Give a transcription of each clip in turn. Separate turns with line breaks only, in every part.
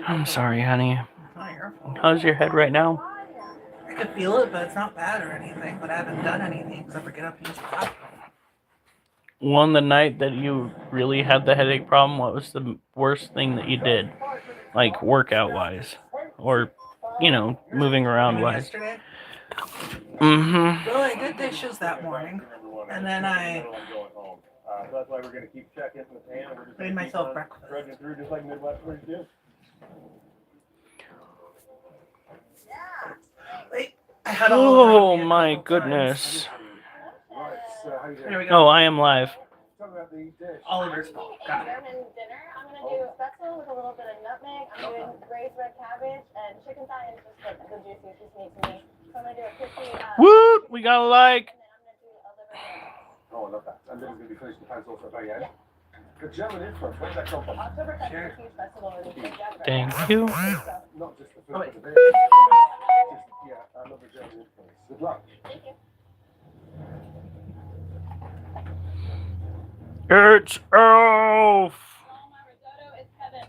I'm sorry, honey.
Not your fault.
How's your head right now?
I could feel it, but it's not bad or anything. But I haven't done anything except for get up and use the bathroom.
On the night that you really had the headache problem, what was the worst thing that you did? Like workout wise? Or, moving around wise?
Yesterday?
Mm-hmm.
Well, I did dishes that morning. And then I made myself breakfast. Wait, I had
Oh my goodness.
There we go.
Oh, I am live.
Oliver's fault. Got it.
Dinner. I'm gonna do pretzel with a little bit of nutmeg. I'm doing braised red cabbage and chicken thigh is just like the juiciest piece of meat to me. So I'm gonna do a crispy.
Woot! We got a like.
And then I'm gonna do a liver dinner.
Oh, I love that. And then it's gonna be finished in the pants also at the very end. Good German influence. Where's that come from?
Oktoberfest is a huge festival in Denver.
Thank you.
Not just the food,
Oh, wait.
but the beer. Yeah, I love the German influence. Good luck.
Thank you.
It's Elf.
Oh, my risotto is heaven.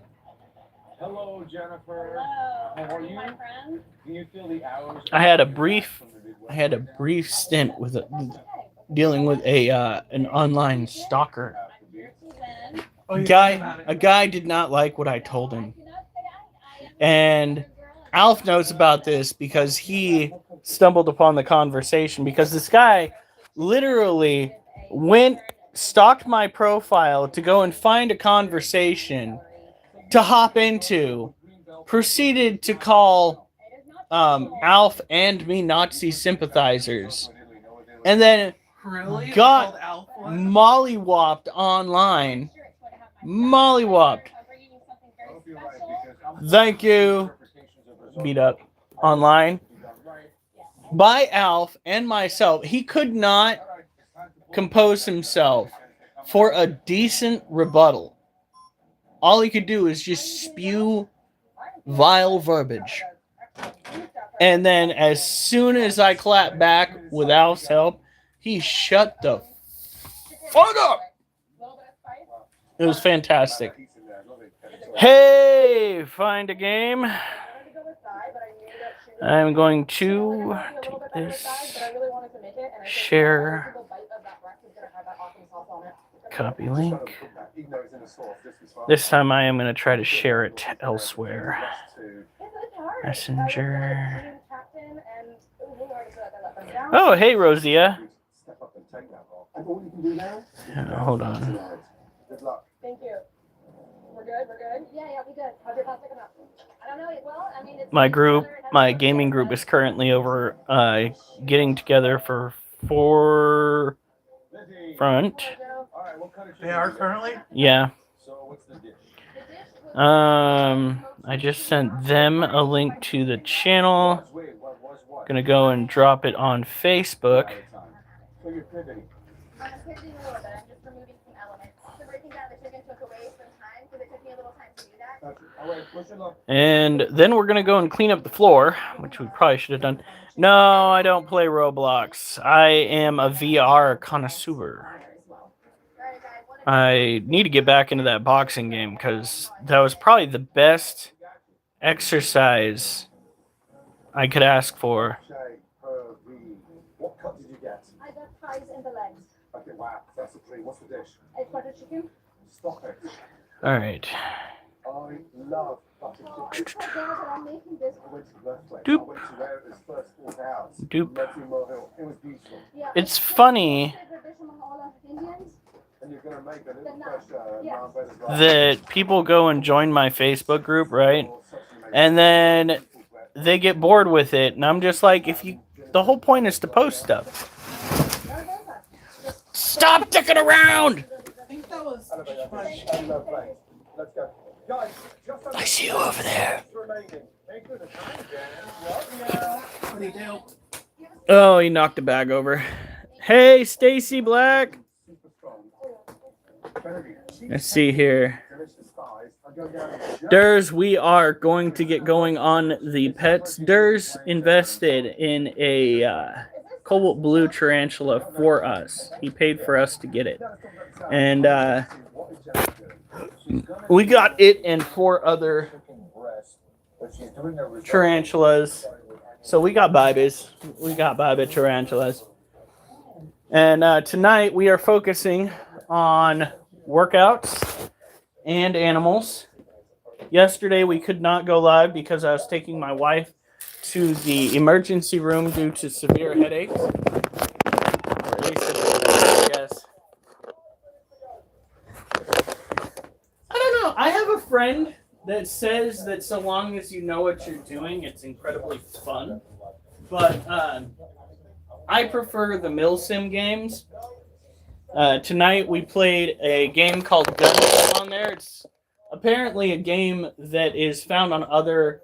Hello, Jennifer.
Hello.
How are you?
My friend.
Can you feel the hours?
I had a brief stint with dealing with an online stalker.
Oh,
A guy did not like what I told him. And Alf knows about this because he stumbled upon the conversation, because this guy literally stalked my profile to go and find a conversation to hop into, proceeded to call Alf and me Nazi sympathizers, and then
Really?
got
Called Alpha?
mollywopped online. Mollywopped. Thank you. Beat up online by Alf and myself. He could not compose himself for a decent rebuttal. All he could do is just spew vile verbiage. And then as soon as I clapped back with Alf's help, he shut the fuck up. It was fantastic. Hey, find a game. I'm going to take this, share, copy link. This time I am going to try to share it elsewhere. Messenger. Oh, hey, Rosia. Hold on.
Thank you. We're good? Yeah, we good. How's your class picking up? I don't know. Well, I mean, it's
My gaming group is currently over getting together for Forefront.
They are currently?
Yeah. I just sent them a link to the channel. Gonna go and drop it on Facebook. And then we're gonna go and clean up the floor, which we probably should have done. No, I don't play Roblox. I am a VR connoisseur. I need to get back into that boxing game because that was probably the best exercise I could ask for.
What cut did you get?
I got thighs and the legs.
Okay, wow, that's a dream. What's the dish?
It's butter chicken.
Stop it.
All right.
I love butter chicken.
I'm making this.
I went to the birthplace.
Doop.
I went to where it was first bought out.
Doop.
Leslie Mohill. It was beautiful.
Yeah,
It's funny
And you're going to make a little fresh naan bread as well.
that people go and join my Facebook group, right? And then they get bored with it, and I'm just like, the whole point is to post stuff. Stop dicking around!
I think that was.
Let's go. Guys, just
I see you over there.
What do you do?
Oh, he knocked a bag over. Hey, Stacy Black. Let's see here. Durs, we are going to get going on the pets. Durs invested in a cobalt blue tarantula for us. He paid for us to get it. And we got it and 4 other
But she's doing a result.
tarantulas. So we got bibis. We got bibi tarantulas. And tonight we are focusing on workouts and animals. Yesterday we could not go live because I was taking my wife to the emergency room due to severe headaches. Or at least I guess. I don't know. I have a friend that says that so long as you know what you're doing, it's incredibly fun. But I prefer the Milsim games. Tonight we played a game called Guns on there. It's apparently a game that is found on other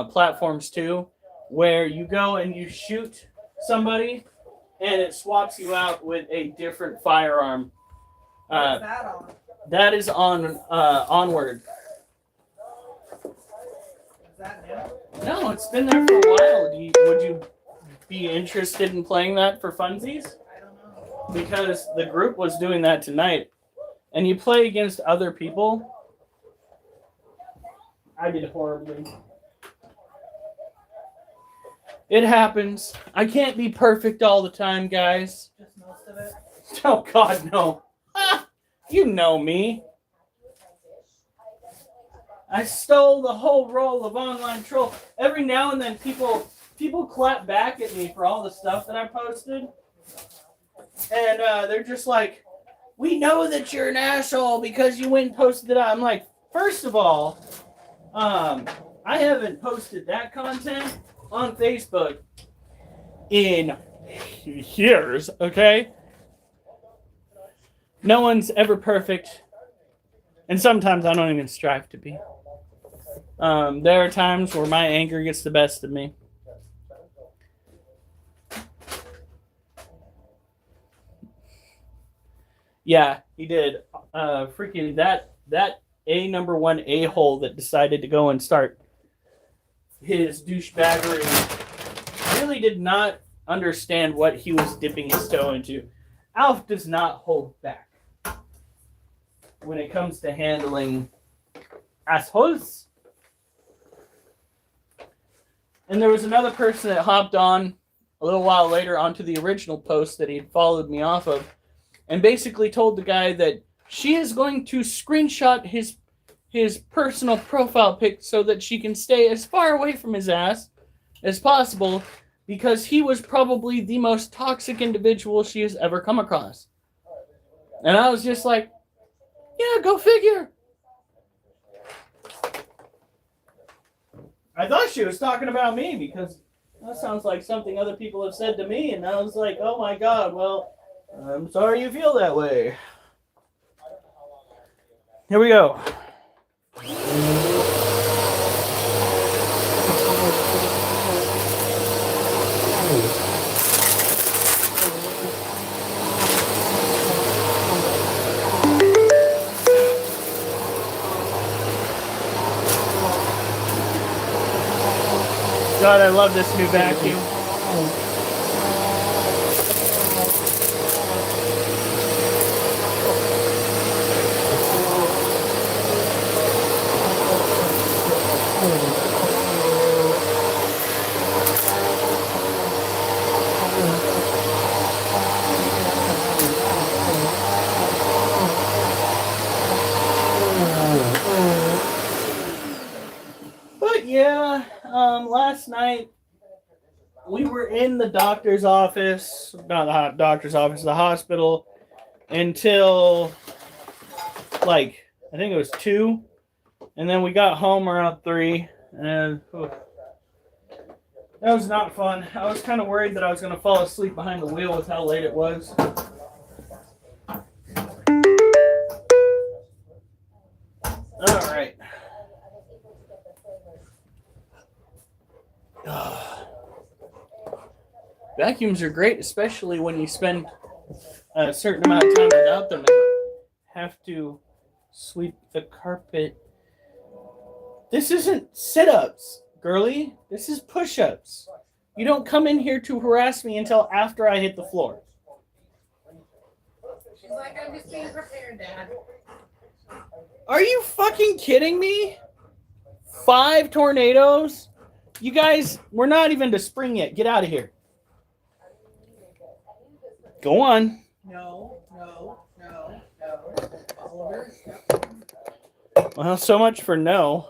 platforms too, where you go and you shoot somebody and it swaps you out with a different firearm.
What's that on?
That is on Onward.
Is that new?
No, it's been there for a while. Would you be interested in playing that for funsies?
I don't know.
Because the group was doing that tonight. And you play against other people. I did horribly. It happens. I can't be perfect all the time, guys.
Just most of it.
Oh, God, no. You know me. I stole the whole role of online troll. Every now and then people clap back at me for all the stuff that I posted. And they're just like, we know that you're an asshole because you went and posted it. I'm like, first of all, I haven't posted that content on Facebook in years, okay? No one's ever perfect. And sometimes I don't even strive to be. There are times where my anger gets the best of me. Yeah, he did. Freaking that number one a-hole that decided to go and start his douchebaggery really did not understand what he was dipping his toe into. Alf does not hold back when it comes to handling assholes. And there was another person that hopped on a little while later onto the original post that he had followed me off of and basically told the guy that she is going to screenshot his personal profile pic so that she can stay as far away from his ass as possible because he was probably the most toxic individual she has ever come across. And I was just like, yeah, go figure. I thought she was talking about me because that sounds like something other people have said to me. And I was like, oh my God, well, I'm sorry you feel that way. Here we go. God, I love this new vacuum. But yeah, last night we were in the doctor's office, not the doctor's office, the hospital, until like, I think it was 2. And then we got home around 3. And that was not fun. I was kind of worried that I was going to fall asleep behind the wheel with how late it was. All right. Vacuums are great, especially when you spend a certain amount of time without them and have to sweep the carpet. This isn't sit-ups, girly. This is push-ups. You don't come in here to harass me until after I hit the floor.
She's like, I'm just being prepared, Dad.
Are you fucking kidding me? 5 tornadoes? You guys, we're not even to spring yet. Get out of here. Go on.
No. Oliver.
Well, so much for no.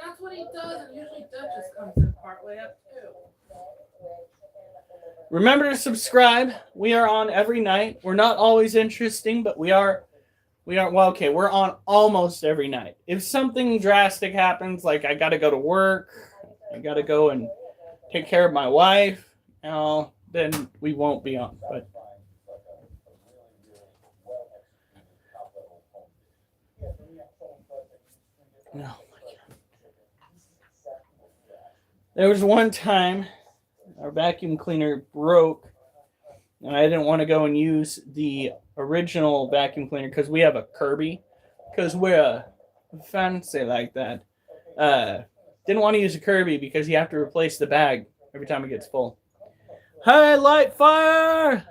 That's what he does, and usually Duchess comes in partway up too.
Remember to subscribe. We are on every night. We're not always interesting, but we are well, okay, we're on almost every night. If something drastic happens, like I got to go to work, I got to go and take care of my wife, then we won't be on. But no. There was one time our vacuum cleaner broke, and I didn't want to go and use the original vacuum cleaner because we have a Kirby, because we're fancy like that. Didn't want to use a Kirby because you have to replace the bag every time it gets full. Hey, light fire!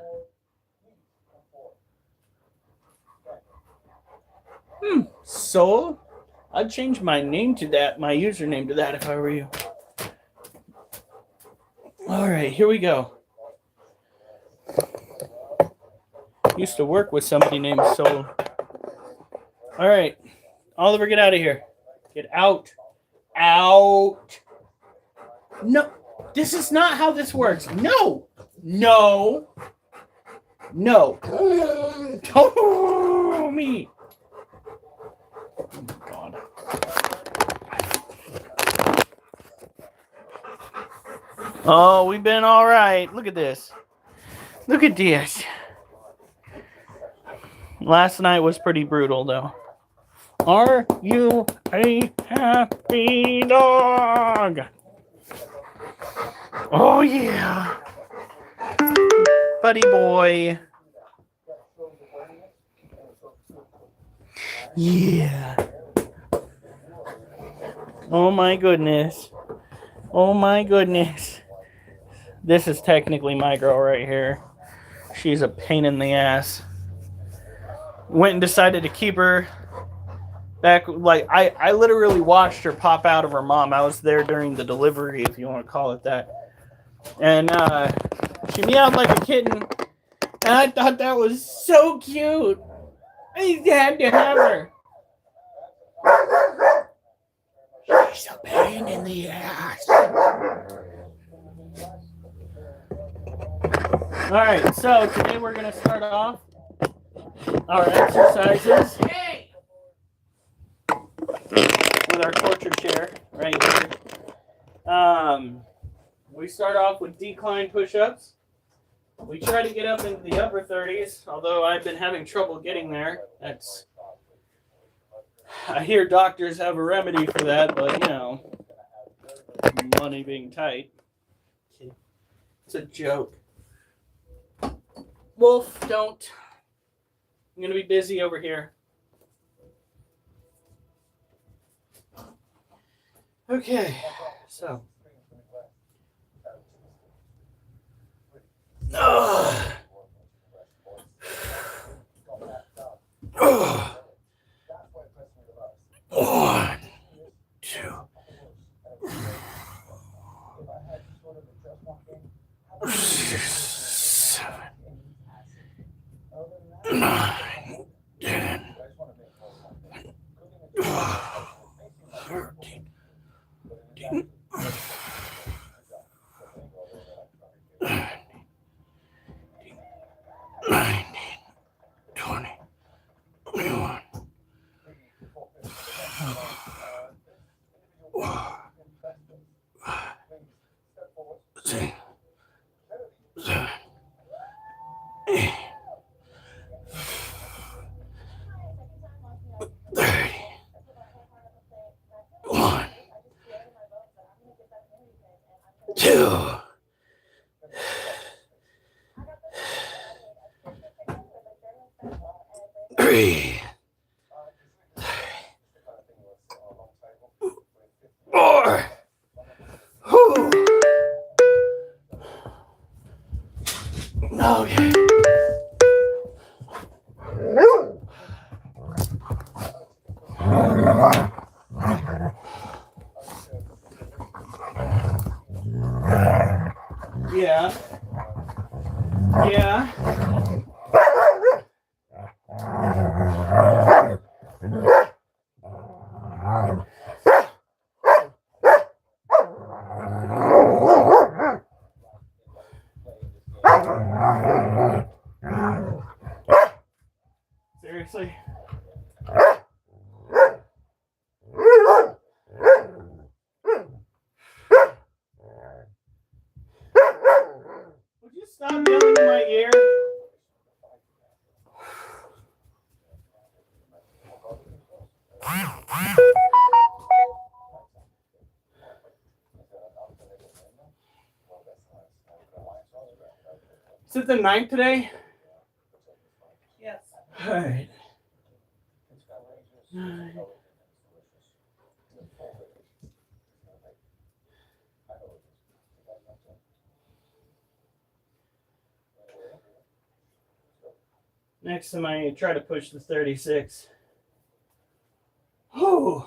So I'd change my name to that, my username to that if I were you. All right, here we go. Used to work with somebody named Solo. All right, Oliver, get out of here. Get out. Out. No, this is not how this works. No. Don't me. Oh my God. Oh, we've been all right. Look at this. Look at this. Last night was pretty brutal, though. Are you a happy dog? Oh, yeah. Buddy boy. Yeah. Oh, my goodness. Oh, my goodness. This is technically my girl right here. She's a pain in the ass. Went and decided to keep her back. Like, I literally watched her pop out of her mom. I was there during the delivery, if you want to call it that. And she meowed like a kitten. And I thought that was so cute. I had to have her. She's a pain in the ass. Alright, so today we're going to start off our exercises with our torture chair right here. We start off with decline push-ups. We try to get up into the upper 30s, although I've been having trouble getting there. I hear doctors have a remedy for that, but money being tight. It's a joke. Wolf, don't. I'm going to be busy over here. Okay, so. Oh. Oh. 1, 2, 6, 7, 9, 10, 13, 19, 20, 21. Three, 4. Okay. Yeah. Yeah. Seriously? Would you stop yelling in my ear? Is it the 9th today?
Yes.
All right. Next time I try to push the 36. Whew.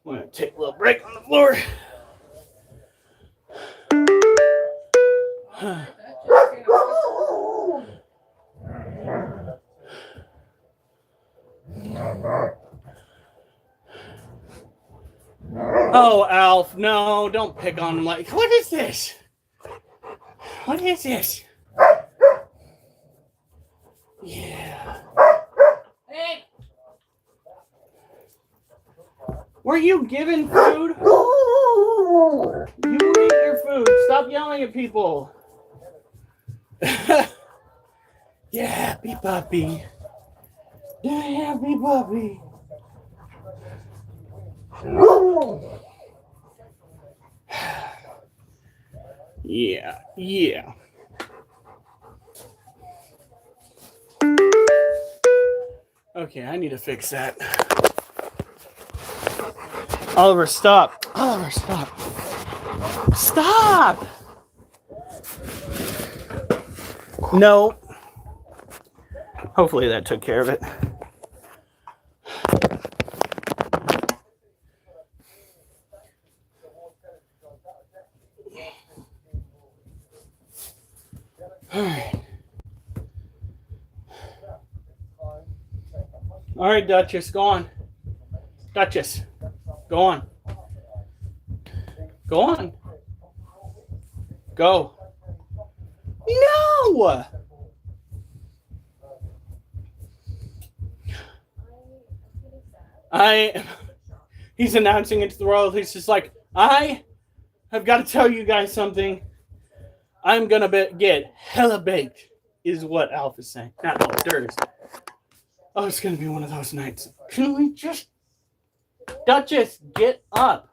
I'm going to take a little break on the floor. Oh, Alf, no, don't pick on him like, what is this? What is this? Yeah.
Hey!
Were you given food? You eat your food. Stop yelling at people. Yeah, happy puppy. Yeah, happy puppy. Yeah, yeah. Okay, I need to fix that. Oliver, stop. Oliver, stop. Stop! No. Hopefully that took care of it. All right, Duchess, go on. Duchess, go on. Go on. Go. No! He's announcing it to the world. He's just like, I have got to tell you guys something. I'm going to get hella baked, is what Alf is saying. Not no, Dirt is. Oh, it's going to be one of those nights. Can we just... Duchess, get up.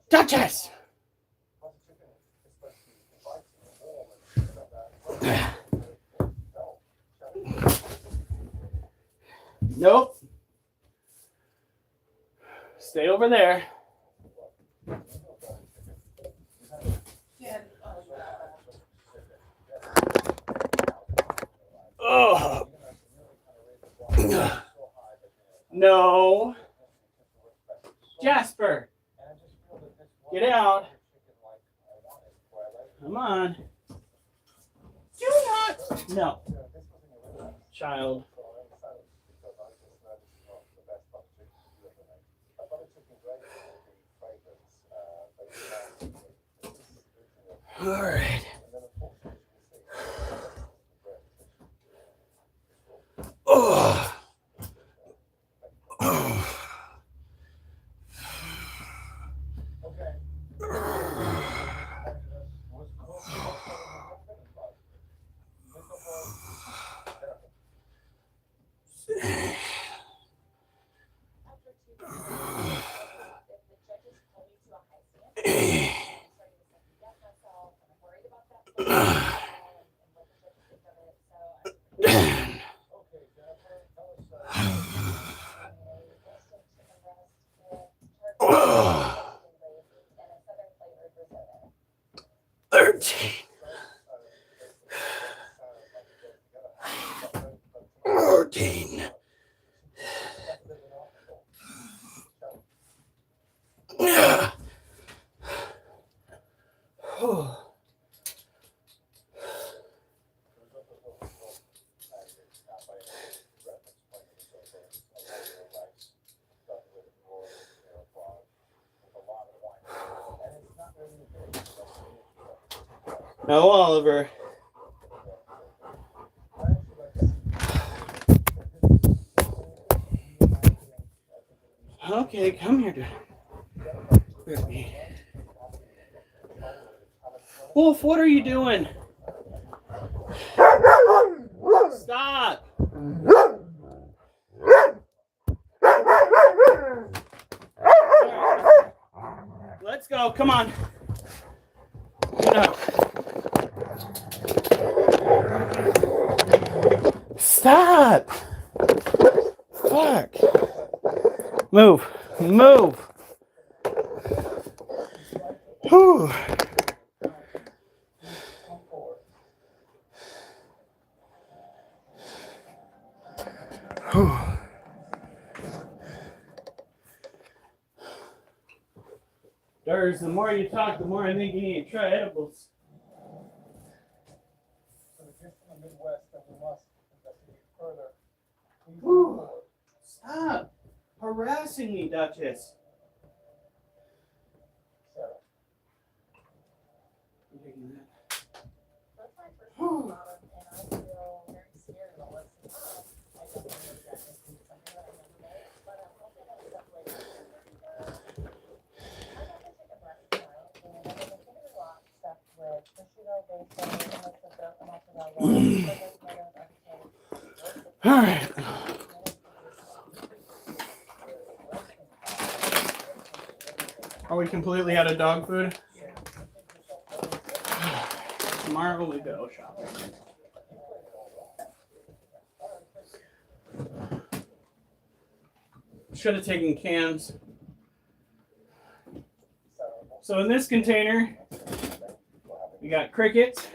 Duchess! Nope. Stay over there. Oh. No. Jasper. Get out. Come on. Do not. No. Child. All right. Oh. Oh. Oh. 13. 14. No, Oliver. Okay, come here. Wolf, what are you doing? Stop. Let's go. Come on. Get up. Stop. Fuck. Move. Move. Whew. Whew. Durs, the more you talk, the more I think you need to try edibles. Whew. Stop harassing me, Duchess. Whew. All right. Are we completely out of dog food? Tomorrow we go shopping. Should have taken cans. So in this container, we got crickets.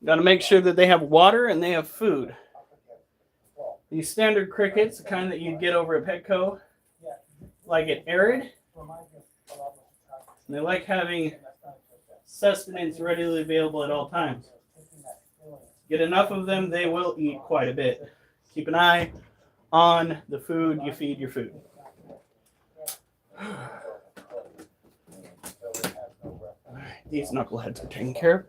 Got to make sure that they have water and they have food. These standard crickets, the kind that you get over at Petco, like it arid. And they like having sustenance readily available at all times. Get enough of them, they will eat quite a bit. Keep an eye on the food you feed your food. These knuckleheads are taken care of.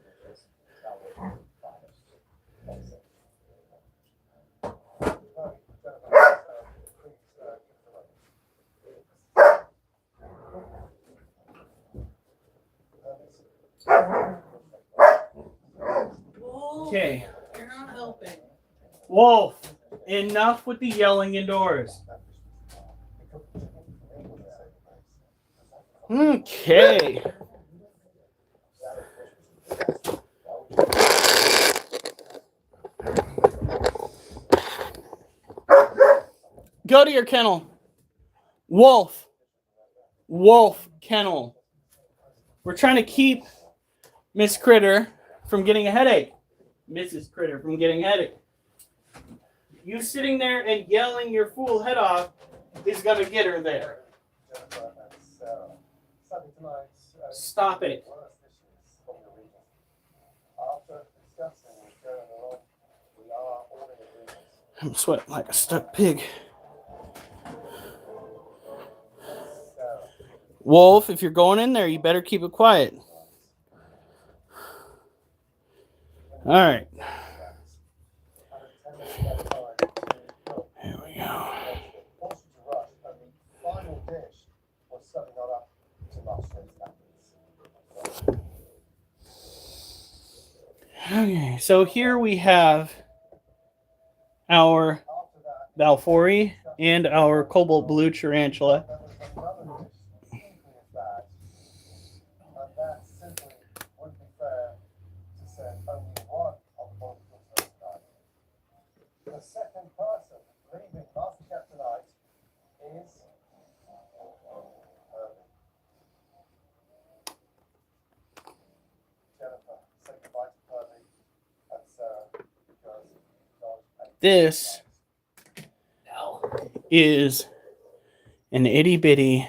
Okay.
You're not helping.
Wolf, enough with the yelling indoors. Okay. Go to your kennel. Wolf. Wolf kennel. We're trying to keep Miss Critter from getting a headache. Mrs. Critter from getting a headache. You sitting there and yelling your fool head off is going to get her there. Stop it. I'm sweating like a stuck pig. Wolf, if you're going in there, you better keep it quiet. All right. Here we go. Okay, so here we have our Balfouri and our cobalt blue tarantula.
The second person leaving Master Captain Knight is Jennifer. Say goodbye to Pearlie and Sarah because
This is an itty bitty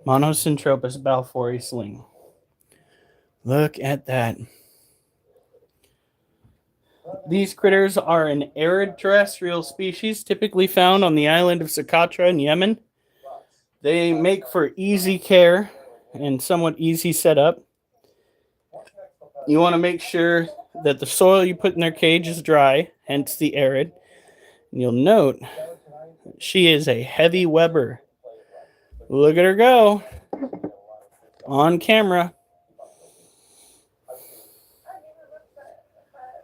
Monocentropus balfouri sling. Look at that. These critters are an arid terrestrial species typically found on the island of Socotra in Yemen. They make for easy care and somewhat easy setup. You want to make sure that the soil you put in their cage is dry, hence the arid. And you'll note she is a heavy Weber. Look at her go on camera.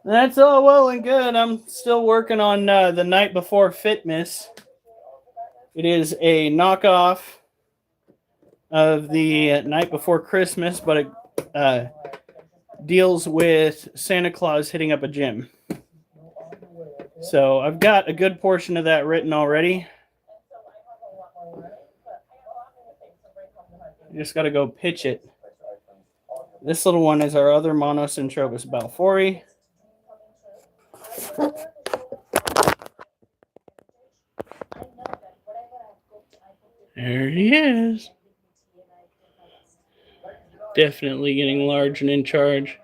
That's all well and good. I'm still working on the Night Before Fitness. It is a knockoff of the Night Before Christmas, but it deals with Santa Claus hitting up a gym. So I've got a good portion of that written already. You just got to go pitch it. This little one is our other Monocentrobus balfouri. There he is. Definitely getting large and in charge.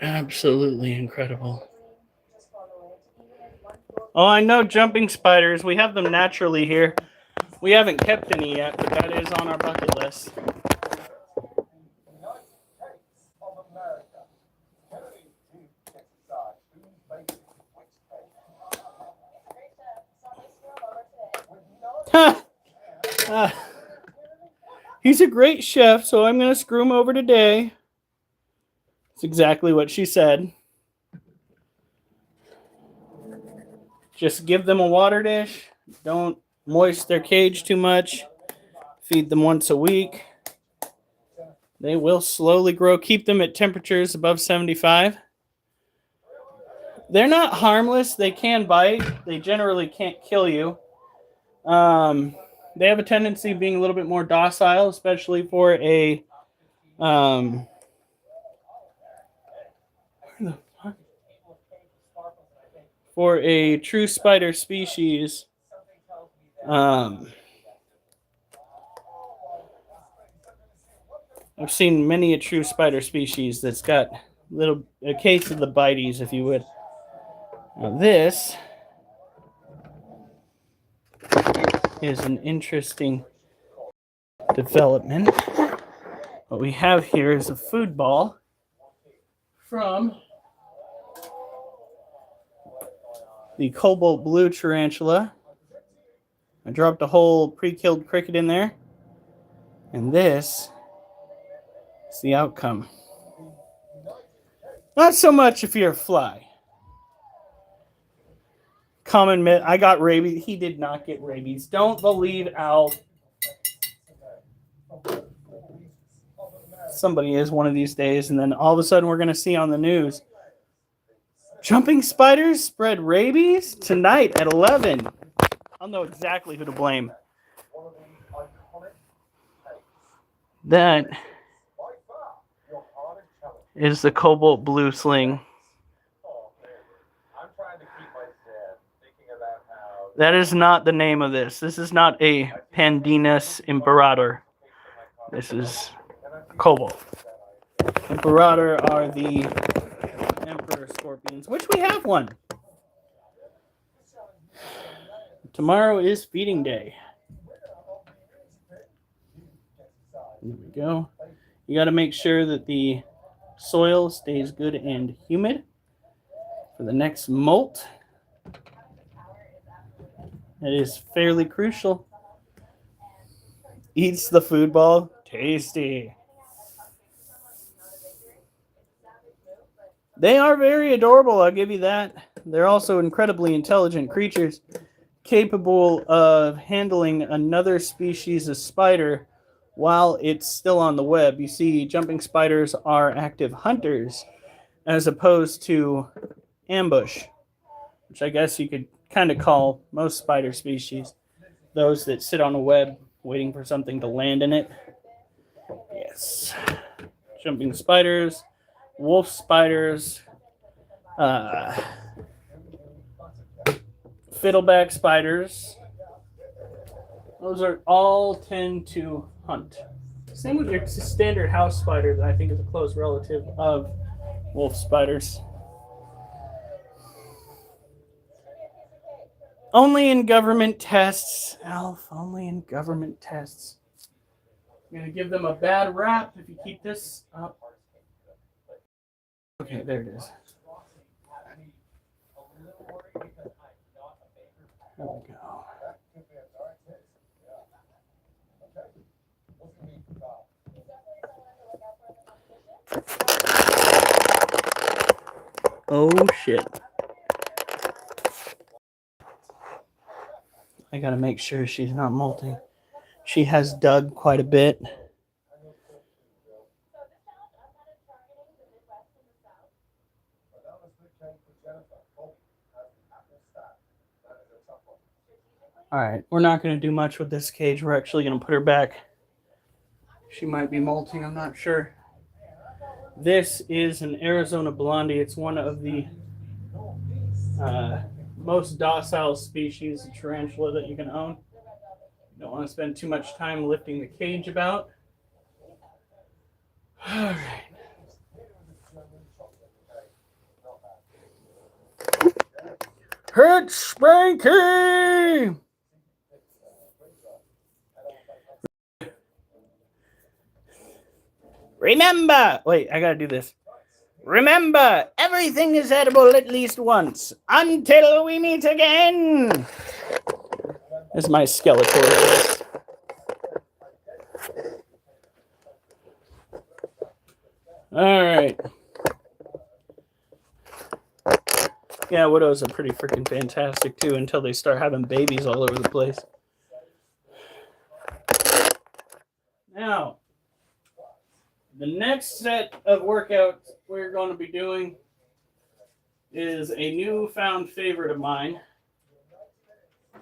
Absolutely incredible. Oh, I know jumping spiders. We have them naturally here. We haven't kept any yet, but that is on our bucket list. He's a great chef, so I'm going to screw him over today. That's exactly what she said. Just give them a water dish. Don't moist their cage too much. Feed them once a week. They will slowly grow. Keep them at temperatures above 75. They're not harmless. They can bite. They generally can't kill you. They have a tendency of being a little bit more docile, especially for a true spider species. I've seen many a true spider species that's got a case of the bites, if you would. Now this is an interesting development. What we have here is a food ball from the cobalt blue tarantula. I dropped a whole pre-killed cricket in there, and this is the outcome. Not so much if you're a fly. Common myth, I got rabies. He did not get rabies. Don't believe Alf. Somebody is one of these days, and then all of a sudden we're going to see on the news, jumping spiders spread rabies tonight at 11. I'll know exactly who to blame. That is the cobalt blue sling. That is not the name of this. This is not a Pandinus imperator. This is cobalt. Imperator are the emperor scorpions, which we have one. Tomorrow is feeding day. There we go. You got to make sure that the soil stays good and humid for the next molt. It is fairly crucial. Eats the food ball. Tasty. They are very adorable, I'll give you that. They're also incredibly intelligent creatures, capable of handling another species of spider while it's still on the web. You see, jumping spiders are active hunters as opposed to ambush, which I guess you could kind of call most spider species, those that sit on a web waiting for something to land in it. Yes. Jumping spiders, wolf spiders, fiddleback spiders. Those are all tend to hunt. Same with your standard house spider that I think is a close relative of wolf spiders. Only in government tests, Alf. Only in government tests. I'm going to give them a bad rap if you keep this up. Okay, there it is. There we go. Oh shit. I gotta make sure she's not molting. She has dug quite a bit. Alright, we're not going to do much with this cage. We're actually going to put her back. She might be molting, I'm not sure. This is an Arizona Blondie. It's one of the most docile species of tarantula that you can own. You don't want to spend too much time lifting the cage about. Alright. Hit Spanky! Remember, wait, I gotta do this. Remember, everything is edible at least once. Until we meet again. This is my skeletal voice. Alright. Yeah, widows are pretty freaking fantastic too until they start having babies all over the place. Now, the next set of workouts we're going to be doing is a newfound favorite of mine. I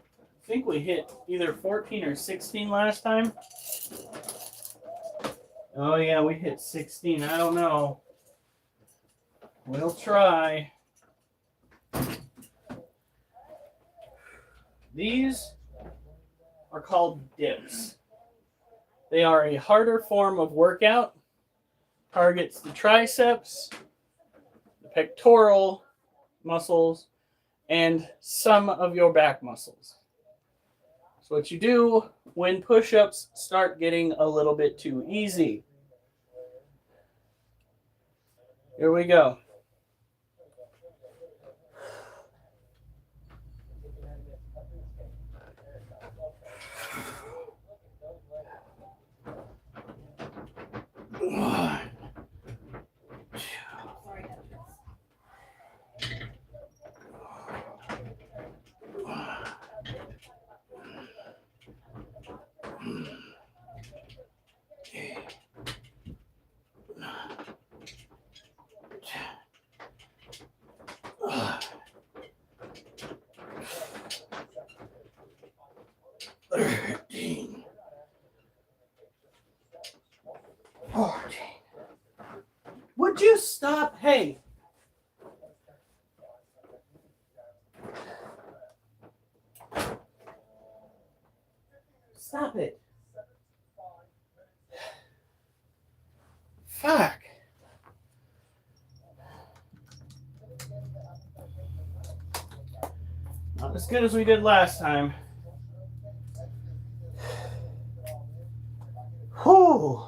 think we hit either 14 or 16 last time. Oh yeah, we hit 16. I don't know. We'll try. These are called dips. They are a harder form of workout. Targets the triceps, the pectoral muscles, and some of your back muscles. So what you do when push-ups start getting a little bit too easy. Here we go. Would you stop? Hey. Stop it. Fuck. Not as good as we did last time. Whew.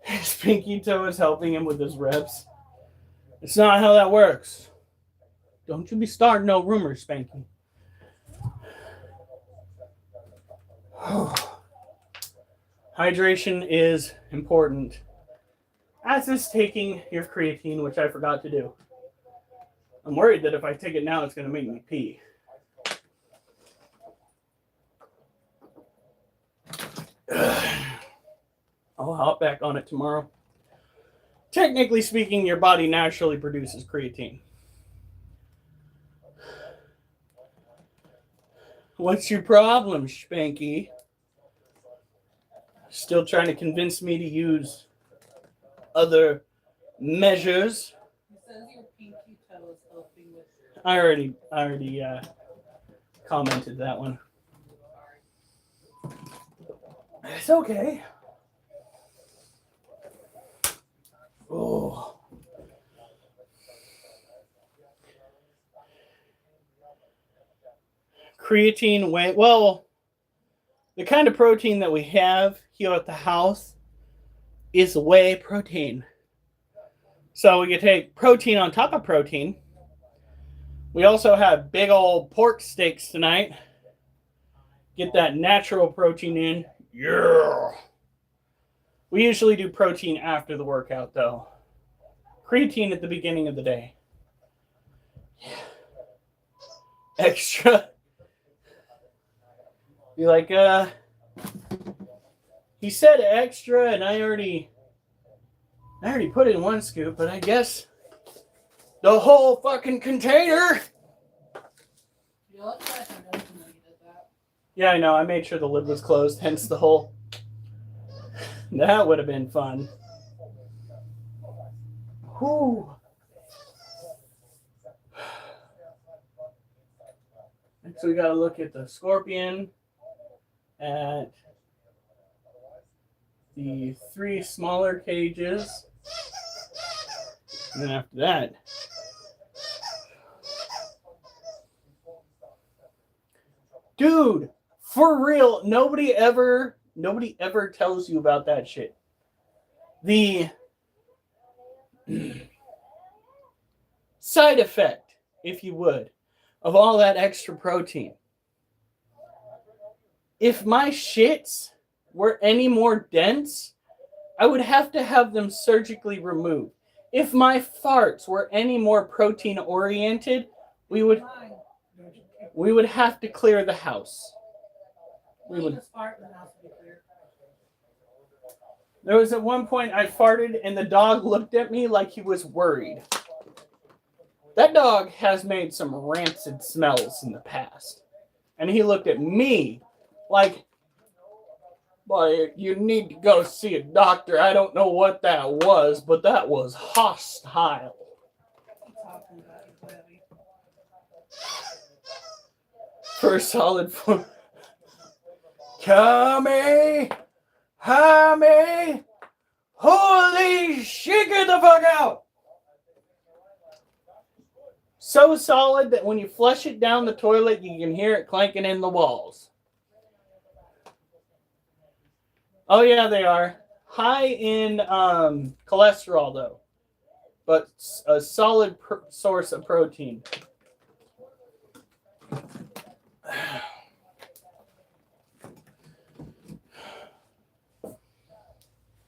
His pinky toe is helping him with his reps. It's not how that works. Don't you be starting no rumors, Spanky. Hydration is important. As is taking your creatine, which I forgot to do. I'm worried that if I take it now, it's going to make me pee. I'll hop back on it tomorrow. Technically speaking, your body naturally produces creatine. What's your problem, Spanky? Still trying to convince me to use other measures.
It says your pinky toe is helping with.
I already commented that one. It's okay. Oh. Creatine whey. Well, the kind of protein that we have here at the house is whey protein. So we can take protein on top of protein. We also have big old pork steaks tonight. Get that natural protein in. Yeah. We usually do protein after the workout, though. Creatine at the beginning of the day. Yeah. Extra. Be like, he said extra, and I already put in one scoop, but I guess the whole fucking container. Yeah, I know. I made sure the lid was closed, hence the whole. That would have been fun. Whew. Next, we got to look at the scorpion, at the 3 smaller cages, and then after that, dude, for real, nobody ever tells you about that shit. The side effect, if you would, of all that extra protein. If my shits were any more dense, I would have to have them surgically removed. If my farts were any more protein oriented, we would have to clear the house. There was at one point I farted and the dog looked at me like he was worried. That dog has made some rancid smells in the past. And he looked at me like, boy, you need to go see a doctor. I don't know what that was, but that was hostile. For a solid 4. Tommy! Tommy! Holy shit, get the fuck out! So solid that when you flush it down the toilet, you can hear it clanking in the walls. Oh yeah, they are. High in cholesterol, though. But a solid source of protein.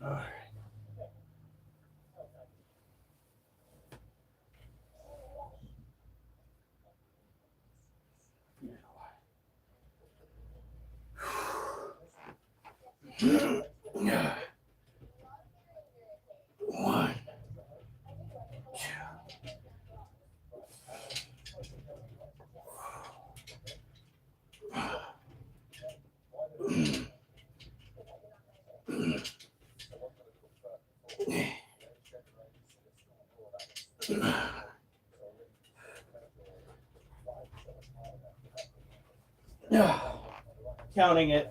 All right. One, counting it.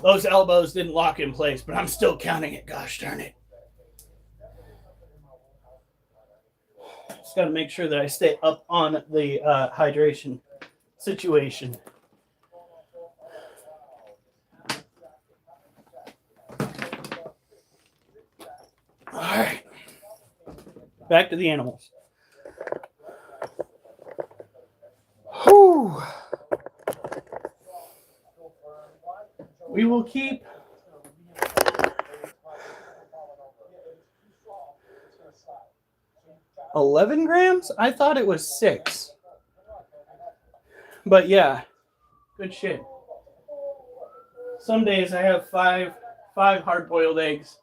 Those elbows didn't lock in place, but I'm still counting it. Gosh darn it. Just got to make sure that I stay up on the hydration situation. All right. Back to the animals. Whew. We will keep 11 grams? I thought it was 6. But yeah, good shit. Some days I have five hard-boiled eggs.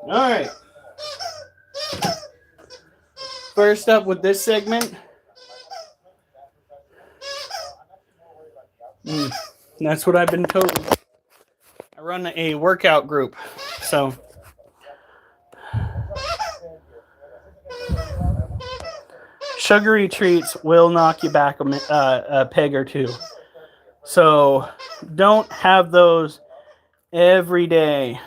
All right. First up with this segment. That's what I've been told. I run a workout group, so sugary treats will knock you back a peg or two. So don't have those every day.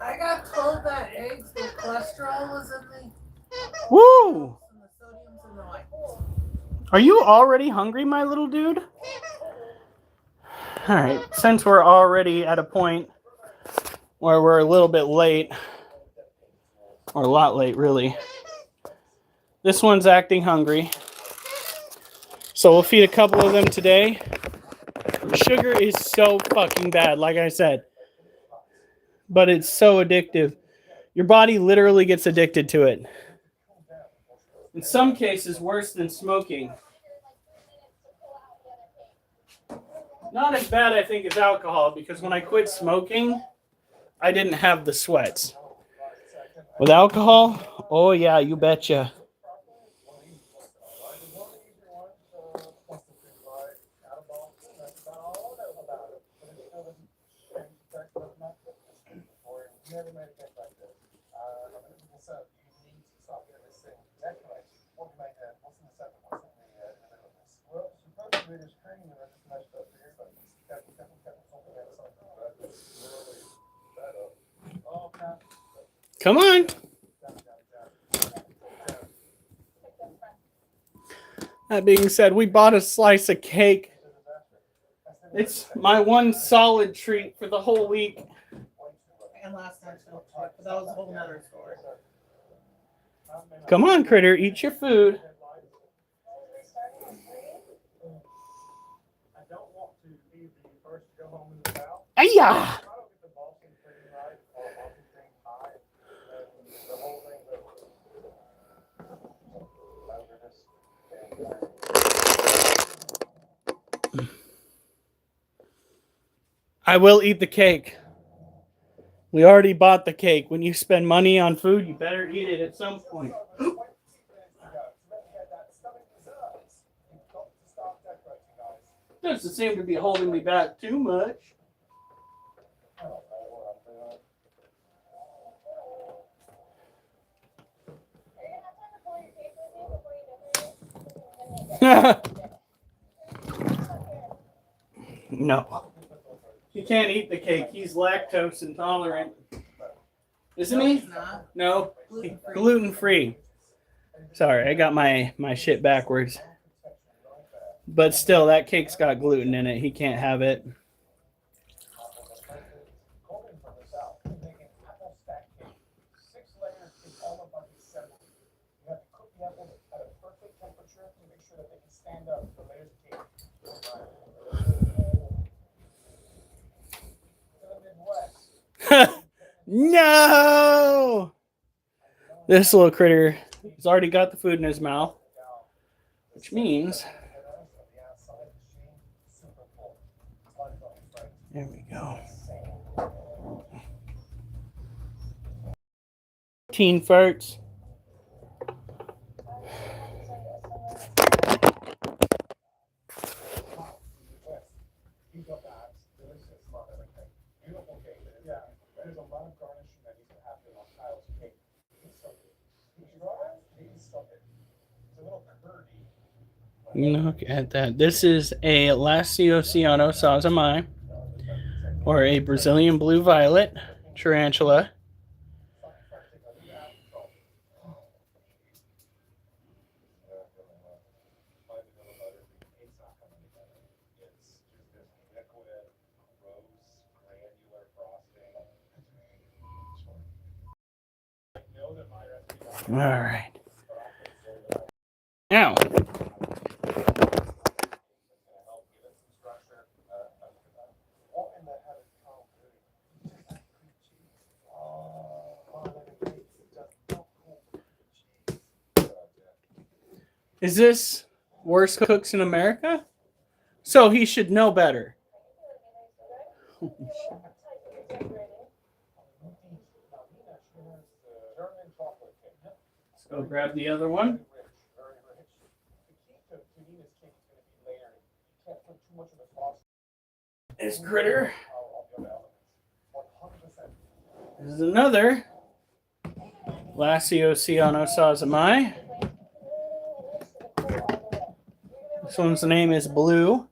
I got told that eggs, the cholesterol was in the
Woo!
and the sodium's in the whites.
Are you already hungry, my little dude? All right, since we're already at a point where we're a little bit late, or a lot late, really. This one's acting hungry. So we'll feed a couple of them today. Sugar is so fucking bad, like I said. But it's so addictive. Your body literally gets addicted to it. In some cases, worse than smoking. Not as bad, I think, as alcohol, because when I quit smoking, I didn't have the sweats. With alcohol, oh yeah, you betcha. Come on. That being said, we bought a slice of cake. It's my one solid treat for the whole week.
And last night's milk shake, but that was a whole nother story.
Come on, critter, eat your food. Ayah! I will eat the cake. We already bought the cake. When you spend money on food, you better eat it at some point. Doesn't seem to be holding me back too much. No. He can't eat the cake. He's lactose intolerant. Isn't
No,
he?
he's not.
No.
Gluten-free.
Gluten-free. Sorry, I got my shit backwards. But still, that cake's got gluten in it. He can't have it. No! This little critter has already got the food in his mouth, which means... There we go. Teen farts. Look at that. This is a Laciociano Sazamai, or a Brazilian blue violet tarantula. All right. Now, is this worst cooks in America? So he should know better. Let's go grab the other one. critter. This is another Lasiosianosazamai. This one's name is Blue.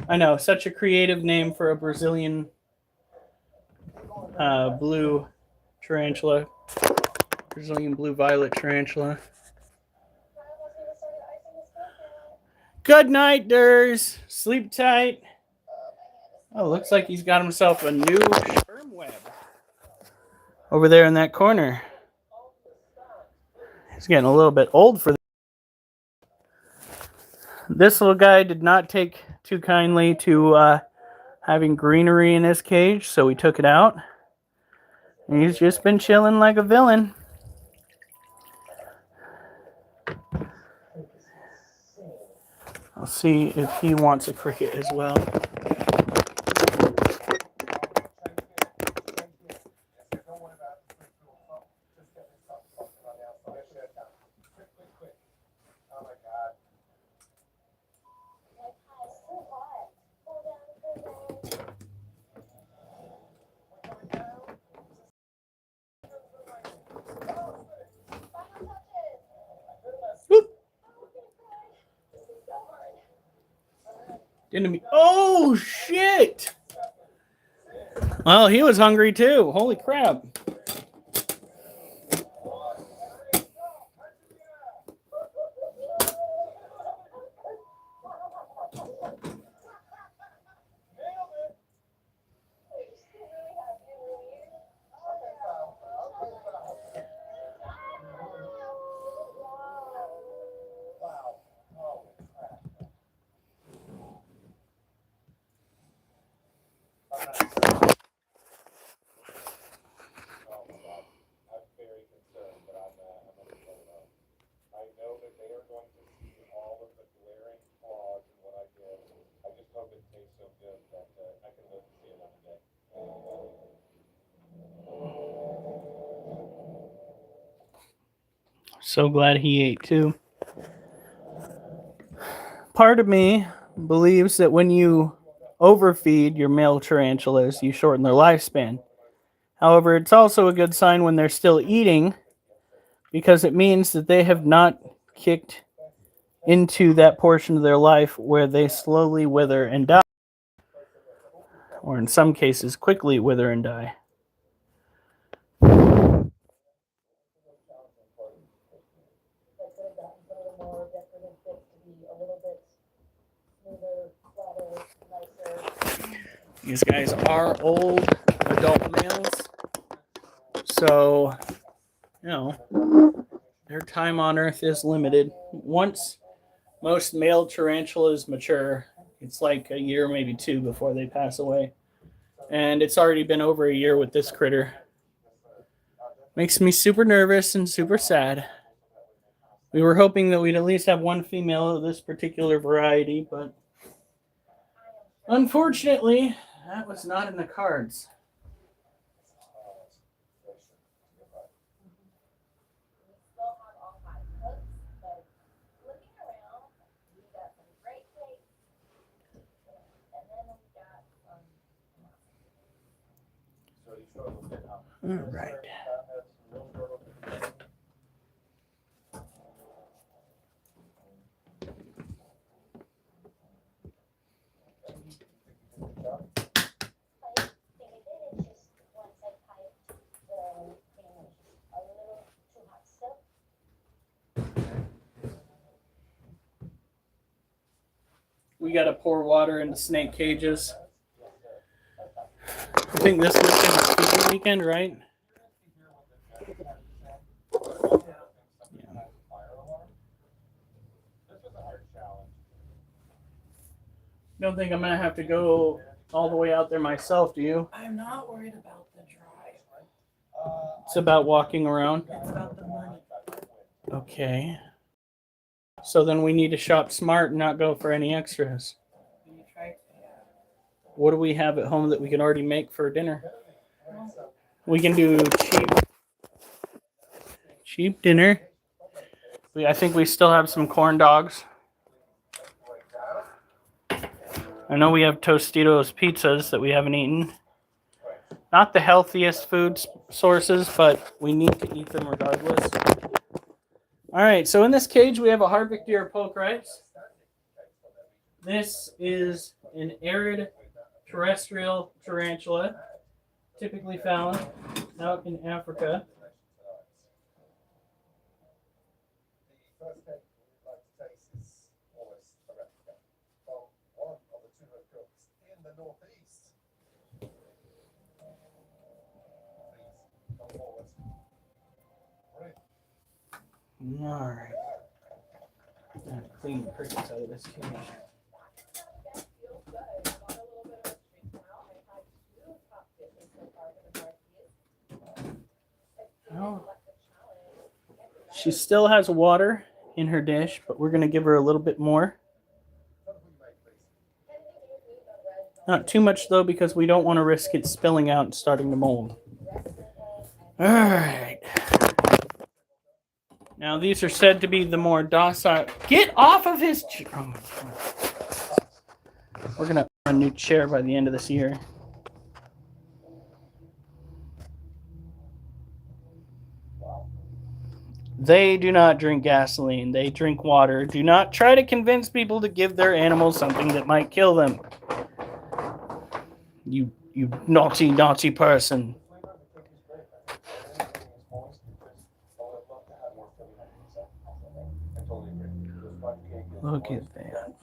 I know, such a creative name for a Brazilian blue tarantula. Brazilian blue violet tarantula. Good night, Durs. Sleep tight. Oh, looks like he's got himself a new sperm web over there in that corner. He's getting a little bit old for this little guy. Did not take too kindly to having greenery in his cage, so we took it out. And he's just been chilling like a villain. I'll see if he wants a cricket as well. Oh, shit! Well, he was hungry too. Holy crap. So glad he ate too. Part of me believes that when you overfeed your male tarantulas, you shorten their lifespan. However, it's also a good sign when they're still eating, because it means that they have not kicked into that portion of their life where they slowly wither and die, or in some cases quickly wither and die. These guys are old adult males, so, you know, their time on Earth is limited. Once most male tarantulas mature, it's like a year, maybe two, before they pass away. And it's already been over a year with this critter. Makes me super nervous and super sad. We were hoping that we'd at least have one female of this particular variety, but unfortunately, that was not in the cards. All right. We got to pour water into snake cages. I think this weekend is weekend, right? Yeah. Don't think I'm going to have to go all the way out there myself, do you?
I'm not worried about the drive.
It's about walking around.
It's about the money.
Okay. So then we need to shop smart and not go for any extras.
You try to,
What do we have at home that we can already make for dinner? We can do cheap dinner. I think we still have some corn dogs. I know we have Tostitos pizzas that we haven't eaten. Not the healthiest food sources, but we need to eat them regardless. All right, so in this cage, we have a Harvick deer poke rice. This is an arid terrestrial tarantula, typically found out in Africa.
The first cake we'd like to taste is almost a replica from one of the two cooks in the northeast. Please come forward. Brilliant.
All right. Gotta clean the crickets out of this cage. Well, she still has water in her dish, but we're going to give her a little bit more. Not too much, though, because we don't want to risk it spilling out and starting to mold. All right. Now, these are said to be the more docile. Get off of his chair. Oh, we're going to have a new chair by the end of this year. They do not drink gasoline. They drink water. Do not try to convince people to give their animals something that might kill them. You naughty, naughty person. Look at that.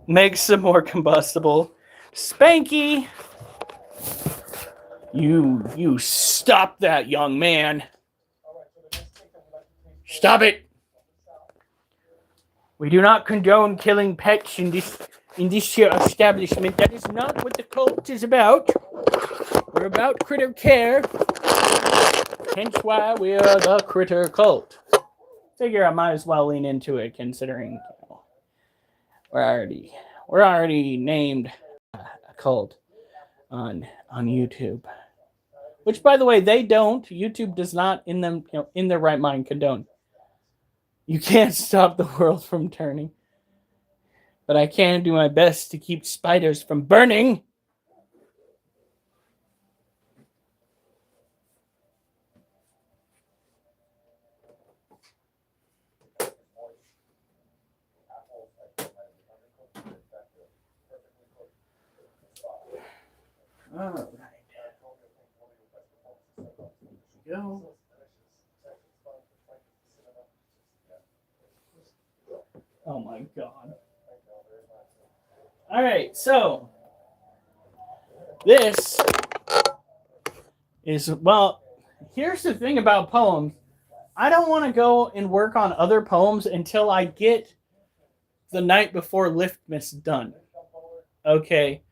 Makes them more combustible. Spanky! You stop that, young man. Stop it. We do not condone killing pets in this here establishment. That is not what the cult is about. We're about critter care. Hence why we're the critter cult. Figure I might as well lean into it, considering we're already named a cult on YouTube. Which, by the way, they don't. YouTube does not, in their right mind, condone. You can't stop the world from turning. But I can do my best to keep spiders from burning. All right. Go. Oh my God. All right, so this is, well, here's the thing about poems. I don't want to go and work on other poems until I get The Night Before Liftmas done. Okay.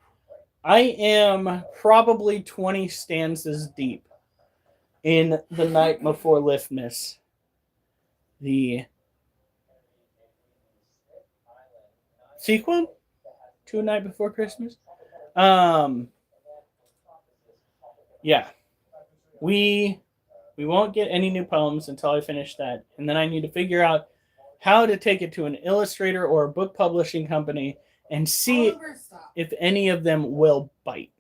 I am probably 20 stanzas deep in The Night Before Liftmas. The sequel to A Night Before Christmas. Yeah. We won't get any new poems until I finish that. And then I need to figure out how to take it to an illustrator or a book publishing company and see if any of them will bite.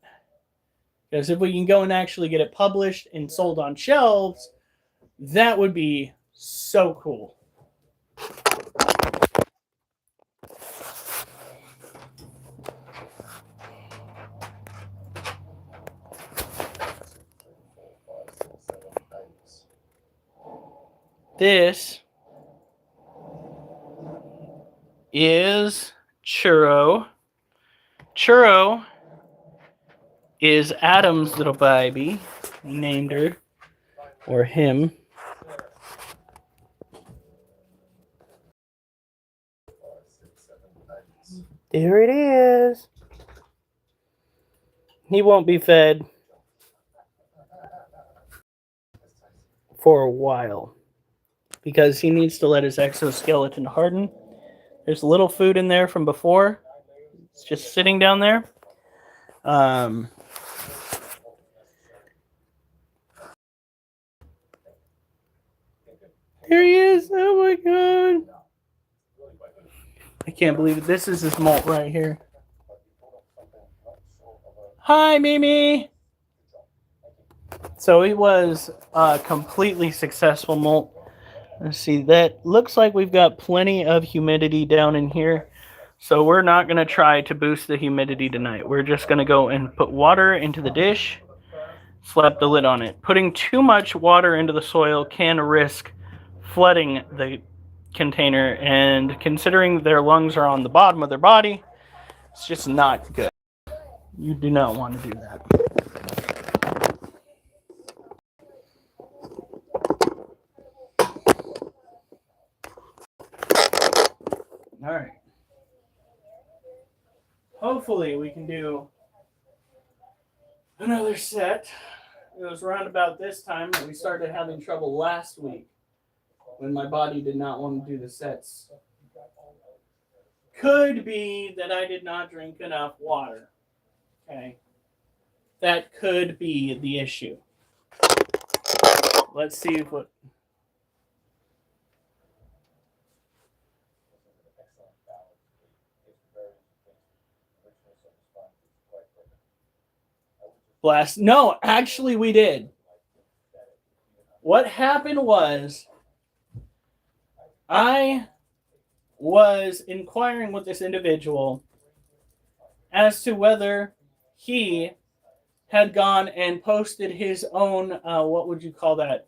Because if we can go and actually get it published and sold on shelves, that would be so cool. This is Churro. Churro is Adam's little baby. We named her, or him. There it is. He won't be fed for a while because he needs to let his exoskeleton harden. There's a little food in there from before. It's just sitting down there. There he is. Oh my God. I can't believe it. This is his molt right here.
but you pulled off something not short of a
Hi, Mimi.
good job.
So it was a completely successful molt. Let's see. That looks like we've got plenty of humidity down in here. So we're not going to try to boost the humidity tonight. We're just going to go and put water into the dish, slap the lid on it. Putting too much water into the soil can risk flooding the container, and considering their lungs are on the bottom of their body, it's just not good. You do not want to do that. All right. Hopefully we can do another set. It was around about this time that we started having trouble last week when my body did not want to do the sets. Could be that I did not drink enough water. Okay. That could be the issue. Let's see if what. Blast. No, actually, we did. What happened was I was inquiring with this individual as to whether he had gone and posted his own, what would you call that,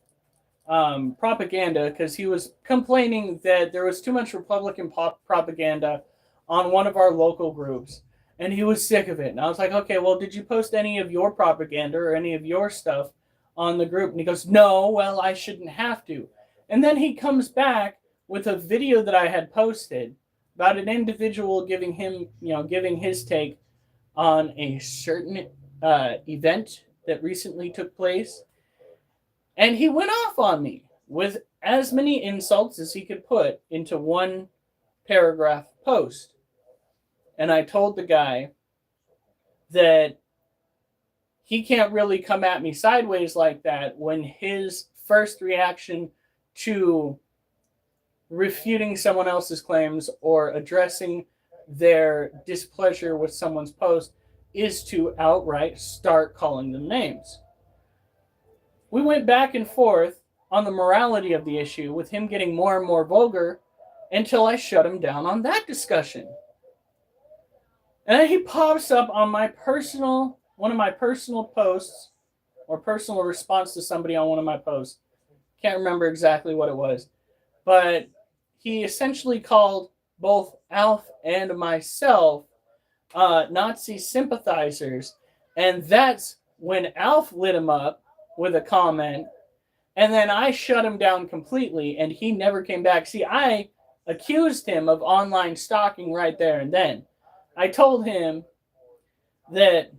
propaganda, because he was complaining that there was too much Republican propaganda on one of our local groups. And he was sick of it. And I was like, okay, well, did you post any of your propaganda or any of your stuff on the group? And he goes, no, well, I shouldn't have to. And then he comes back with a video that I had posted about an individual giving his take on a certain event that recently took place. And he went off on me with as many insults as he could put into one paragraph post. And I told the guy that he can't really come at me sideways like that when his first reaction to refuting someone else's claims or addressing their displeasure with someone's post is to outright start calling them names. We went back and forth on the morality of the issue, with him getting more and more vulgar until I shut him down on that discussion. And then he pops up on one of my personal posts, or personal response to somebody on one of my posts. Can't remember exactly what it was. But he essentially called both Alf and myself Nazi sympathizers. And that's when Alf lit him up with a comment. And then I shut him down completely, and he never came back. See, I accused him of online stalking right there and then. I told him that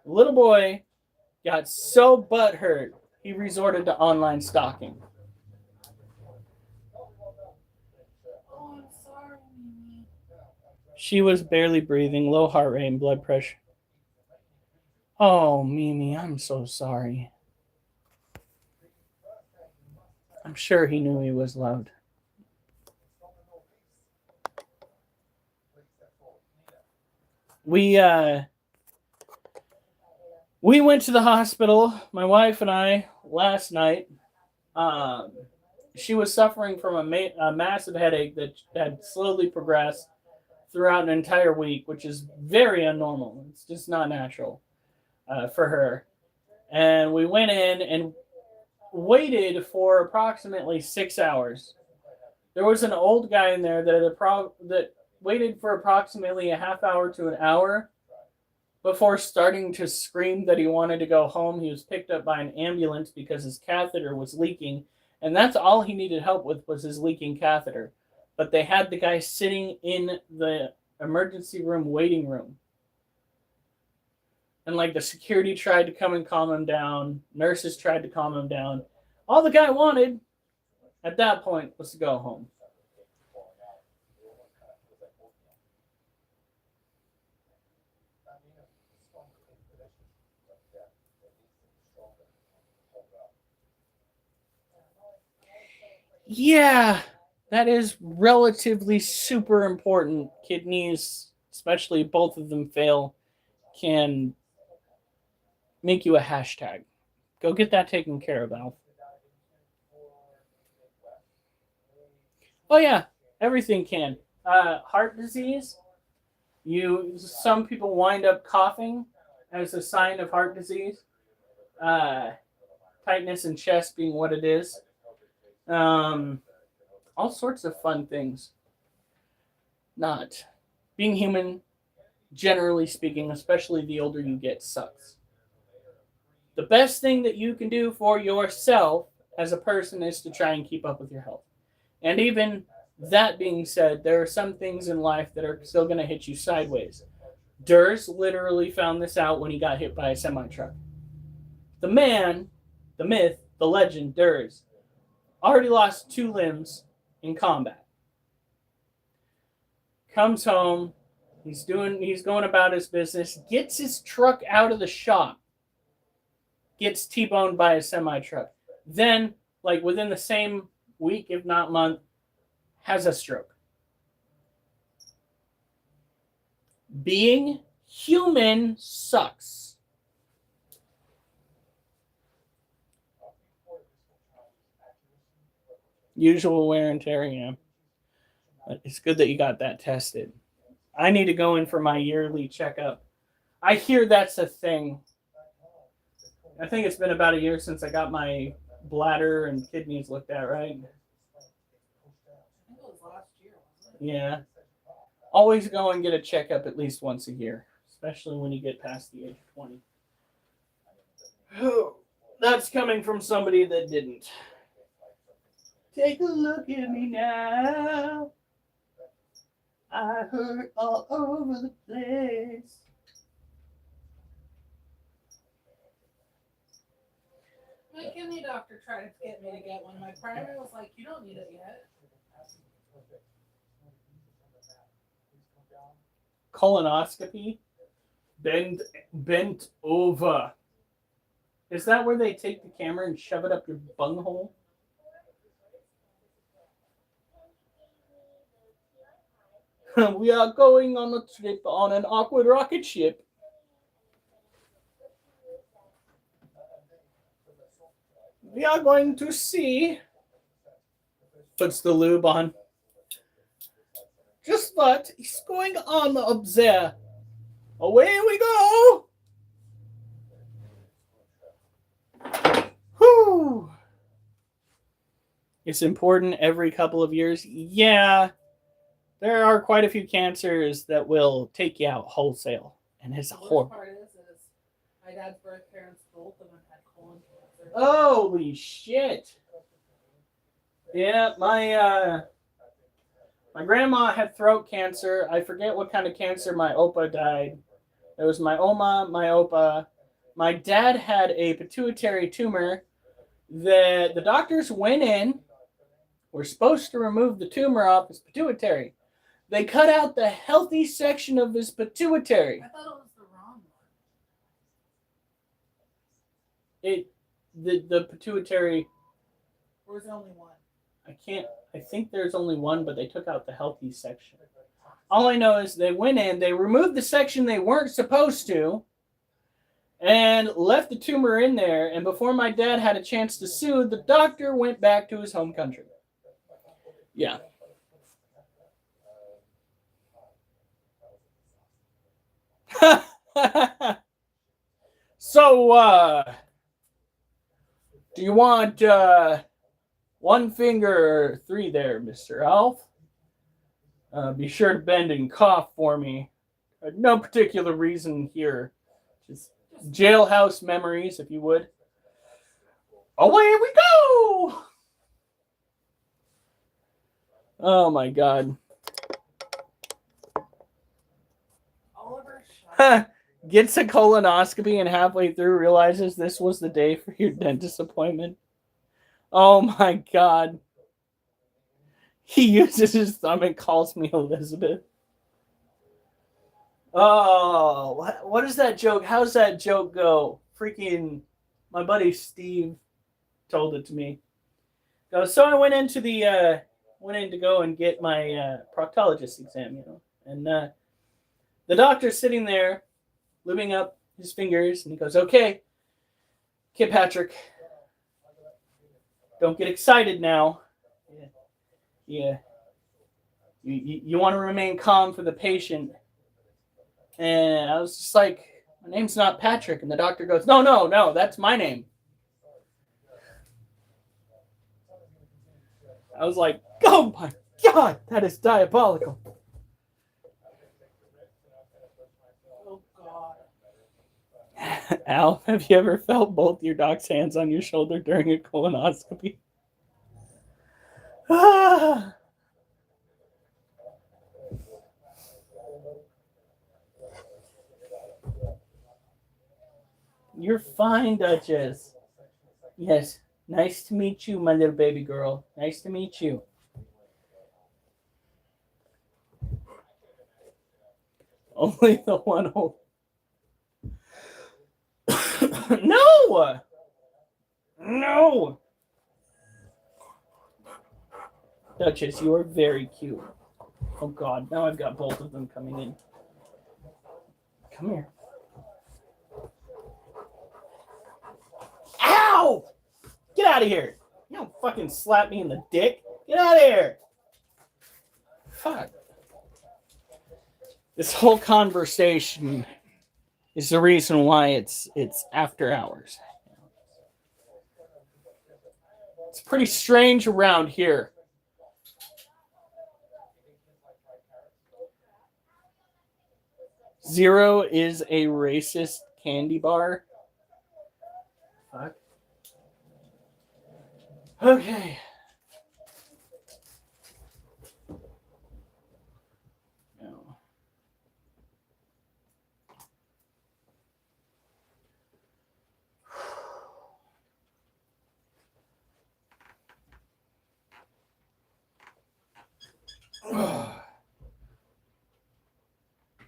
little boy got so butthurt, he resorted to online stalking.
Oh, I'm sorry, Mimi.
She was barely breathing, low heart rate and blood pressure. Oh, Mimi, I'm so sorry. I'm sure he knew he was loved. We went to the hospital, my wife and I, last night. She was suffering from a massive headache that had slowly progressed throughout an entire week, which is very unnormal. It's just not natural for her. And we went in and waited for approximately 6 hours. There was an old guy in there that waited for approximately a half hour to an hour before starting to scream that he wanted to go home. He was picked up by an ambulance because his catheter was leaking, and that's all he needed help with was his leaking catheter. But they had the guy sitting in the emergency room waiting room. And the security tried to come and calm him down. Nurses tried to calm him down. All the guy wanted at that point was to go home. Yeah, That is relatively super important. Kidneys, especially both of them fail, can make you a hashtag. Go get that taken care of, Alf. Oh yeah, everything can. Heart disease. Some people wind up coughing as a sign of heart disease. Uh, tightness in chest being what it is. All sorts of fun things. Not being human, generally speaking, especially the older you get, sucks. The best thing that you can do for yourself as a person is to try and keep up with your health. And even that being said, there are some things in life that are still going to hit you sideways. Durs literally found this out when he got hit by a semi truck. The man, the myth, the legend, Durs, already lost 2 limbs in combat. Comes home, he's going about his business, gets his truck out of the shop, gets T-boned by a semi truck. Then, like within the same week, if not month, has a stroke. Being human sucks. Usual wear and tear, yeah. But it's good that you got that tested. I need to go in for my yearly checkup. I hear that's a thing. I think it's been about a year since I got my bladder and kidneys looked at, right?
I think it was last year, wasn't it?
Yeah. Always go and get a checkup at least once a year, especially when you get past the age of 20. That's coming from somebody that didn't. Take a look at me now. I hurt all over the place.
My kidney doctor tried to get me to get one. My primary was like, you don't need it yet.
Colonoscopy? Bent over. Is that where they take the camera and shove it up your bunghole? We are going on a trip on an awkward rocket ship. We are going to see. Puts the lube on. Just what is going on up there? Away we go! Whew. It's important every couple of years. Yeah. There are quite a few cancers that will take you out wholesale. And it's
The worst
horrible.
part is my dad's birth parents, both of them had colon cancer.
Holy shit. Yeah, my grandma had throat cancer. I forget what kind of cancer my opa died. It was my oma, my opa. My dad had a pituitary tumor that the doctors went in, were supposed to remove the tumor off his pituitary. They cut out the healthy section of his pituitary.
I thought it was the wrong one.
The pituitary,
Or was there only one?
I think there's only one, but they took out the healthy section. All I know is they went in, they removed the section they weren't supposed to, and left the tumor in there. And before my dad had a chance to sue, the doctor went back to his home country. Yeah. So, do you want one finger or 3 there, Mr. Alf? Be sure to bend and cough for me. No particular reason here. Just jailhouse memories, if you would. Away we go! Oh my God.
Oliver shot.
Gets a colonoscopy and halfway through realizes this was the day for your dentist appointment. Oh my God. He uses his thumb and calls me Elizabeth. Oh, what is that joke? How's that joke go? Freaking, my buddy Steve told it to me. So I went into the went in to go and get my proctologist exam, and the doctor's sitting there, lubing up his fingers, and he goes, "Okay, Patrick, don't get excited now. Yeah. You want to remain calm for the patient." And I was just like, "My name's not Patrick." And the doctor goes, No, that's my name. I was like, "Oh my God, that is diabolical."
Oh God.
Al, have you ever felt both your doc's hands on your shoulder during a colonoscopy? Ah. You're fine, Duchess. Yes. Nice to meet you, my little baby girl. Nice to meet you. Only the one hole. No! No! Duchess, you are very cute. Oh God, now I've got both of them coming in. Come here. Ow! Get out of here. You don't fucking slap me in the dick. Get out of here. Fuck. This whole conversation is the reason why it's after hours. It's pretty strange around here. Zero is a racist candy bar. Fuck. Okay. No.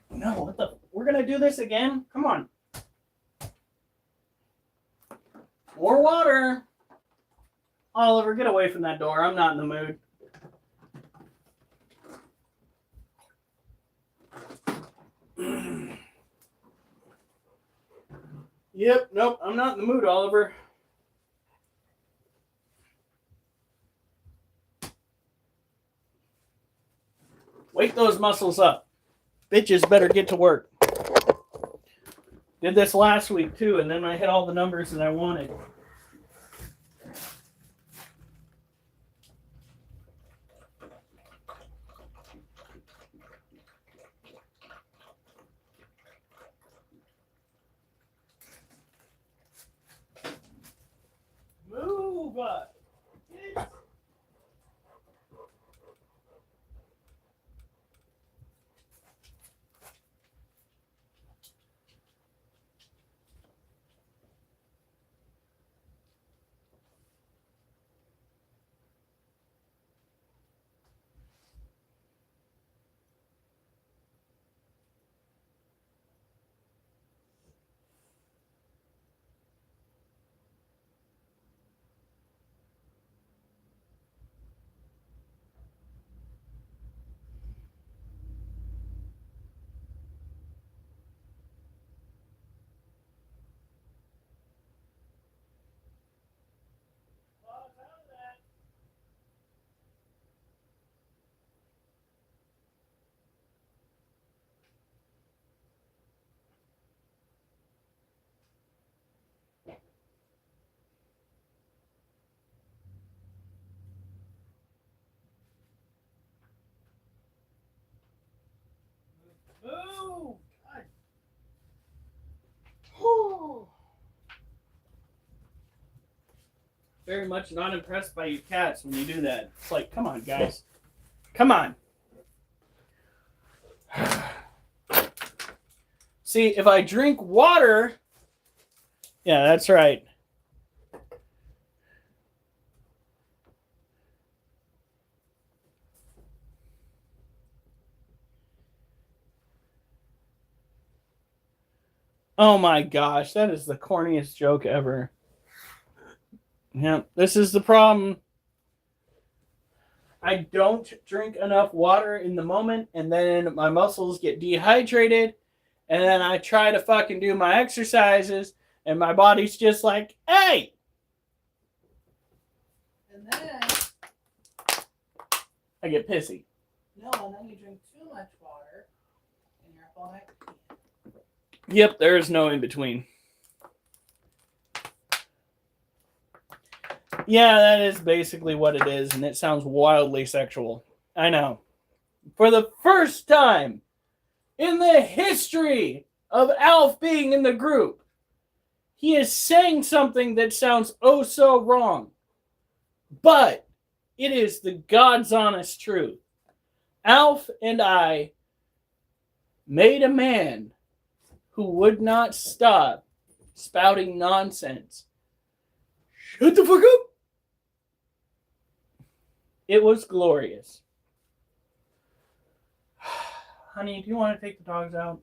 No, what the? We're gonna do this again? Come on. More water. Oliver, get away from that door. I'm not in the mood. Yep, nope, I'm not in the mood, Oliver. Wake those muscles up. Bitches better get to work. Did this last week too, and then I hit all the numbers that I wanted. Move! Move! God. Whew. Very much not impressed by you cats when you do that. It's like, come on, guys. Come on. See, if I drink water... Yeah, that's right. Oh my gosh, that is the corniest joke ever. Yeah, this is the problem. I don't drink enough water in the moment, and then my muscles get dehydrated, and then I try to fucking do my exercises, and my body's just like, hey!
And then,
I get pissy.
no, and then you drink too much water, and you're up all night peeing.
Yep, there is no in between. Yeah, that is basically what it is, and it sounds wildly sexual. I know. For the first time in the history of Alf being in the group, he is saying something that sounds oh so wrong. But it is the God's honest truth. Alf and I made a man who would not stop spouting nonsense. Shut the fuck up! It was glorious. Honey, do you want to take the dogs out?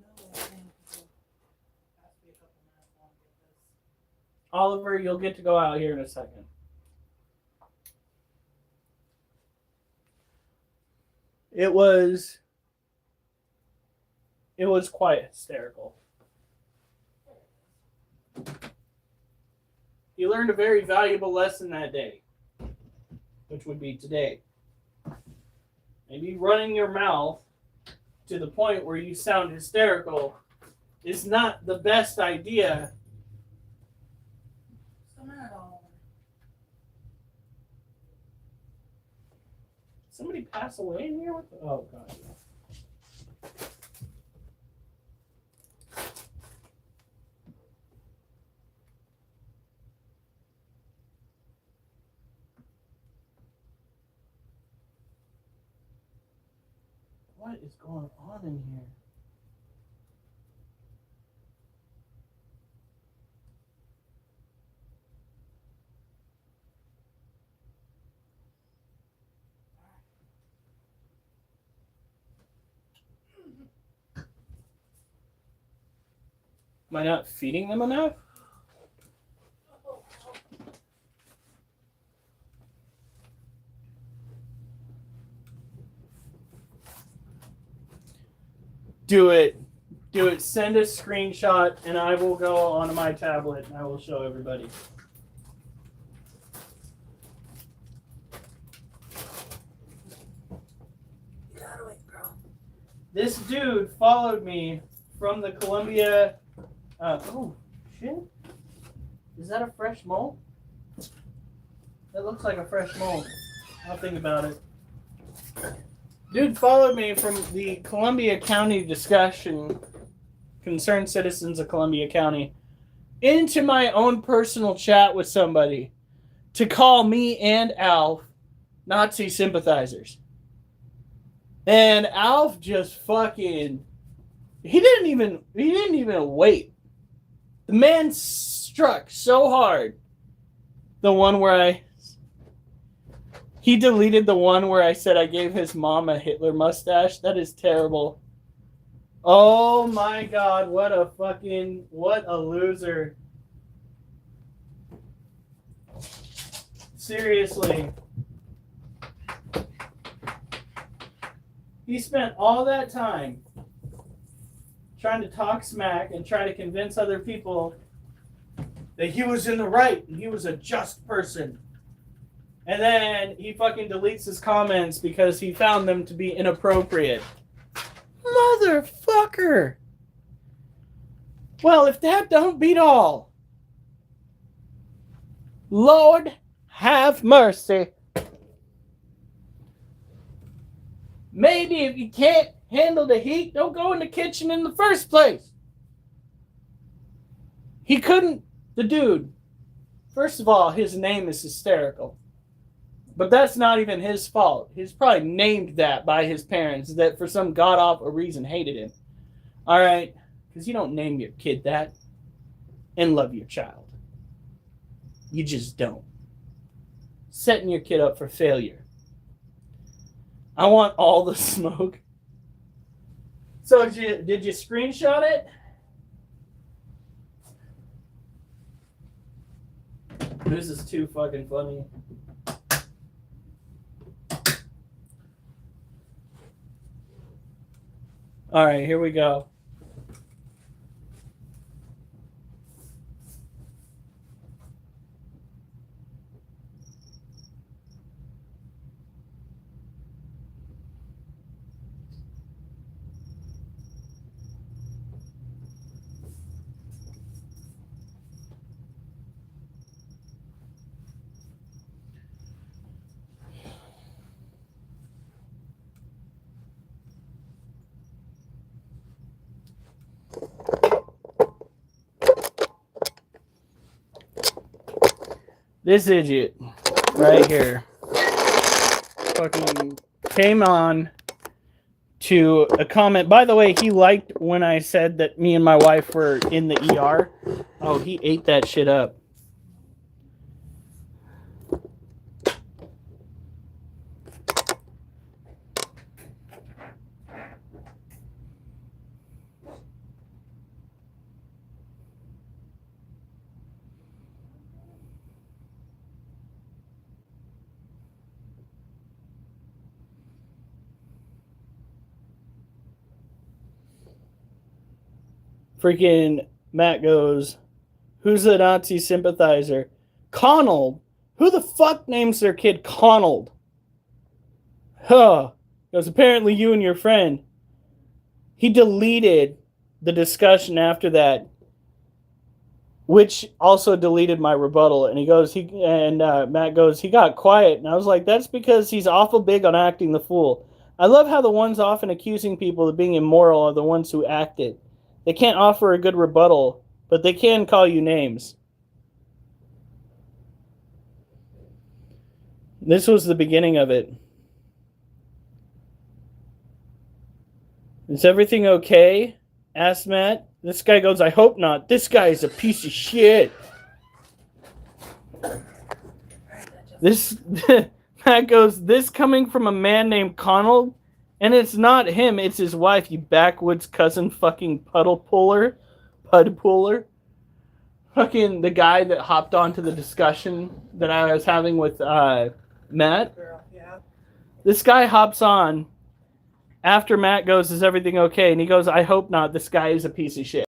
No, I think it has to be a couple minutes long to get this.
Oliver, you'll get to go out here in a second. It was quite hysterical. He learned a very valuable lesson that day, which would be today. Maybe running your mouth to the point where you sound hysterical is not the best idea.
Just a minute, Oliver.
Somebody pass away in here? What the, oh, God. What is going on in here? Am I not feeding them enough? Do it. Do it. Send a screenshot and I will go onto my tablet and I will show everybody.
Get out of the way, bro.
This dude followed me from the Columbia. Oh, shit. Is that a fresh mole? That looks like a fresh mole. I'll think about it. Dude followed me from the Columbia County discussion, concerned citizens of Columbia County, into my own personal chat with somebody to call me and Alf Nazi sympathizers. And Alf just fucking, he didn't even wait. The man struck so hard. The one where he deleted the one where I said I gave his mom a Hitler mustache. That is terrible. Oh my God, what a loser. Seriously. He spent all that time trying to talk smack and try to convince other people that he was in the right and he was a just person. And then he fucking deletes his comments because he found them to be inappropriate. Motherfucker! Well, if that don't beat all, Lord have mercy. Maybe if you can't handle the heat, don't go in the kitchen in the first place. He couldn't, the dude, first of all, his name is hysterical. But that's not even his fault. He's probably named that by his parents that for some god-awful reason hated him. All right? Because you don't name your kid that and love your child. You just don't. Setting your kid up for failure. I want all the smoke. So did you screenshot it? This is too fucking funny. All right, here we go. This idiot right here fucking came on to a comment. By the way, he liked when I said that me and my wife were in the ER. Oh, he ate that shit up. Freaking Matt goes, who's the Nazi sympathizer? Connell. Who the fuck names their kid Connell? Huh. Goes, apparently you and your friend. He deleted the discussion after that, which also deleted my rebuttal. And he goes, Matt goes, he got quiet. And I was like, that's because he's awful big on acting the fool. I love how the ones often accusing people of being immoral are the ones who acted. They can't offer a good rebuttal, but they can call you names. This was the beginning of it. Is everything okay? Asked Matt. This guy goes, I hope not. This guy is a piece of shit. This Matt goes, this coming from a man named Connell? And it's not him, it's his wife, you backwoods cousin fucking pud puller. Fucking the guy that hopped onto the discussion that I was having with Matt.
Yeah.
This guy hops on after Matt goes, is everything okay? And he goes, I hope not. This guy is a piece of shit.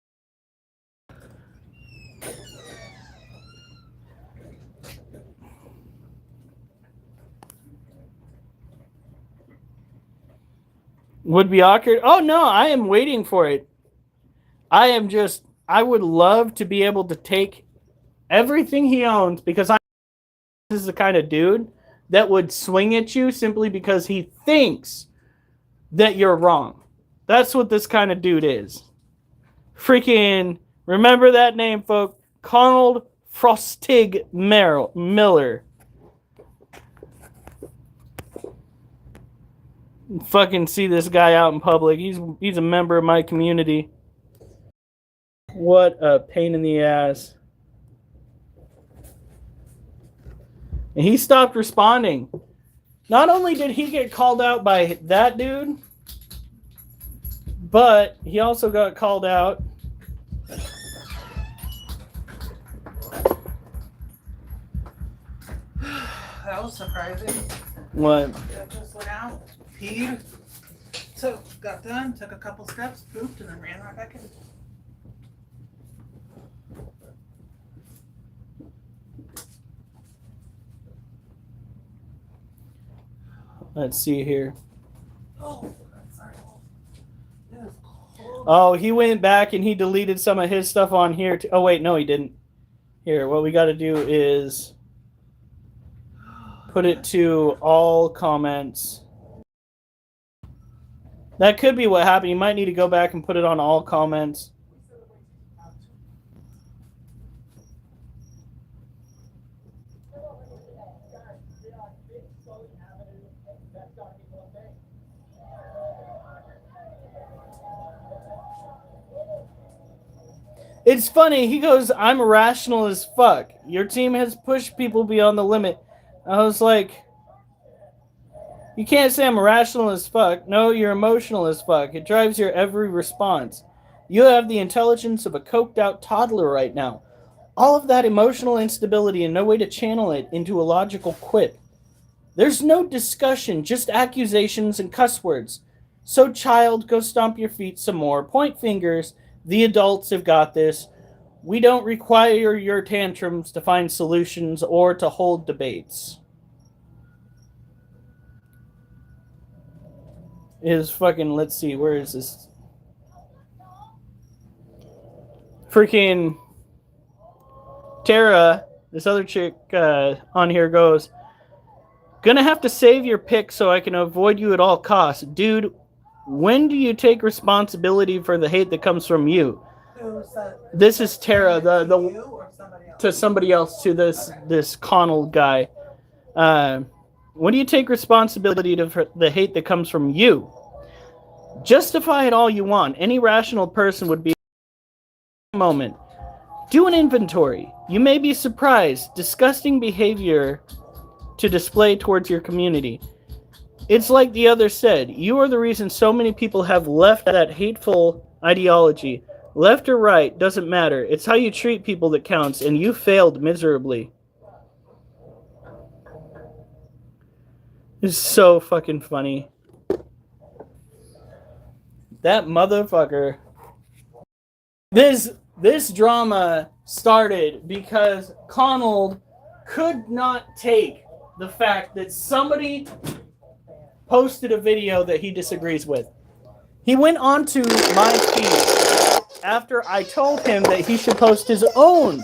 Would be awkward. Oh no, I am waiting for it. I would love to be able to take everything he owns, because this is the kind of dude that would swing at you simply because he thinks that you're wrong. That's what this kind of dude is. Freaking, remember that name, folks. Connell Frostig Miller. Fucking see this guy out in public. He's a member of my community. What a pain in the ass. And he stopped responding. Not only did he get called out by that dude, but he also got called out
That was surprising.
what?
I just went out, peed, got done, took a couple steps, pooped, and then ran right back in.
Let's see here.
Oh, sorry. It is cold.
Oh, he went back and he deleted some of his stuff on here. Oh, wait, no, he didn't. Here, what we got to do is put it to all comments. That could be what happened. You might need to go back and put it on all comments. It's funny. He goes, I'm irrational as fuck. Your team has pushed people beyond the limit. I was like, you can't say I'm irrational as fuck. No, you're emotional as fuck. It drives your every response. You have the intelligence of a coked out toddler right now. All of that emotional instability and no way to channel it into a logical quip. There's no discussion, just accusations and cuss words. So, child, go stomp your feet some more. Point fingers. The adults have got this. We don't require your tantrums to find solutions or to hold debates. Is fucking, let's see, where is this? Freaking Tara, this other chick on here goes, gonna have to save your pick so I can avoid you at all costs. Dude, when do you take responsibility for the hate that comes from you? This is Tara, to somebody else, to this Connell guy. When do you take responsibility for the hate that comes from you? Justify it all you want. Any rational person would be a moment. Do an inventory. You may be surprised. Disgusting behavior to display towards your community. It's like the other said, you are the reason so many people have left that hateful ideology. Left or right, doesn't matter. It's how you treat people that counts, and you failed miserably. It's so fucking funny. That motherfucker. This drama started because Connell could not take the fact that somebody posted a video that he disagrees with. He went onto my feed after I told him that he should post his own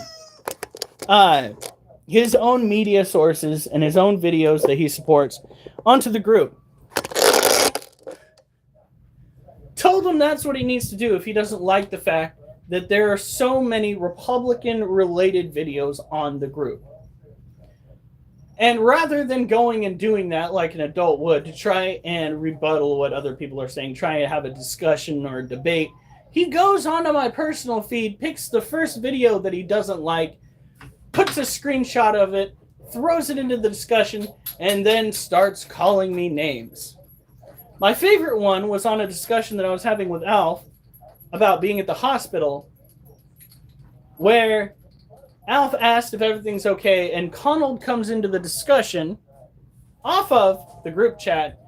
media sources and his own videos that he supports onto the group. Told him that's what he needs to do if he doesn't like the fact that there are so many Republican-related videos on the group. And rather than going and doing that like an adult would to try and rebuttal what other people are saying, try and have a discussion or a debate, he goes onto my personal feed, picks the first video that he doesn't like, puts a screenshot of it, throws it into the discussion, and then starts calling me names. My favorite one was on a discussion that I was having with Alf about being at the hospital, where Alf asked if everything's okay, and Connell comes into the discussion off of the group chat.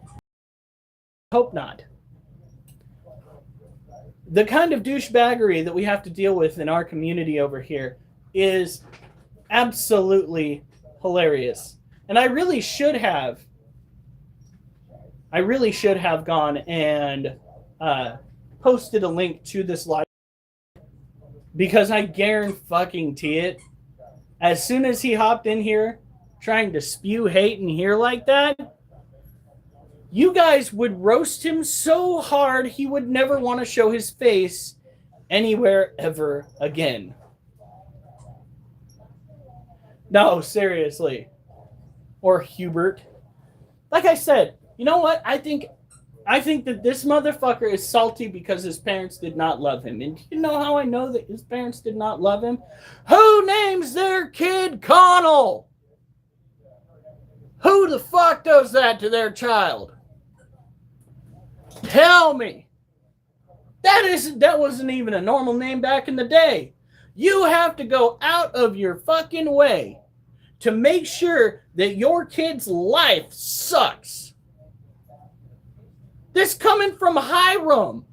Hope not. The kind of douchebaggery that we have to deal with in our community over here is absolutely hilarious. And I really should have gone and posted a link to this live, because I guarantee it. As soon as he hopped in here trying to spew hate in here like that, you guys would roast him so hard he would never want to show his face anywhere ever again. No, seriously. Or Hubert. Like I said, you know what? I think that this motherfucker is salty because his parents did not love him. And you know how I know that his parents did not love him? Who names their kid Connell? Who the fuck does that to their child? Tell me. That wasn't even a normal name back in the day. You have to go out of your fucking way to make sure that your kid's life sucks. This coming from Hiram.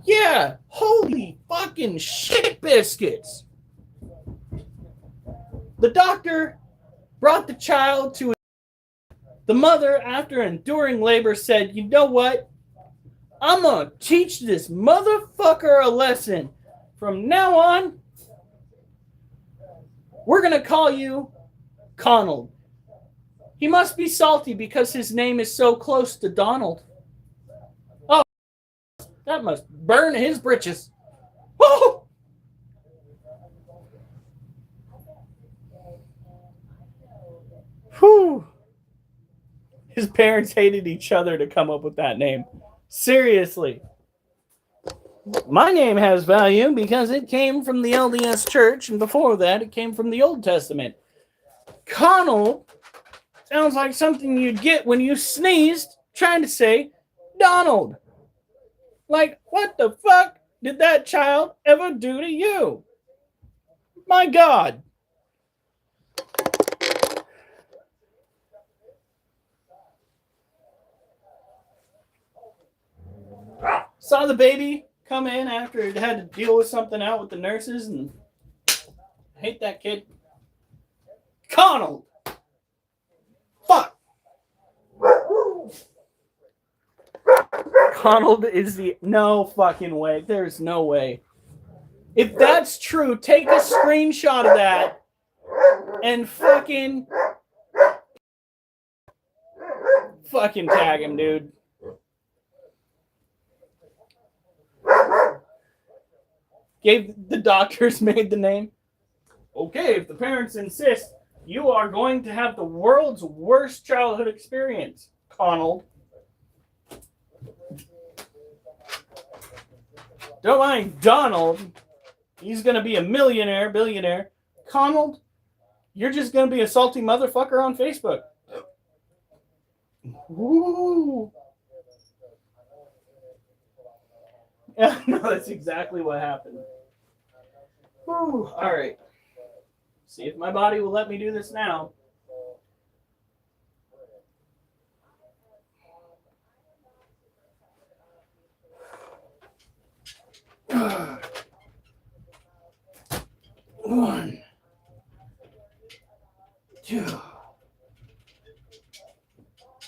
Yeah, holy fucking shit biscuits. The doctor brought the child to the mother, after enduring labor, said, you know what? I'm going to teach this motherfucker a lesson. From now on, we're going to call you Connell. He must be salty because his name is so close to Donald. Oh, that must burn his britches. Woo! Whew. His parents hated each other to come up with that name. Seriously. My name has value because it came from the LDS Church, and before that, it came from the Old Testament. Connell sounds like something you'd get when you sneezed trying to say Donald. Like, what the fuck did that child ever do to you? My God. Saw the baby come in after it had to deal with something out with the nurses, and I hate that kid. Connell! Fuck! Connell is the... No fucking way. There's no way. If that's true, take a screenshot of that and fucking tag him, dude. Gave the doctors made the name. Okay, if the parents insist, you are going to have the world's worst childhood experience, Connell. Don't mind Donald. He's going to be a millionaire, billionaire. Connell, you're just going to be a salty motherfucker on Facebook. Woo. Yeah, no, that's exactly what happened. Woo. All right. See if my body will let me do this now. One, two,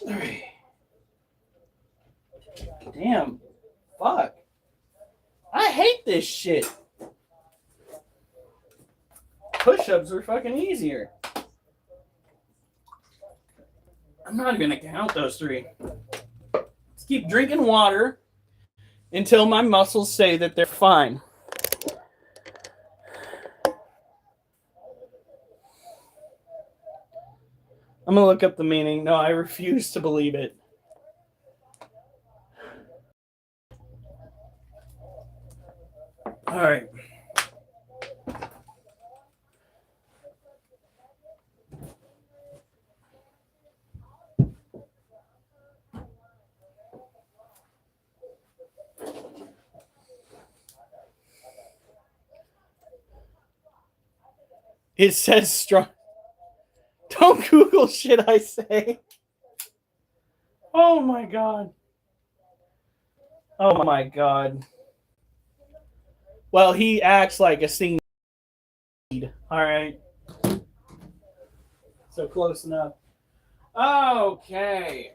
three. Damn. Fuck. I hate this shit. Push-ups are fucking easier. I'm not gonna count those 3. Let's keep drinking water until my muscles say that they're fine. I'm gonna look up the meaning. No, I refuse to believe it. All right. It says strong. Don't Google shit I say. Oh my god. Oh my god. Well, he acts like a singing. Alright. So close enough. Okay.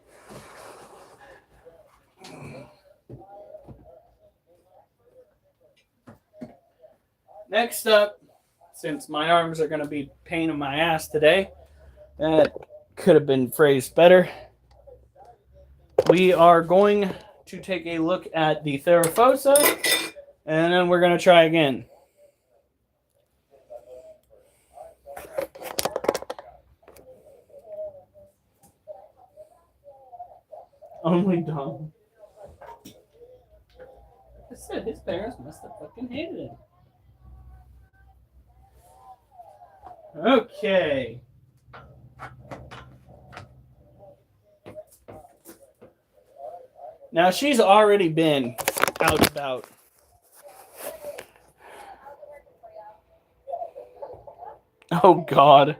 Next up, since my arms are going to be a pain in my ass today, that could have been phrased better. We are going to take a look at the Therafosa, and then we're going to try again. Only Dom. I said his parents must have fucking hated him. Okay. Now she's already been out and about. Oh God.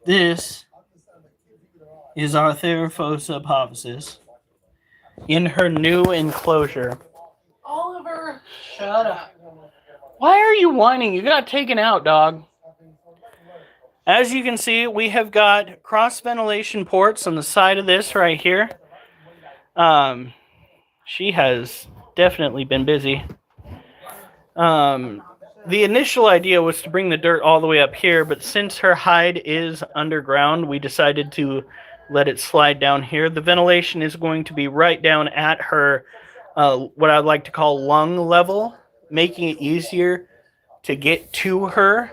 This is our Therafosa hypophysis in her new enclosure. Oliver, shut up. Why are you whining? You got taken out, dog. As you can see, we have got cross ventilation ports on the side of this right here. She has definitely been busy. The initial idea was to bring the dirt all the way up here, but since her hide is underground, we decided to let it slide down here. The ventilation is going to be right down at her, what I'd like to call lung level, making it easier to get to her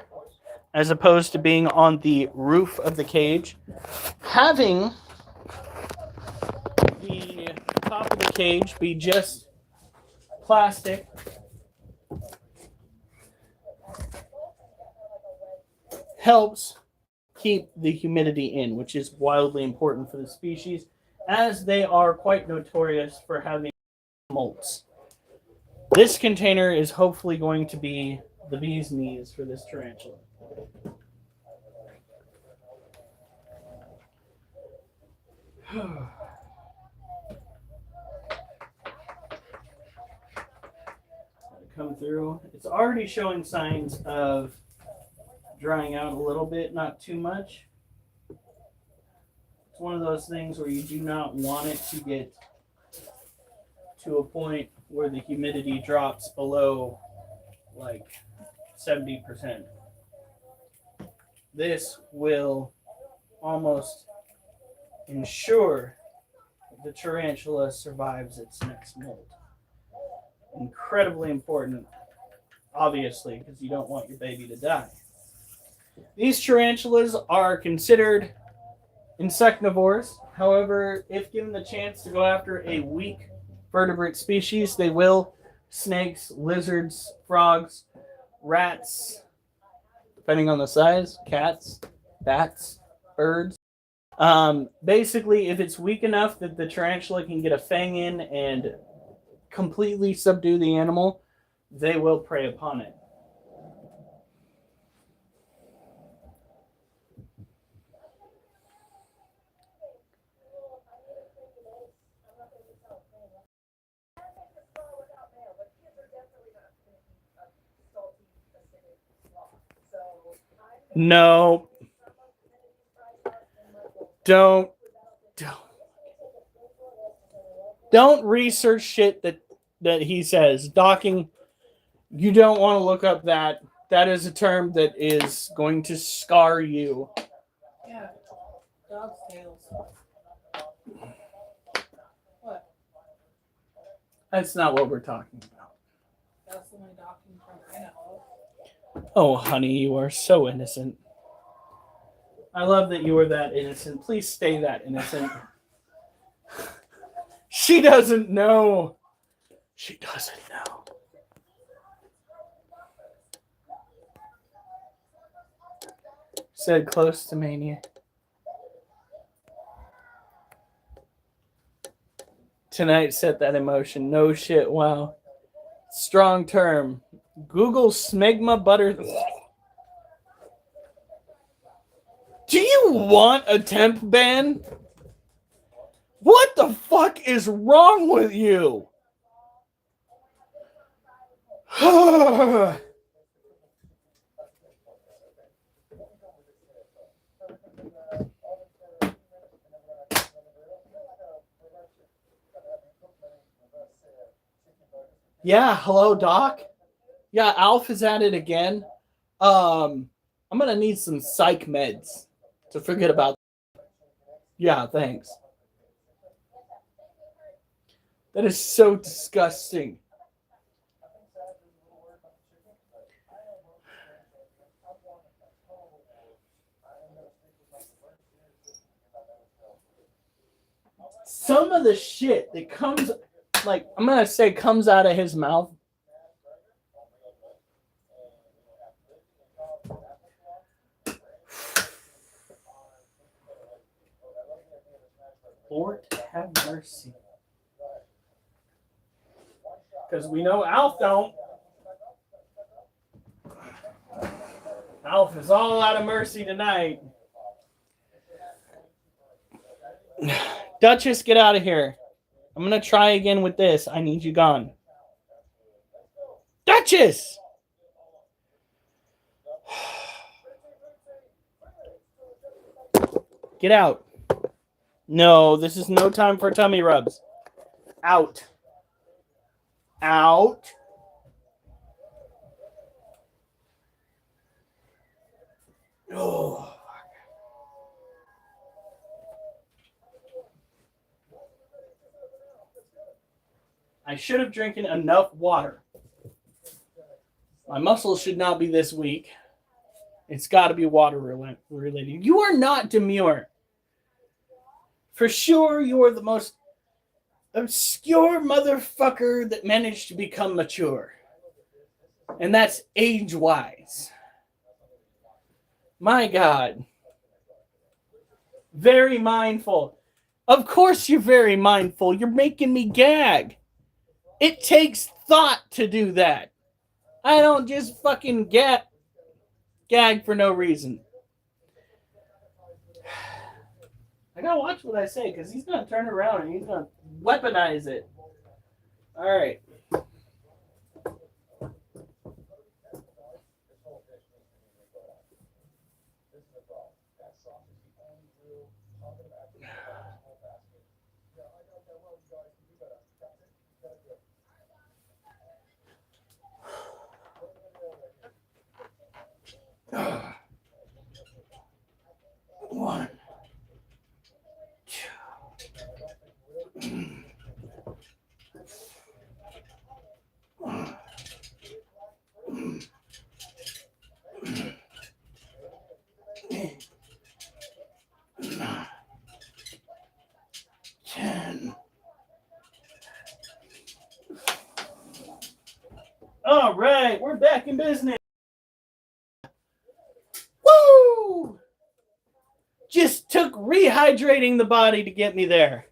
as opposed to being on the roof of the cage. Having the top of the cage be just plastic helps keep the humidity in, which is wildly important for the species, as they are quite notorious for having molts. This container is hopefully going to be the bee's knees for this tarantula. Come through. It's already showing signs of drying out a little bit, not too much. It's one of those things where you do not want it to get to a point where the humidity drops below like 70%. This will almost ensure the tarantula survives its next molt. Incredibly important, obviously, because you don't want your baby to die. These tarantulas are considered insectivores. However, if given the chance to go after a weak vertebrate species, they will. Snakes, lizards, frogs, rats, depending on the size, cats, bats, birds. Basically, if it's weak enough that the tarantula can get a fang in and completely subdue the animal, they will prey upon it. No. Don't research shit that he says. Docking, you don't want to look up that. That is a term that is going to scar you.
Yeah. Dog's tails. What?
That's not what we're talking about.
That's the only docking term I know of.
Oh, honey, you are so innocent. I love that you are that innocent. Please stay that innocent. She doesn't know. She doesn't know. Said close to mania. Tonight set that emotion. No shit. Wow. Strong term. Google smegma butter. Do you want a temp ban? What the fuck is wrong with you? Yeah, hello, Doc. Yeah, Alf is at it again. I'm gonna need some psych meds to forget about. Yeah, thanks. That is so disgusting. Some of the shit that comes, like, I'm gonna say comes out of his mouth. Lord have mercy. Because we know Alf don't. Alf is all out of mercy tonight. Duchess, get out of here. I'm going to try again with this. I need you gone. Duchess! Get out. No, this is no time for tummy rubs. Out. Out. Oh. I should have drinking enough water. My muscles should not be this weak. It's got to be water related. You are not demure. For sure, you are the most obscure motherfucker that managed to become mature. And that's age-wise. My God. Very mindful. Of course you're very mindful. You're making me gag. It takes thought to do that. I don't just fucking gag for no reason. I gotta watch what I say because he's gonna turn around and he's gonna weaponize it. All right. One. All right, we're back in business. Woo! Just took rehydrating the body to get me there.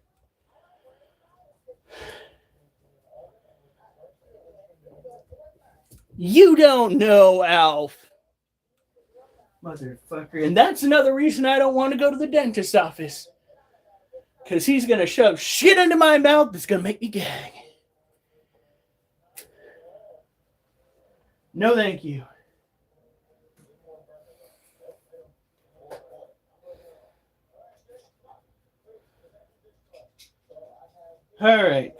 You don't know, Alf. Motherfucker. And that's another reason I don't want to go to the dentist's office. Because he's going to shove shit into my mouth that's going to make me gag. No, thank you. All right.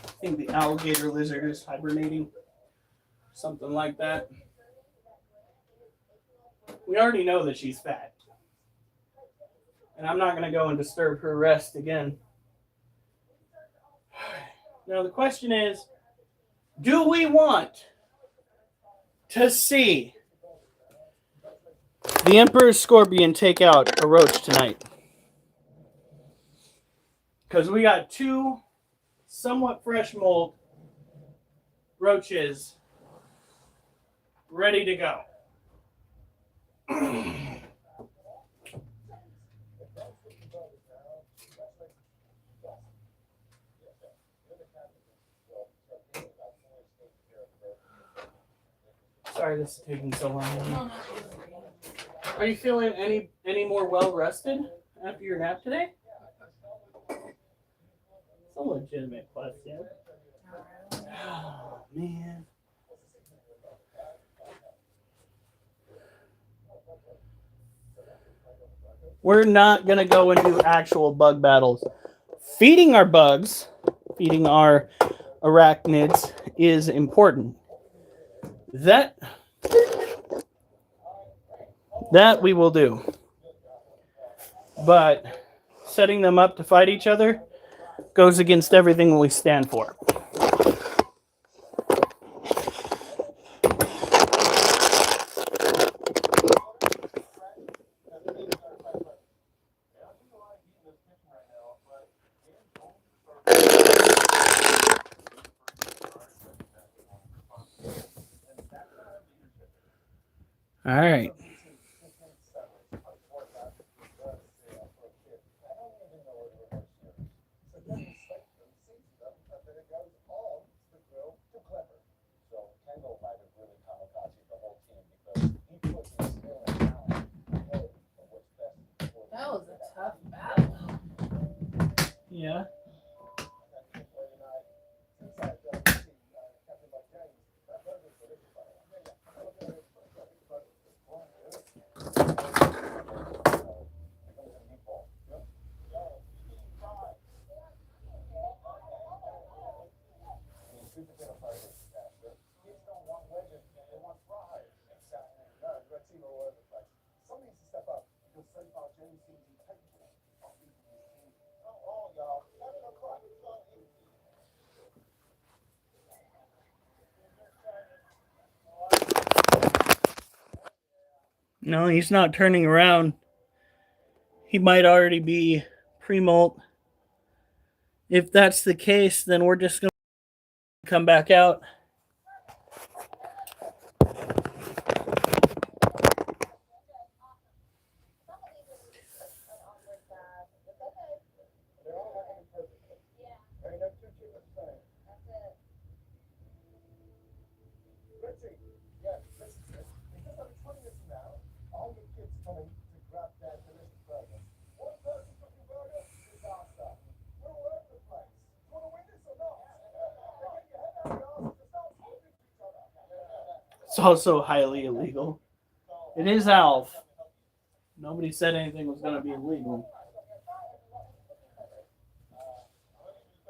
I think the alligator lizard is hibernating. Something like that. We already know that she's fat. And I'm not going to go and disturb her rest again. Now the question is, do we want to see the Emperor's Scorpion take out a roach tonight? Because we got two somewhat fresh mold roaches ready to go. Sorry this is taking so long. Are you feeling any more well rested after your nap today? It's a legitimate question. Oh, man. We're not going to go and do actual bug battles. Feeding our bugs, feeding our arachnids is important. That we will do. But setting them up to fight each other goes against everything we stand for. All right.
That was a tough battle.
Yeah. No, he's not turning around. He might already be pre-molt. If that's the case, then we're just going to come back out.
They're all happening perfectly. Ain't no two chicks the same. Richie, yeah, listen to this. Because I'm 20 minutes from now, all your kids coming to grab their delicious burger. One person cooking burger, disaster. We're all over the place. Do you want to win this or not? Get your head out of your arse and start talking to each other.
It's also highly illegal. It is Alf. Nobody said anything was going to be illegal.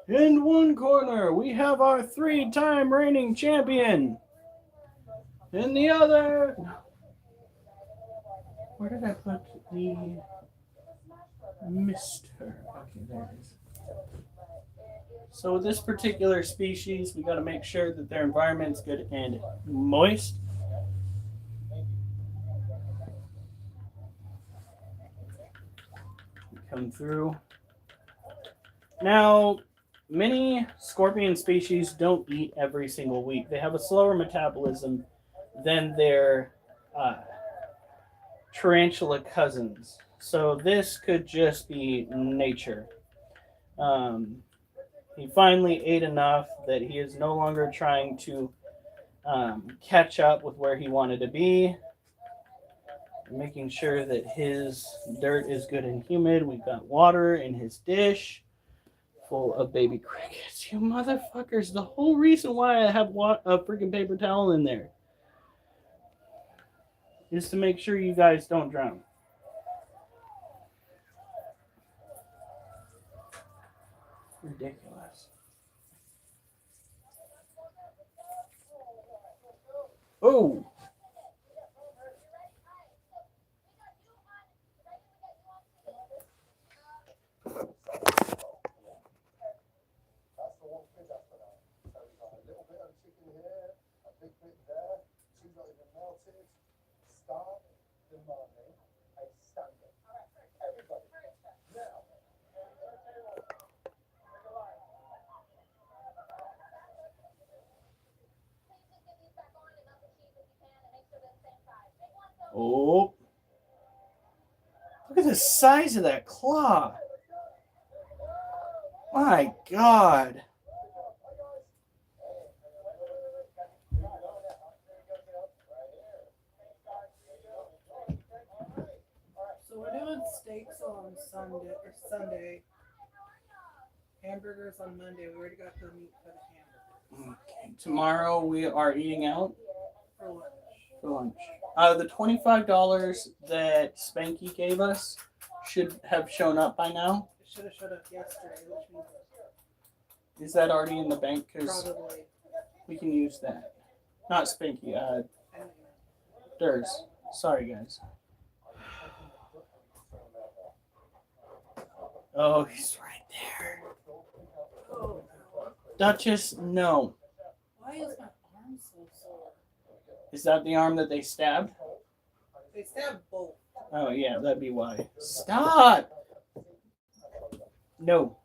In one corner, we have our 3-time reigning champion. In the other... Where did I put the Mr.? Okay, there it is. So with this particular species, we got to make sure that their environment's good and moist. Come through. Now, many scorpion species don't eat every single week. They have a slower metabolism than their tarantula cousins. So this could just be nature. He finally ate enough that he is no longer trying to catch up with where he wanted to be. Making sure that his dirt is good and humid. We've got water in his dish full of baby crickets. You motherfuckers. The whole reason why I have a freaking paper towel in there is to make sure you guys don't drown. Ridiculous. Oh!
That's the one thing that's for now. So we've got a little bit of chicken here, a big bit there, two not even melted. Start demanding a standard. Everybody. Now.
Oh. Look at the size of that claw. My God.
So we're doing steaks on Sunday. Hamburgers on Monday. We already got the meat for the hamburgers.
Okay. Tomorrow we are eating out
For lunch.
for lunch. The $25 that Spanky gave us should have shown up by now.
It should have showed up yesterday, which means
Is that already in the bank? Because
probably.
we can use that. Not Spanky,
Anyway.
Durs. Sorry, guys. Oh, he's right there.
Oh,
Duchess, no.
why is my arm so sore?
Is that the arm that they stabbed?
They stabbed both.
Oh, yeah, that'd be why. Stop! No.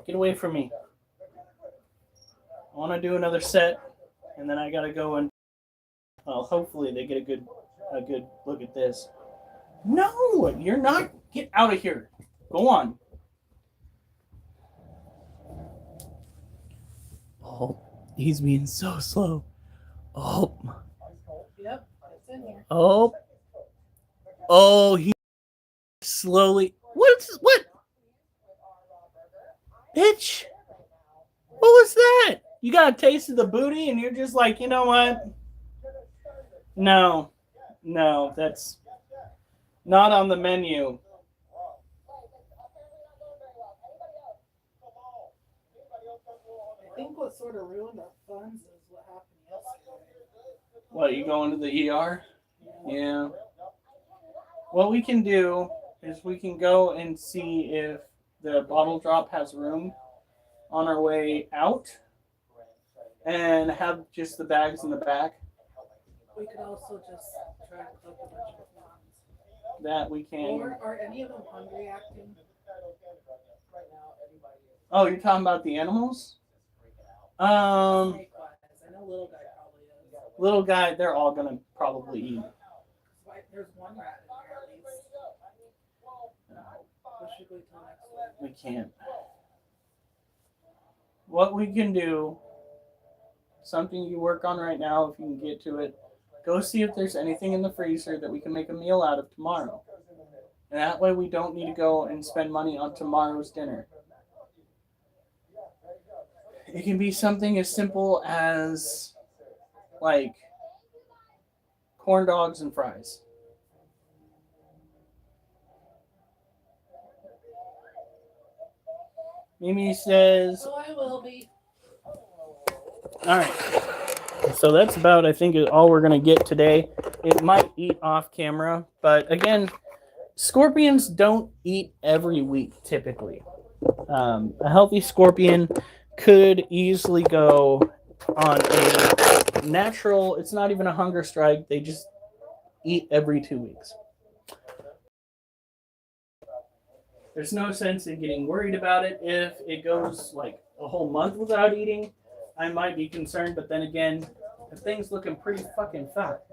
Get away from me. I want to do another set, and then I gotta go and... Well, hopefully they get a good look at this. No! You're not... Get out of here. Go on. Oh, he's being so slow. Oh.
Yep, it's in here.
Oh. Oh, he slowly... What? Bitch. What was that? You got a taste of the booty and you're just like, you know what? No, that's not on the menu.
I think what sort of ruined our funds is what happened yesterday.
What, you going to the ER? Yeah. What we can do is we can go and see if the bottle drop has room on our way out and have just the bags in the back.
We could also just try to cook a bunch of ones.
That we can.
Or are any of them hungry acting?
Oh, you're talking about the animals?
Snake-wise. I know little guy probably is.
Little guy, they're all gonna probably eat.
There's one rat in here at least. What should we till next week?
We can't. What we can do, something you work on right now, if you can get to it, go see if there's anything in the freezer that we can make a meal out of tomorrow. And that way we don't need to go and spend money on tomorrow's dinner. It can be something as simple as, like, corn dogs and fries. Mimi says,
So I will be.
all right. So that's about, I think, all we're going to get today. It might eat off camera, but again, scorpions don't eat every week typically. A healthy scorpion could easily go on a natural, it's not even a hunger strike, they just eat every 2 weeks. There's no sense in getting worried about it. If it goes like a whole month without eating, I might be concerned, but then again, the thing's looking pretty fucking fat.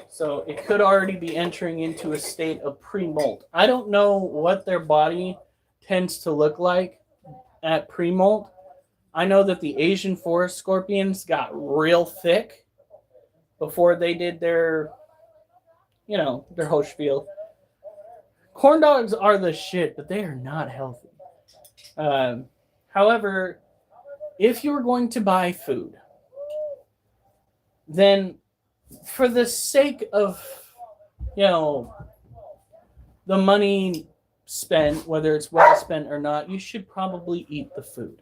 So it could already be entering into a state of pre-molt. I don't know what their body tends to look like at pre-molt. I know that the Asian forest scorpions got real thick before they did their, their whole spiel. Corn dogs are the shit, but they are not healthy. However, if you're going to buy food, then for the sake of, the money spent, whether it's well spent or not, you should probably eat the food.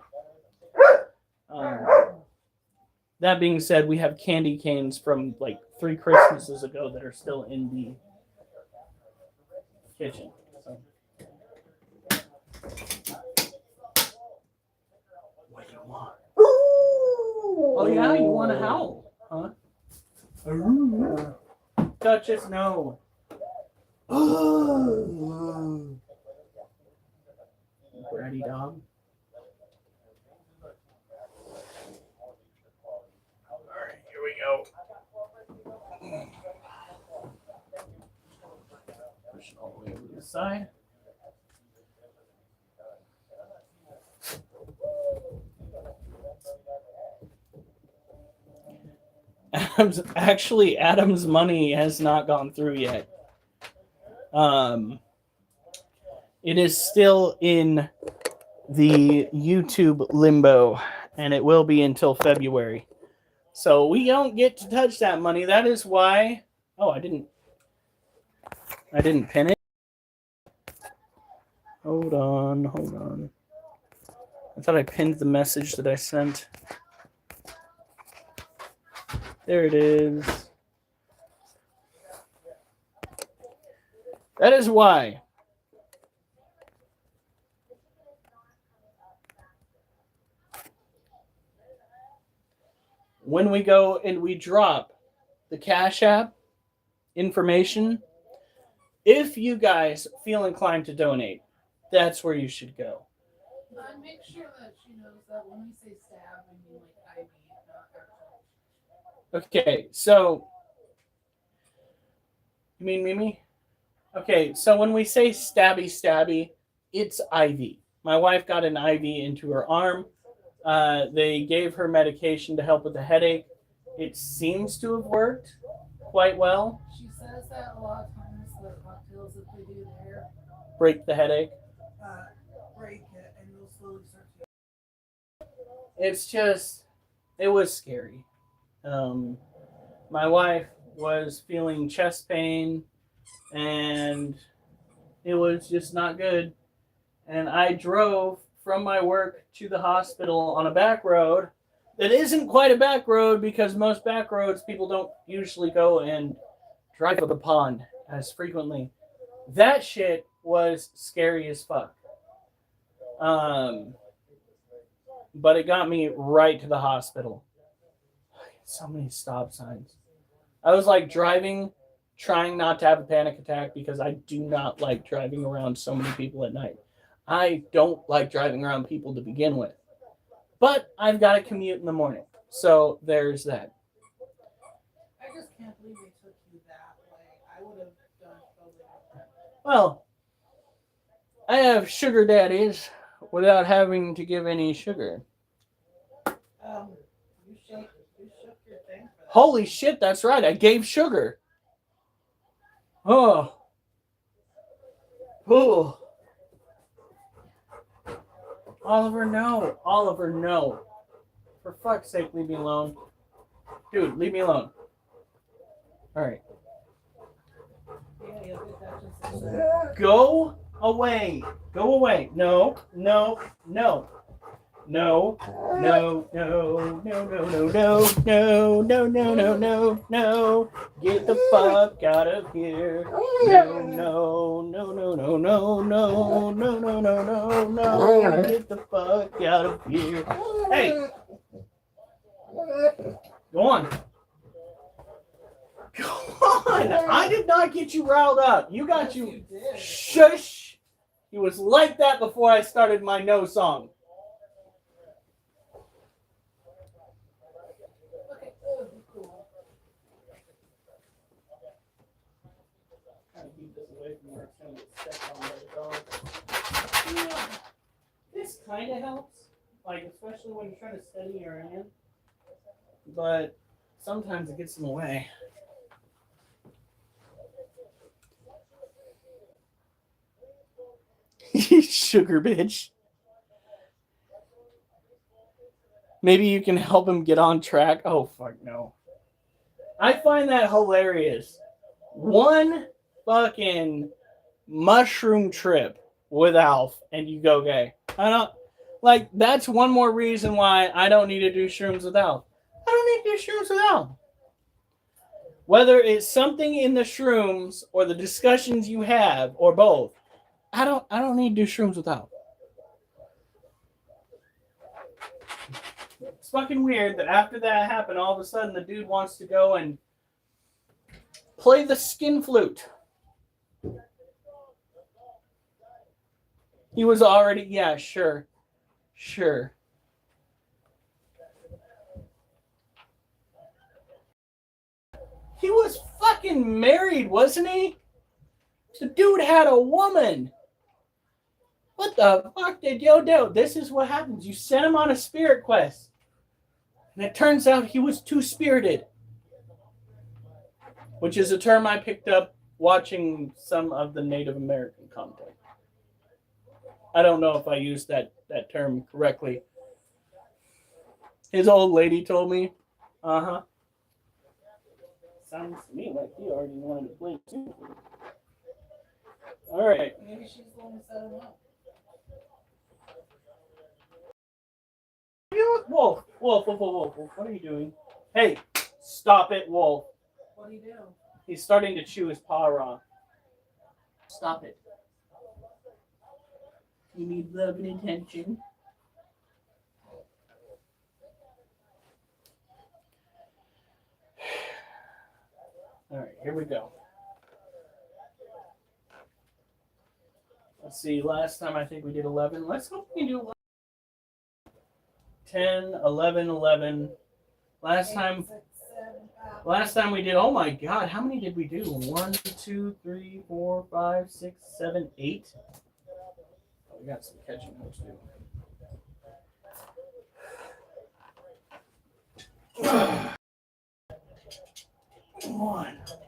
That being said, we have candy canes from like 3 Christmases ago that are still in the kitchen. So. What do you want? Oh yeah, you want to howl, huh? Duchess, no. Bratty dog. Alright, here we go. Push it all the way over to the side. Adam's money has not gone through yet. It is still in the YouTube limbo, and it will be until February. So we don't get to touch that money. That is why. Oh, I didn't pin it. Hold on. I thought I pinned the message that I sent. There it is. That is why. When we go and we drop the Cash App information, if you guys feel inclined to donate, that's where you should go.
Make sure that she knows that when we say stab, we mean like IV, not actual.
Okay, so you mean Mimi? Okay, so when we say stabby, it's IV. My wife got an IV into her arm. They gave her medication to help with the headache. It seems to have worked quite well.
She says that a lot of times the cocktails that they do there
Break the headache.
break it and you'll slowly start to.
It's just, it was scary. My wife was feeling chest pain and it was just not good. And I drove from my work to the hospital on a back road that isn't quite a back road because most back roads people don't usually go and drive up the pond as frequently. That shit was scary as fuck. But it got me right to the hospital. So many stop signs. I was like driving, trying not to have a panic attack because I do not like driving around so many people at night. I don't like driving around people to begin with. But I've got to commute in the morning. So there's that.
I just can't believe they took you that way. I would have done totally different.
Well, I have sugar daddies without having to give any sugar.
You shook your thing for that.
Holy shit, that's right. I gave sugar. Oh. Oh. Oliver, no. Oliver, no. For fuck's sake, leave me alone. Dude, leave me alone. Alright.
Yeah, you'll get that just as soon.
Go away. Go away. No, no, no. No, no, no, no, no, no, no, no, no, no, no, no, no. Get the fuck out of here. No, no, no, no, no, no, no, no, no, no, no, no. Get the fuck out of here. Hey. Go on. Go on. I did not get you riled up. You got you.
You did.
Shush. He was like that before I started my no song.
Okay, cool.
Trying to keep this away from where it's going to get stepped on by the dog. Yeah, this kind of helps, like especially when you're trying to steady your hand. But sometimes it gets in the way. Sugar bitch. Maybe you can help him get on track. Oh, fuck no. I find that hilarious. One fucking mushroom trip with Alf and you go gay. I don't, like, that's one more reason why I don't need to do shrooms with Alf. I don't need to do shrooms with Alf. Whether it's something in the shrooms or the discussions you have or both, I don't need to do shrooms with Alf. It's fucking weird that after that happened, all of a sudden the dude wants to go and play the skin flute. He was already, yeah, sure. Sure. He was fucking married, wasn't he? The dude had a woman. What the fuck did yo do? This is what happens. You sent him on a spirit quest. And it turns out he was two-spirited. Which is a term I picked up watching some of the Native American content. I don't know if I used that term correctly. His old lady told me. Uh-huh. Sounds to me like he already wanted to play too. All right.
Maybe she's the one who set him up.
Wolf. What are you doing? Hey, stop it, Wolf.
What do you do?
He's starting to chew his paw raw. Stop it. You need love and attention. All right, here we go. Let's see, last time I think we did 11. Let's hope we can do 11. 10, 11, 11. Last time we did, oh my god, how many did we do? 1, 2, 3, 4, 5, 6, 7, 8. Oh, we got some catching up to do. 1, 2.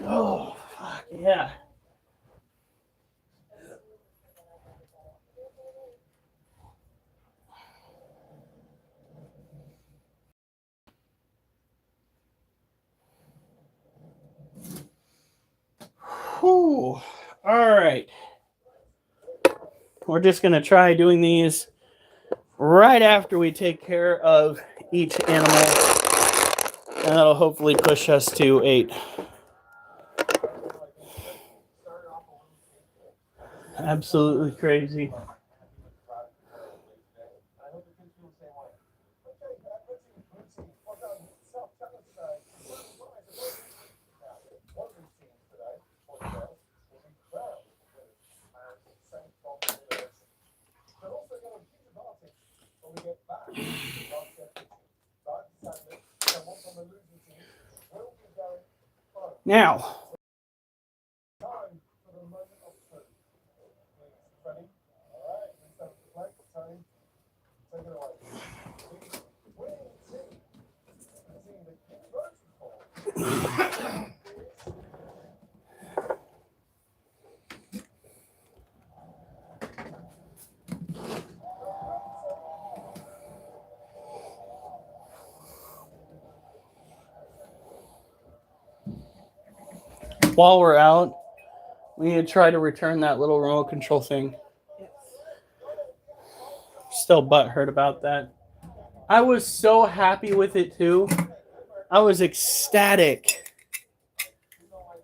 Oh, fuck yeah. Whew. All right. We're just going to try doing these right after we take care of each animal And that'll hopefully push us to 8. Absolutely crazy. Now, while we're out, we need to try to return that little remote control thing. Still butthurt about that. I was so happy with it too. I was ecstatic.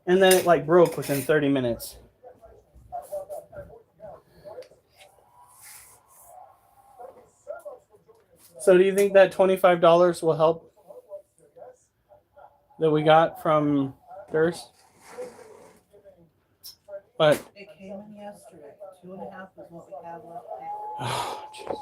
And then it like broke within 30 minutes. So do you think that $25 will help that we got from Durst? But
It came in yesterday. 2.5 is what we have left now.
oh, jeez.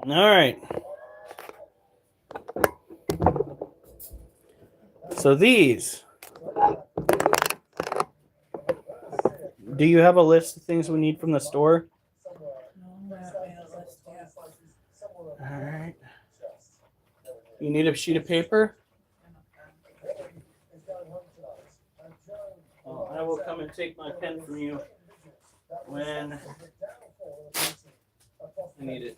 All right. So these. Do you have a list of things we need from the store?
No, that made a list yet.
All right. You need a sheet of paper? Well, I will come and take my pen from you when I need it.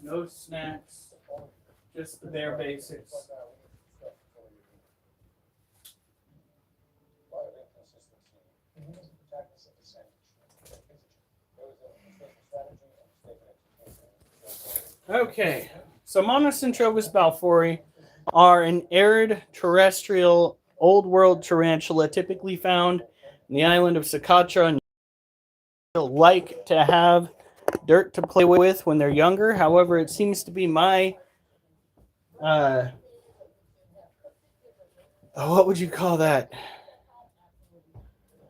No snacks, just the bare basics. Okay, so Monocentrobus balfouri are an arid terrestrial old world tarantula typically found in the island of Socotra, and like to have dirt to play with when they're younger. However, it seems to be my what would you call that?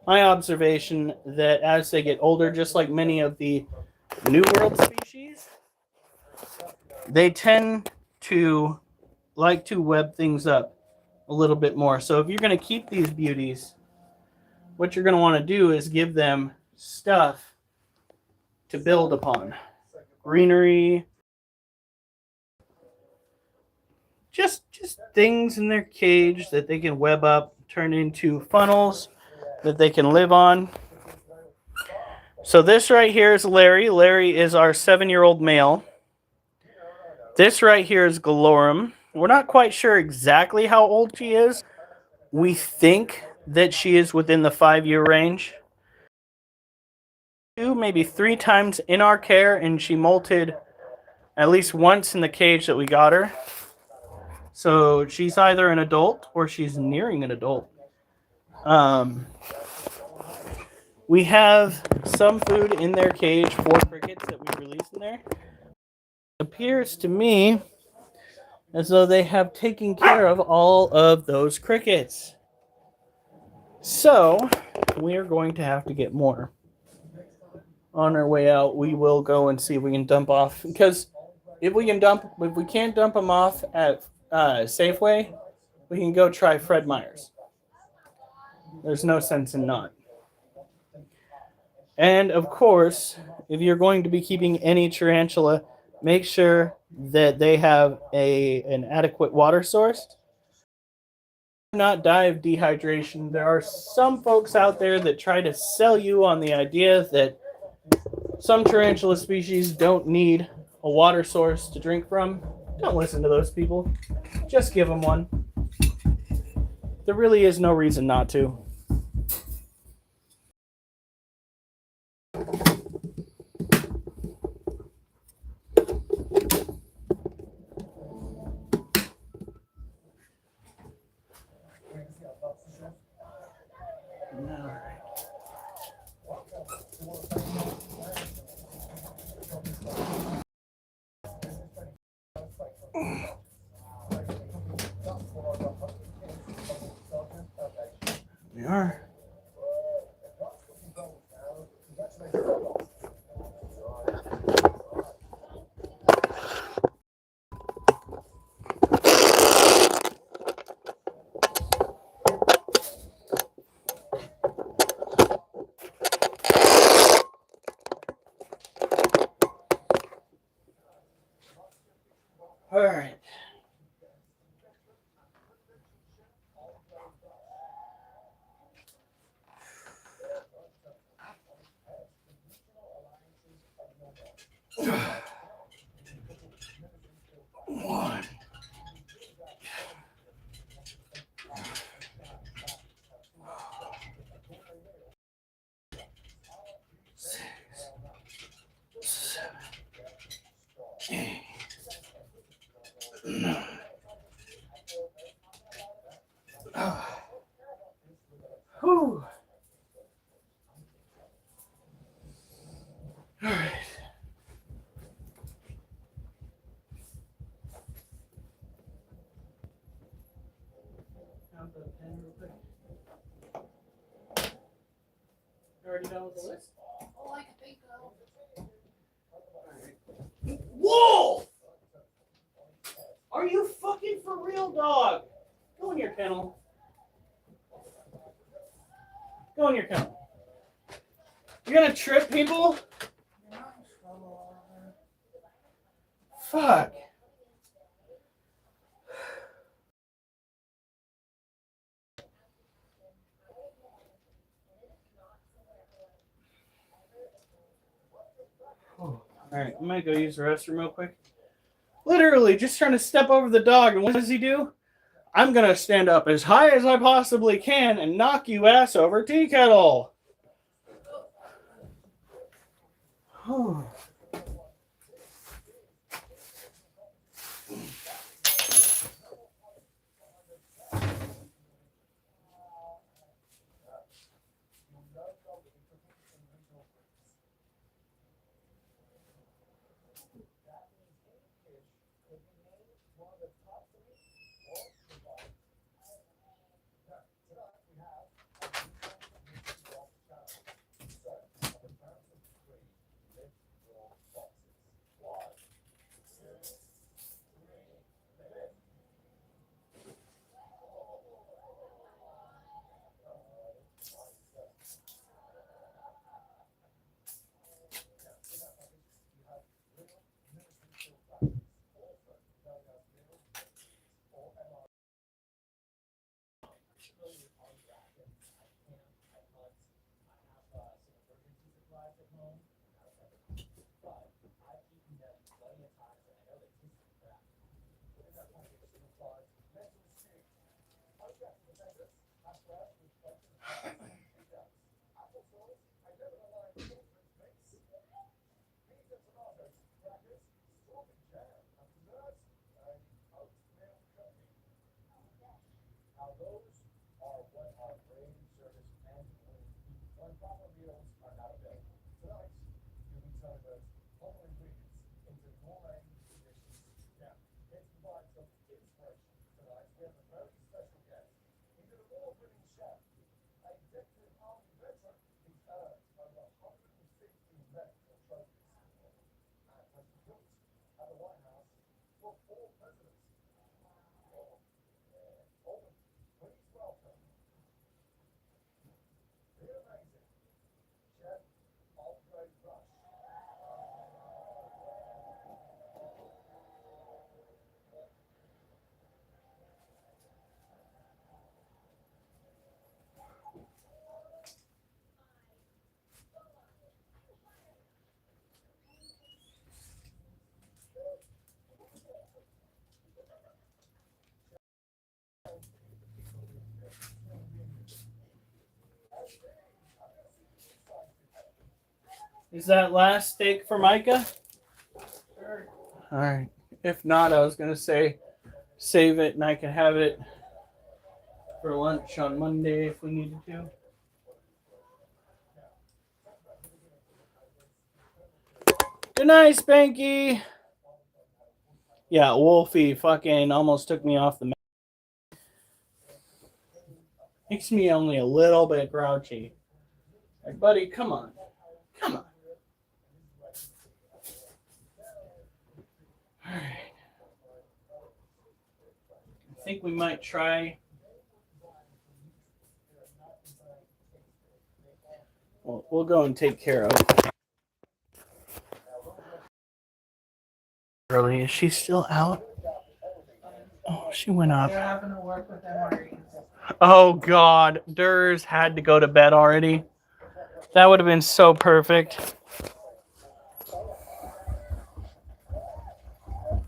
My observation that as they get older, just like many of the New World species, they tend to like to web things up a little bit more. So if you're going to keep these beauties, what you're going to want to do is give them stuff to build upon. Greenery. Just things in their cage that they can web up, turn into funnels that they can live on. So this right here is Larry. Larry is our 7-year-old male. This right here is Galorum. We're not quite sure exactly how old she is. We think that she is within the 5-year range. 2, maybe 3 times in our care, and she molted at least once in the cage that we got her. So she's either an adult or she's nearing an adult. We have some food in their cage for crickets that we released in there. It appears to me as though they have taken care of all of those crickets. So we are going to have to get more. On our way out, we will go and see if we can dump off, because if we can't dump them off at Safeway, we can go try Fred Meyer's. There's no sense in not. And of course, if you're going to be keeping any tarantula, make sure that they have an adequate water source. Do not die of dehydration. There are some folks out there that try to sell you on the idea that some tarantula species don't need a water source to drink from. Don't listen to those people. Just give them one. There really is no reason not to. We are. All right. One. Whew. All right. Count the 10 real quick. Already done with the list?
All I can think of.
Whoa! Are you fucking for real, dog? Go in your kennel. Go in your kennel. You're gonna trip people?
You're not in trouble, Oliver.
Fuck. All right, I'm gonna go use the restroom real quick. Literally, just trying to step over the dog, and what does he do? I'm gonna stand up as high as I possibly can and knock you ass over, tea kettle. Oh. Is that last steak for Micah?
Sure.
All right. If not, I was going to say save it and I can have it for lunch on Monday if we needed to. Good night, Spanky. Yeah, Wolfie fucking almost took me off the map. Makes me only a little bit grouchy. Like, buddy, come on. Come on. All right. I think we might try. Well, we'll go and take care of. Early, is she still out? Oh, she went up.
They're having to work with MREs.
Oh God, Durs had to go to bed already. That would have been so perfect.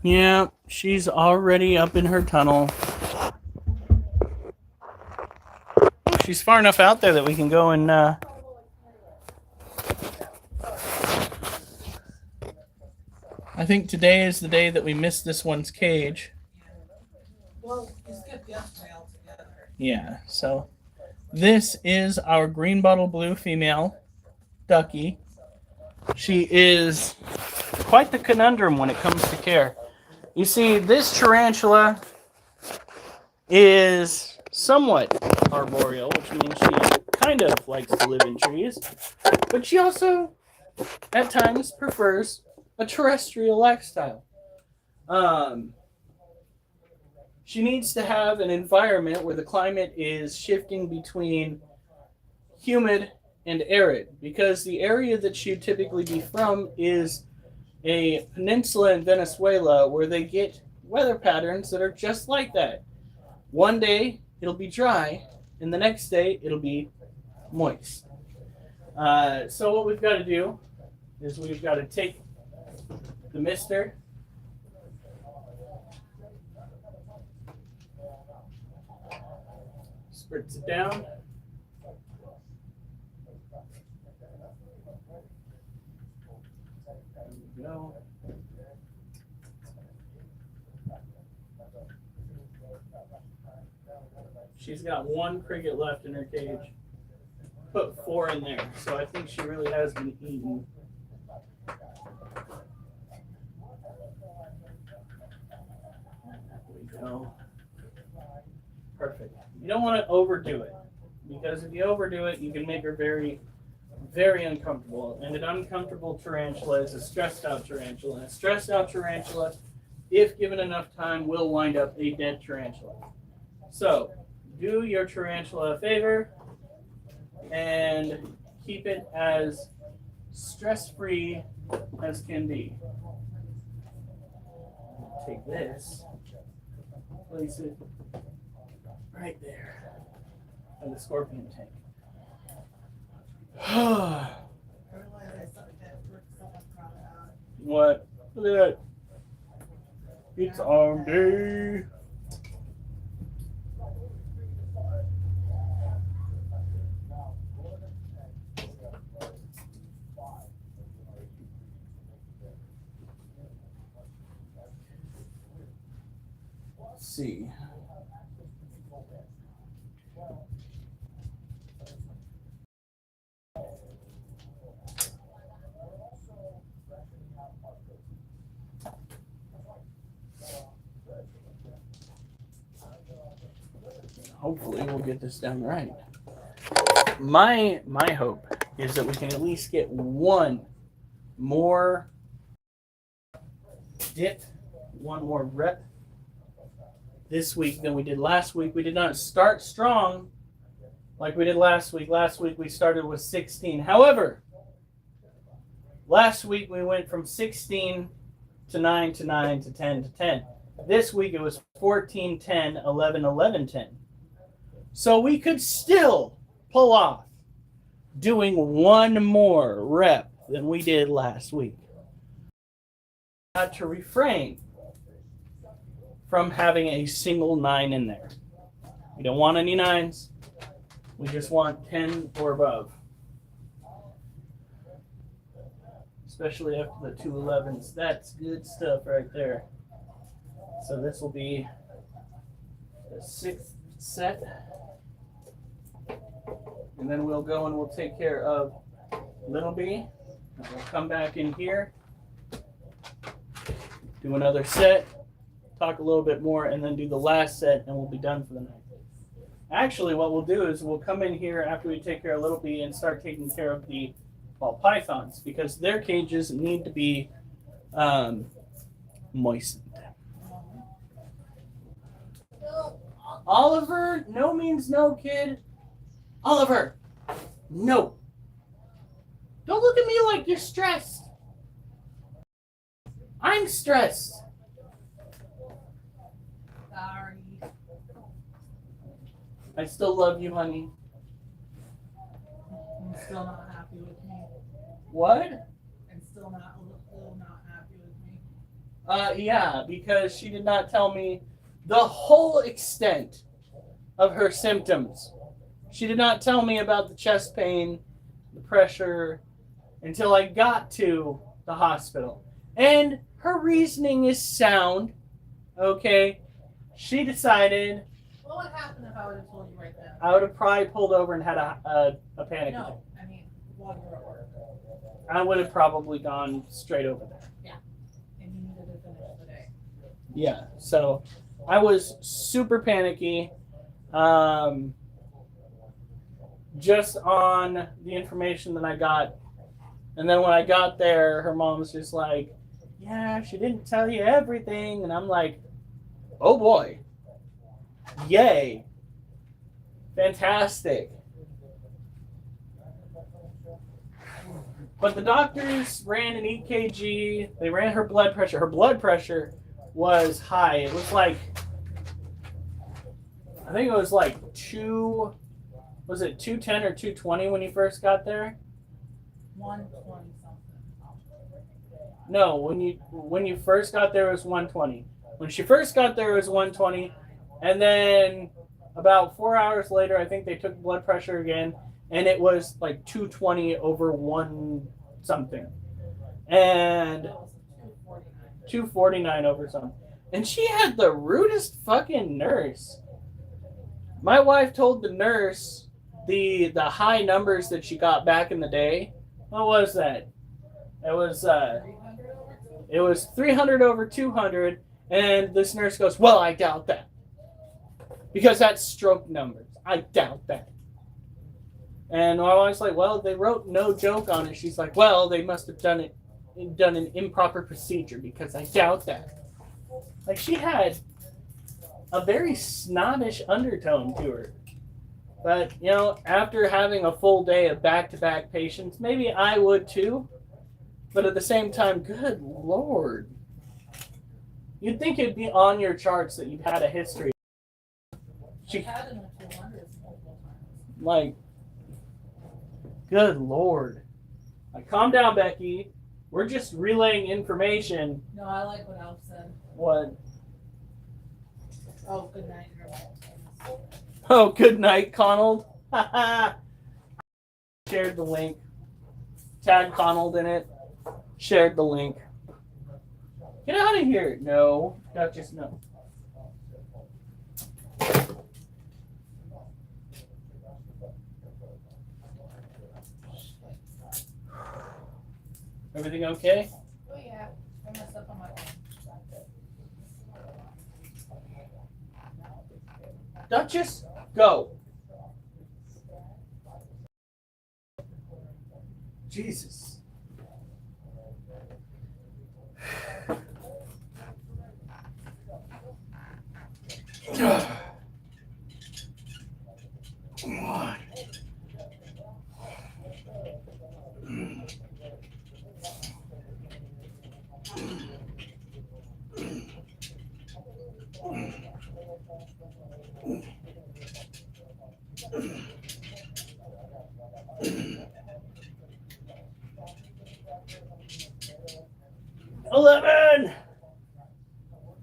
Yeah, she's already up in her tunnel. She's far enough out there that we can go and I think today is the day that we missed this one's cage.
Well, you skipped yesterday altogether.
Yeah, so this is our green bottle blue female ducky. She is quite the conundrum when it comes to care. You see, this tarantula is somewhat arboreal, which means she kind of likes to live in trees, but she also at times prefers a terrestrial lifestyle. She needs to have an environment where the climate is shifting between humid and arid, because the area that she'd typically be from is a peninsula in Venezuela where they get weather patterns that are just like that. One day it'll be dry, and the next day it'll be moist. So what we've got to do is we've got to take the mister, spritz it down. There we go. She's got one cricket left in her cage. Put 4 in there, so I think she really has been eaten. There we go. Perfect. You don't want to overdo it, because if you overdo it, you can make her very, very uncomfortable. And an uncomfortable tarantula is a stressed out tarantula. And a stressed out tarantula, if given enough time, will wind up a dead tarantula. So, do your tarantula a favor and keep it as stress-free as can be. Take this, place it right there in the scorpion tank.
I realized I started to work someone brought it out.
What? Look at that. It's arm day. Let's see. Hopefully we'll get this done right. My hope is that we can at least get one more dip, one more rep this week than we did last week. We did not start strong like we did last week. Last week we started with 16. However, last week we went from 16 to 9 to 9 to 10 to 10. This week it was 14, 10, 11, 11, 10. So we could still pull off doing one more rep than we did last week. Got to refrain from having a single 9 in there. We don't want any 9s. We just want 10 or above. especially after the 211s. That's good stuff right there. So this will be the 6th set. And then we'll go and we'll take care of Little B. And we'll come back in here, do another set, talk a little bit more, and then do the last set, and we'll be done for the night. Actually, what we'll do is we'll come in here after we take care of Little B and start taking care of the ball pythons, because their cages need to be moistened. Oliver, no means no, kid. Oliver, no. Don't look at me like you're stressed. I'm stressed.
Sorry.
I still love you, honey.
I'm still not happy with me.
What?
I'm still not happy with me.
Yeah, because she did not tell me the whole extent of her symptoms. She did not tell me about the chest pain, the pressure, until I got to the hospital. And her reasoning is sound, okay? She decided
What would happen if I would have told you right then?
I would have probably pulled over and had a panic attack.
No, I mean, while you were at work.
I would have probably gone straight over there.
And you needed to finish the day.
Yeah, so I was super panicky. Just on the information that I got. And then when I got there, her mom was just like, yeah, she didn't tell you everything. And I'm like, oh boy. Yay. Fantastic. But the doctors ran an EKG. They ran her blood pressure. Her blood pressure was high. It was like, I think it was like 210 or 220 when you first got there?
120 something.
No, when you first got there it was 120. When she first got there it was 120, and then about 4 hours later I think they took blood pressure again, and it was like 220 over 1 something, and 249 over something. And she had the rudest fucking nurse. My wife told the nurse the high numbers that she got back in the day. What was that? It was 300 over 200, and this nurse goes, well, I doubt that. Because that's stroke numbers. I doubt that. And my wife's like, well, they wrote no joke on it. She's like, well, they must have done an improper procedure, because I doubt that. Like, she had a very snobbish undertone to her. But, you know, after having a full day of back-to-back patients, maybe I would too. But at the same time, good Lord. You'd think it'd be on your charts that you've had a history.
She had in the 200s multiple times.
Like, good Lord. Like, calm down, Becky. We're just relaying information.
No, I like what Alf said.
What?
Oh, good night.
Oh, good night, Conald. Shared the link. Tag Conald in it. Shared the link. Get out of here. No. Not just no. Everything okay?
Oh, yeah. I messed up on my phone.
Duchess, go. Jesus.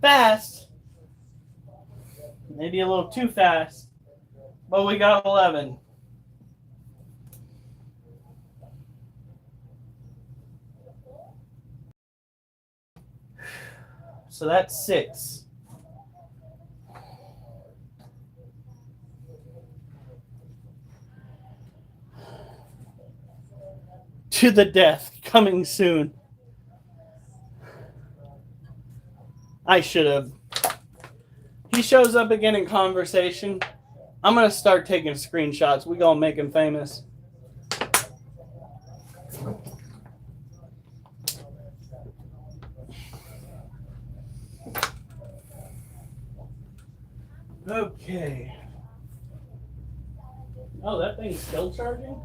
Fast. Maybe a little too fast. But we got 11. So that's 6. To the death, coming soon. I should have. He shows up again in conversation. I'm going to start taking screenshots. We going to make him famous. Okay. Oh, that thing's still charging?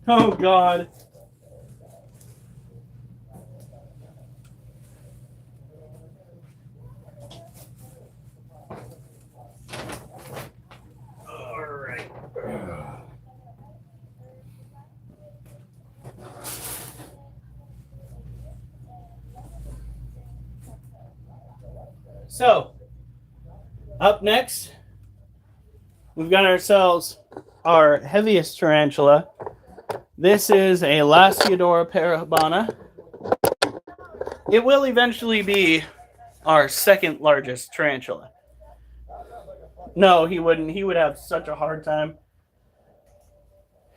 Oh, God. All right. So, up next, we've got ourselves our heaviest tarantula. This is a Lasiodora parabana. It will eventually be our second largest tarantula. No, he wouldn't. He would have such a hard time.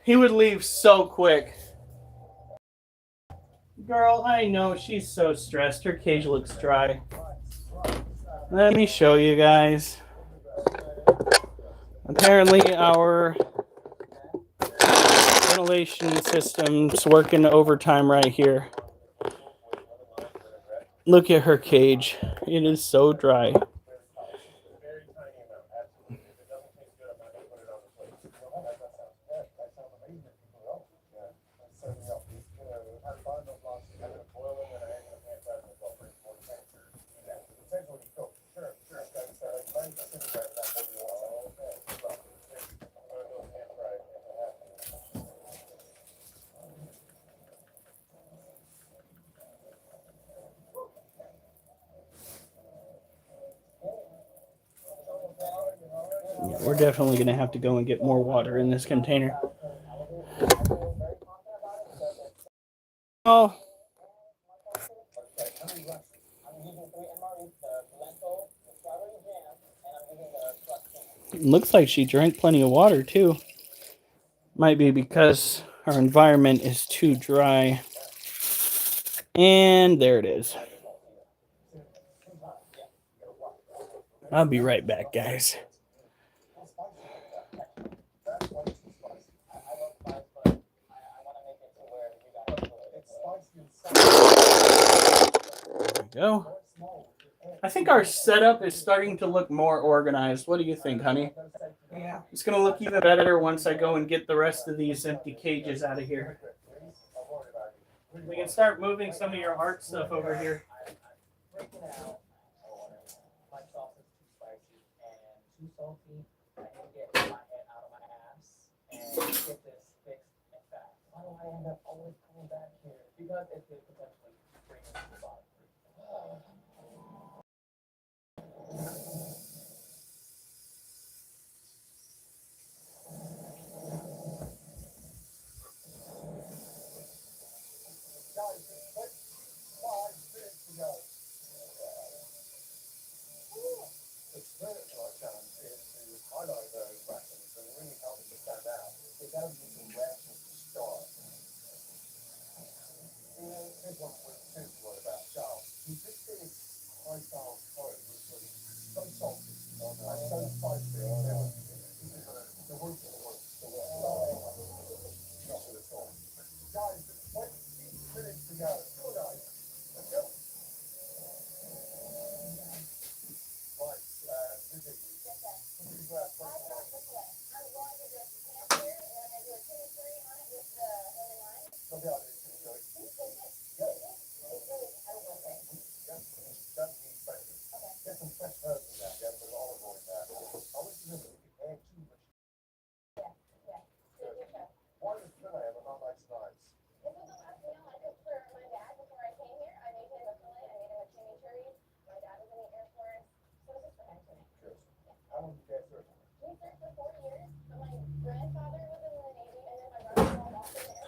He would leave so quick. Girl, I know she's so stressed. Her cage looks dry. Let me show you guys. Apparently our ventilation system's working overtime right here. Look at her cage. It is so dry. Yeah, we're definitely going to have to go and get more water in this container. Oh. Looks like she drank plenty of water too. Might be because our environment is too dry. And there it is. I'll be right back, guys. There we go. I think our setup is starting to look more organized. What do you think, honey?
Yeah.
It's going to look even better once I go and get the rest of these empty cages out of here. We can start moving some of your art stuff over here.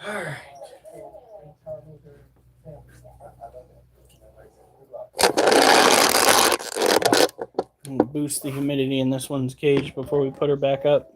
All right. I'm gonna boost the humidity in this one's cage before we put her back up.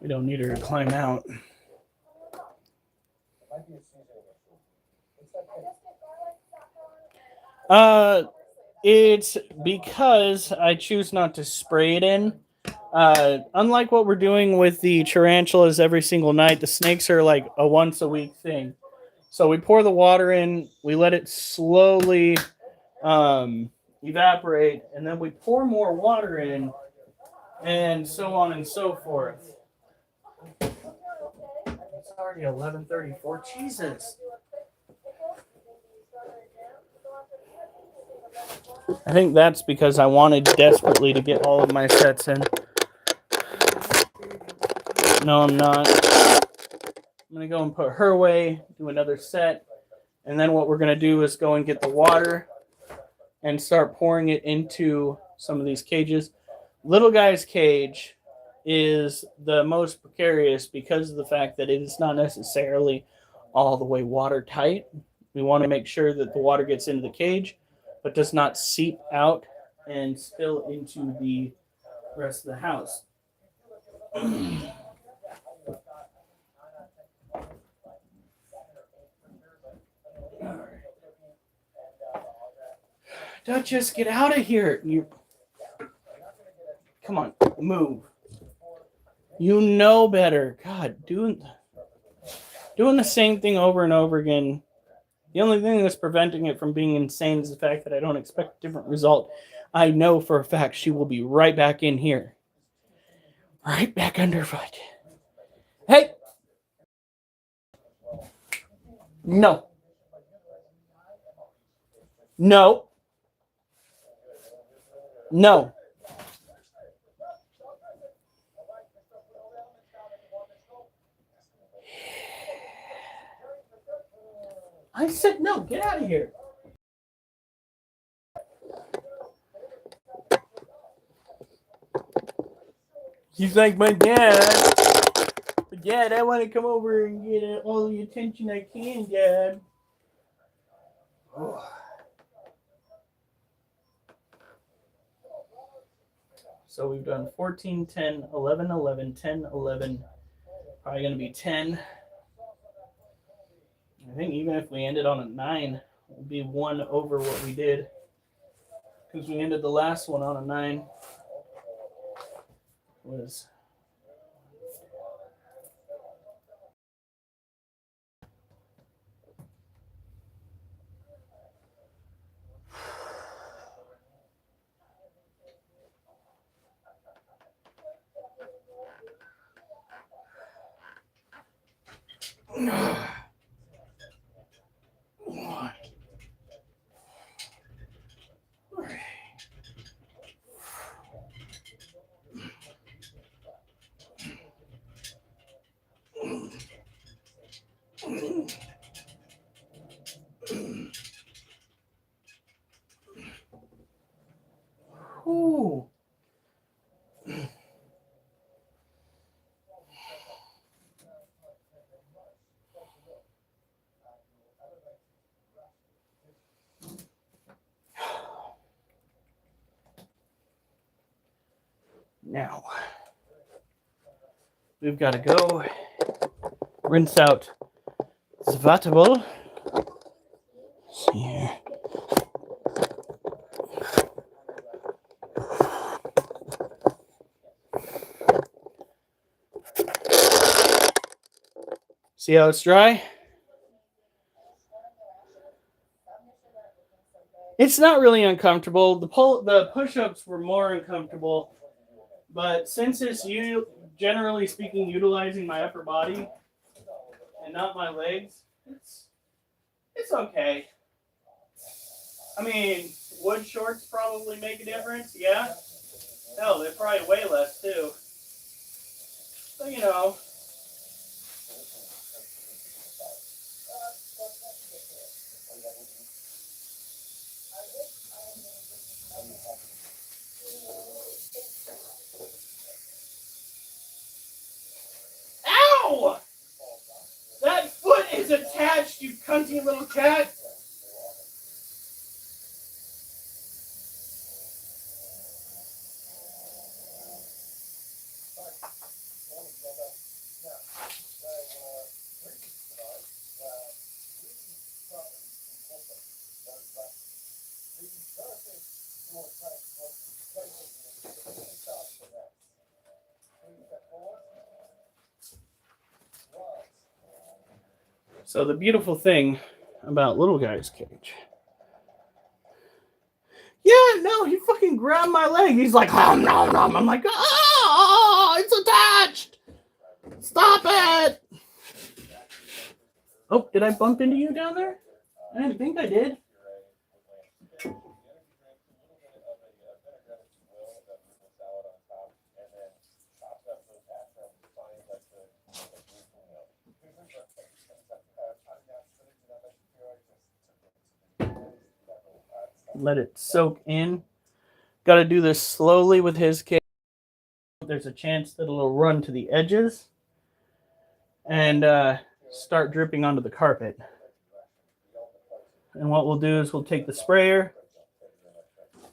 We don't need her to climb out. It's because I choose not to spray it in. Unlike what we're doing with the tarantulas every single night, the snakes are like a once a week thing. So we pour the water in, we let it slowly evaporate, and then we pour more water in, and so on and so forth. It's already 11:34. Jesus. I think that's because I wanted desperately to get all of my sets in. No, I'm not. I'm going to go and put her away, do another set, and then what we're going to do is go and get the water and start pouring it into some of these cages. Little guy's cage is the most precarious because of the fact that it is not necessarily all the way watertight. We want to make sure that the water gets into the cage but does not seep out and spill into the rest of the house. Duchess, get out of here. Come on, move. You know better. God, doing the same thing over and over again. The only thing that's preventing it from being insane is the fact that I don't expect a different result. I know for a fact she will be right back in here. Right back underfoot. Hey! No. No. No. I said no. Get out of here. She's like my dad. But Dad, I want to come over and get all the attention I can, Dad. Oh. So we've done 14, 10, 11, 11, 10, 11. Probably going to be 10. I think even if we ended on a 9, it would be one over what we did. Because we ended the last one on a 9. Was Ooh. Now, we've got to go rinse out Zvatable. See here. See how it's dry? It's not really uncomfortable. The push-ups were more uncomfortable, but since it's generally speaking utilizing my upper body and not my legs, it's okay. I mean, wood shorts probably make a difference, yeah. Hell, they probably weigh less too. So you know. Ow! That foot is attached, you cunty little cat. So the beautiful thing about little guy's cage. Yeah, no, he fucking grabbed my leg. He's like, nom, nom, nom. I'm like, oh, it's attached. Stop it. Oh, did I bump into you down there? I didn't think I did. Let it soak in. Got to do this slowly with his cage. There's a chance that it'll run to the edges and start dripping onto the carpet. And what we'll do is we'll take the sprayer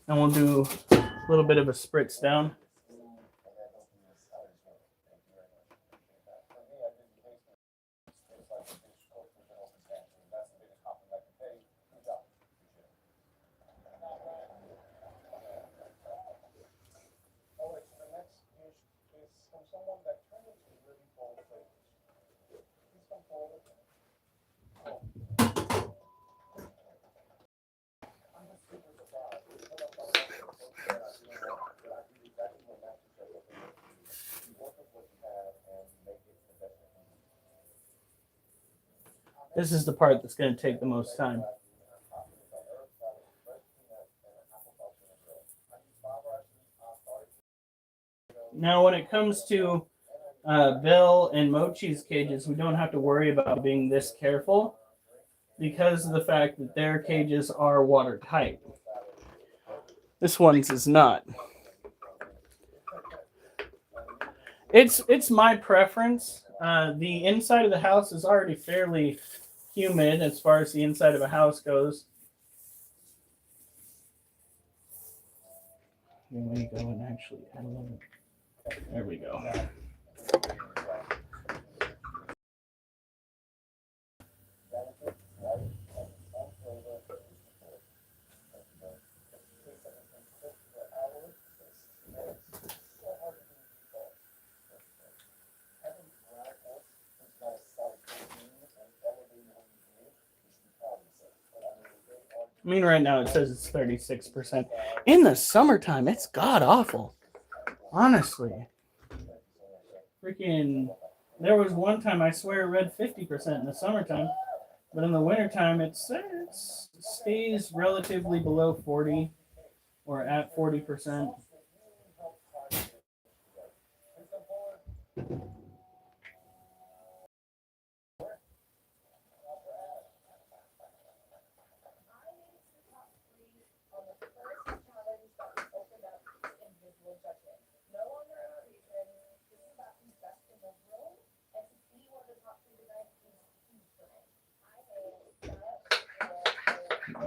and we'll do a little bit of a spritz down. This is the part that's going to take the most time. Now, when it comes to Bill and Mochi's cages, we don't have to worry about being this careful because of the fact that their cages are watertight. This one's is not. It's my preference. The inside of the house is already fairly humid as far as the inside of a house goes. Let me go and actually add a little. There we go. I mean, right now it says it's 36%. In the summertime, it's god awful. Honestly. Freaking, there was one time I swear it read 50% in the summertime, but in the wintertime it stays relatively below 40 or at 40%.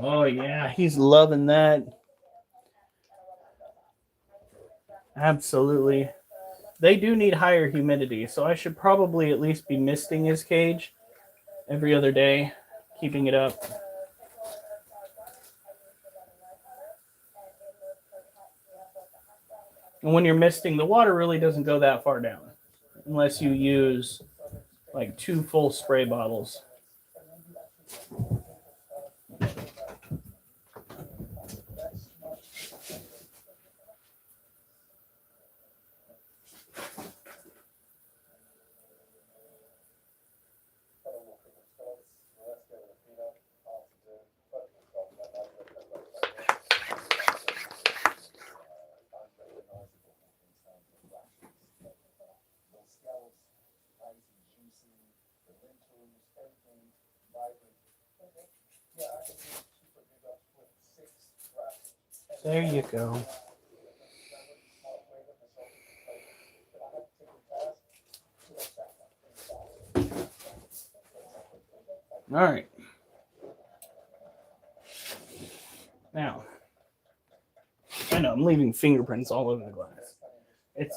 Oh yeah, he's loving that. Absolutely. They do need higher humidity, so I should probably at least be misting his cage every other day, keeping it up. And when you're misting, the water really doesn't go that far down unless you use like 2 full spray bottles. There you go. All right. Now, I know I'm leaving fingerprints all over the glass.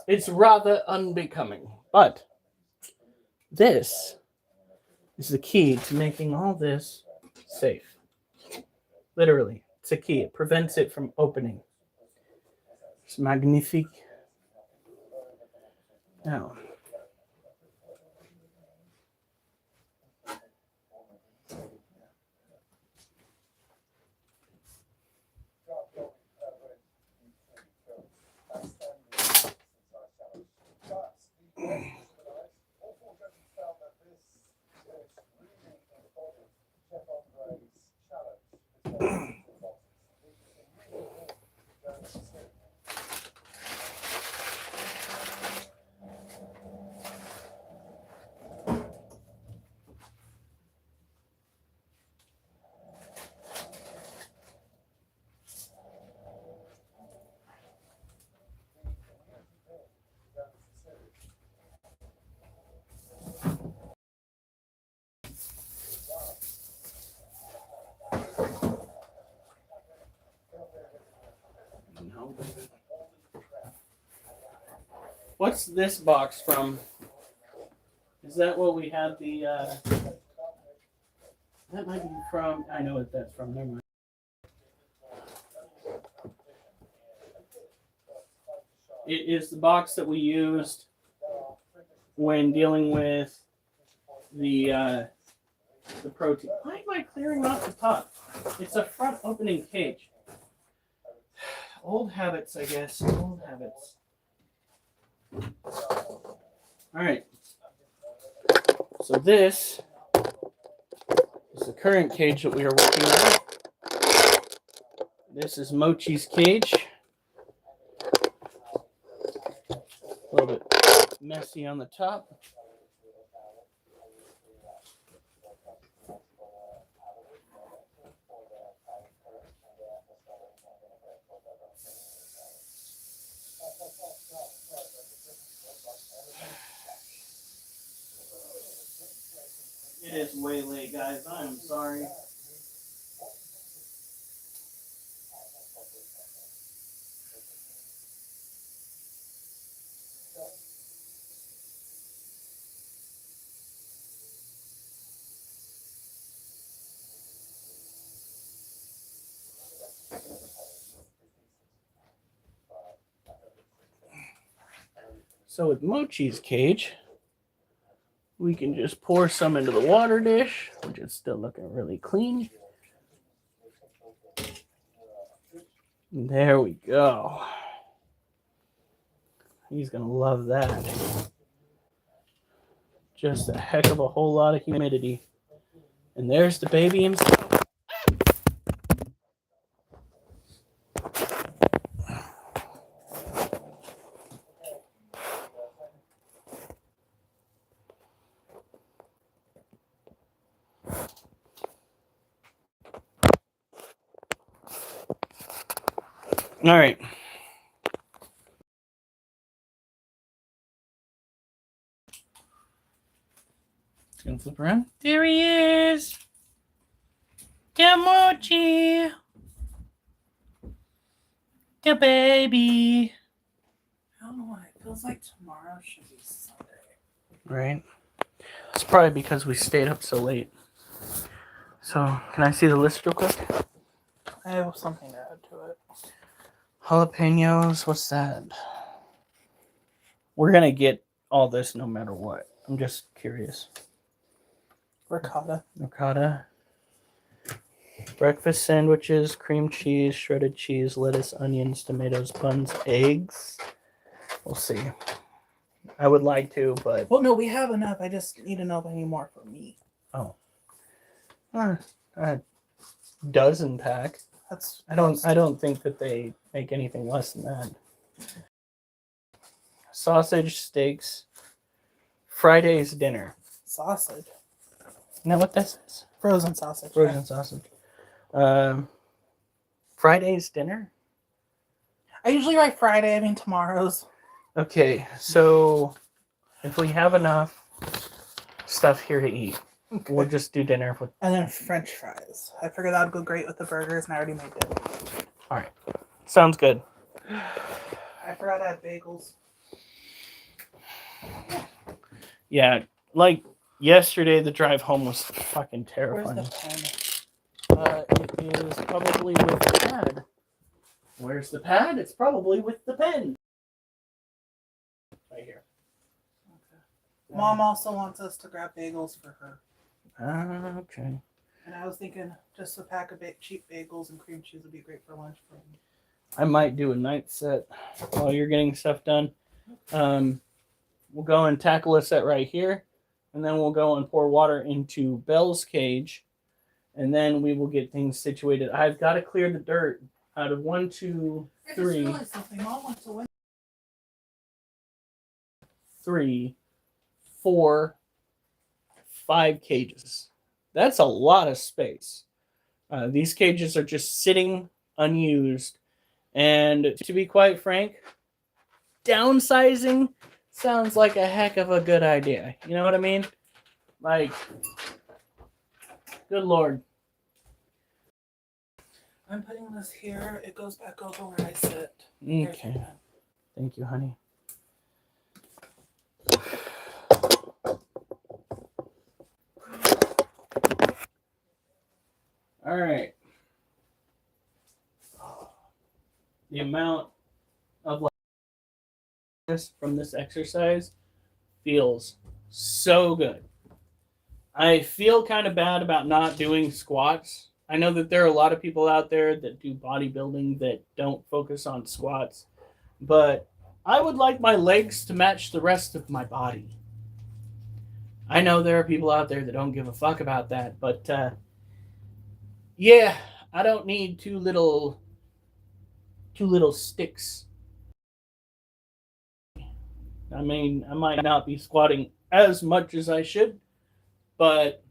It's rather unbecoming, but this is the key to making all this safe. Literally, it's a key. It prevents it from opening. It's magnifique. Now, what's this box from? Is that what we had the, that might be from, I know what that's from, never mind. It is the box that we used when dealing with the protein. Why am I clearing off the top? It's a front opening cage. Old habits, I guess. Old habits. All right. So this is the current cage that we are working on. This is Mochi's cage. A little bit messy on the top. It is way late, guys. I'm sorry. So with Mochi's cage, we can just pour some into the water dish, which is still looking really clean. And there we go. He's going to love that. Just a heck of a whole lot of humidity. And there's the baby himself. All right. It's going to flip around. There he is. The Mochi. The baby.
I don't know why. It feels like tomorrow should be Sunday.
Right. It's probably because we stayed up so late. So, can I see the list real quick?
I have something to add to it.
Jalapenos. What's that? We're going to get all this no matter what. I'm just curious.
Ricotta.
Ricotta. Breakfast sandwiches, cream cheese, shredded cheese, lettuce, onions, tomatoes, buns, eggs. We'll see. I would like to, but
Well, no, we have enough. I just need to know if I need more for me.
a dozen pack.
That's
I don't think that they make anything less than that. Sausage, steaks, Friday's dinner.
sausage.
Isn't that what this is?
Frozen sausage.
Frozen sausage. Friday's dinner?
I usually write Friday. I mean tomorrow's.
Okay, so if we have enough stuff here to eat, we'll just do dinner with.
And then French fries. I figured that would go great with the burgers, and I already made it.
All right, sounds good.
I forgot I had bagels.
Yeah, like yesterday, the drive home was fucking
Where's
terrifying.
the pen?
It is probably with the pad. Where's the pad? It's probably with the pen. Right here.
Mom also wants us to grab bagels for her.
Okay.
And I was thinking just a pack of cheap bagels and cream cheese would be great for lunch for me.
I might do a night set while you're getting stuff done. We'll go and tackle a set right here, and then we'll go and pour water into Belle's cage, and then we will get things situated. I've got to clear the dirt out of 1, 2,
I just
3,
realized something. Mom wants to win.
3, 4, 5 cages. That's a lot of space. These cages are just sitting unused. And to be quite frank, downsizing sounds like a heck of a good idea. You know what I mean? Like, good Lord.
I'm putting this here. It goes back over where I sit.
Okay. Thank you, honey. All right. The amount of this from this exercise feels so good. I feel kind of bad about not doing squats. I know that there are a lot of people out there that do bodybuilding that don't focus on squats, but I would like my legs to match the rest of my body. I know there are people out there that don't give a fuck about that, but yeah, I don't need two little sticks. I mean, I might not be squatting as much as I should, but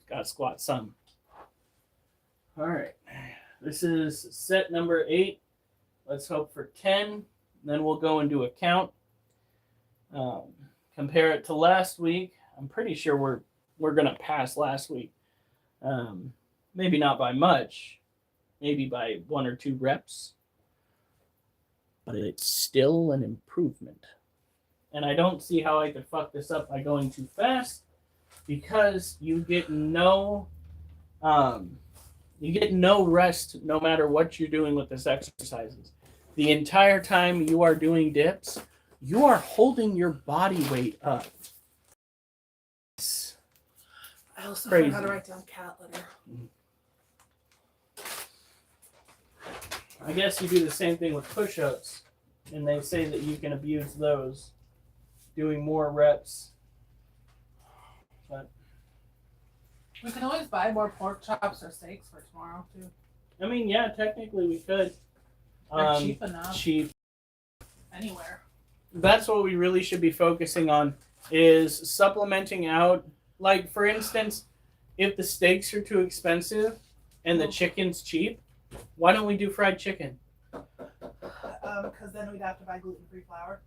got to squat some. All right, this is set number 8. Let's hope for 10. Then we'll go and do a count. Compare it to last week. I'm pretty sure we're gonna pass last week. Maybe not by much, maybe by 1 or 2 reps, but it's still an improvement. And I don't see how I could fuck this up by going too fast, because you get no rest no matter what you're doing with this exercises. The entire time you are doing dips, you are holding your body weight up.
I also
Crazy.
learned how to write down cat litter.
I guess you do the same thing with push-ups, and they say that you can abuse those, doing more reps. But
We can always buy more pork chops or steaks for tomorrow too.
I mean, yeah, technically we could.
They're cheap enough.
Cheap.
Anywhere.
That's what we really should be focusing on, is supplementing out. Like, for instance, if the steaks are too expensive and the chicken's cheap, why don't we do fried chicken?
Because then we'd have to buy gluten-free flour.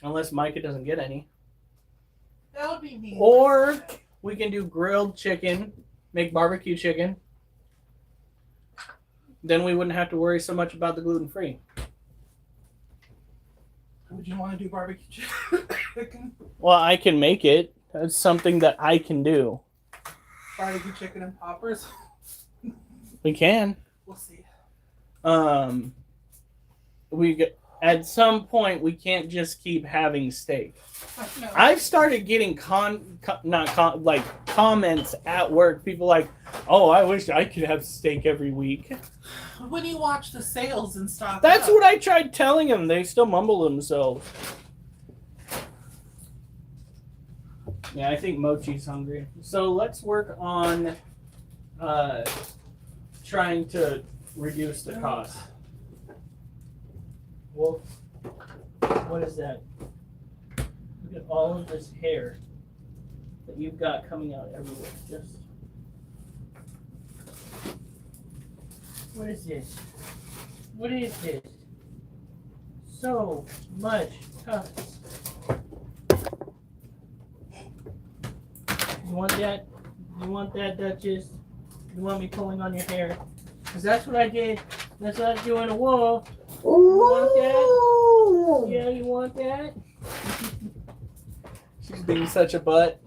Unless Micah doesn't get any.
That would be mean.
Or we can do grilled chicken, make barbecue chicken. Then we wouldn't have to worry so much about the gluten-free.
Would you want to do barbecue chicken?
Well, I can make it. That's something that I can do.
Barbecue chicken and poppers?
We can.
We'll see.
At some point we can't just keep having steak.
No.
I've started getting comments at work. People like, "Oh, I wish I could have steak every week."
When you watch the sales and stuff.
That's what I tried telling them. They still mumble themselves. Yeah, I think Mochi's hungry. So let's work on trying to reduce the cost. Well, what is that? Look at all of this hair that you've got coming out everywhere. What is this? What is this? So much cuss. You want that? You want that, Duchess? You want me pulling on your hair? Because that's what I did. That's what I do in a wall. You want that? Yeah, you want that? She's being such a butt.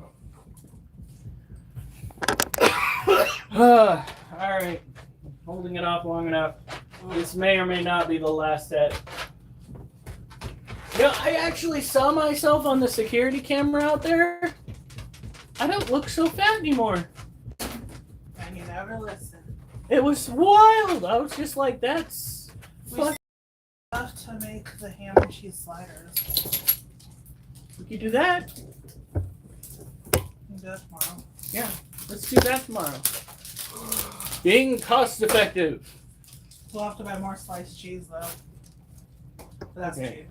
Alright. Holding it off long enough. This may or may not be the last set. You know, I actually saw myself on the security camera out there. I don't look so fat anymore.
And you never listen.
It was wild. I was just like, that's
We
fuck.
have to make the ham and cheese sliders.
We could do that.
We can do it tomorrow.
Yeah, let's do that tomorrow. Being cost effective.
We'll have to buy more sliced cheese though. But that's
Okay.
cheap.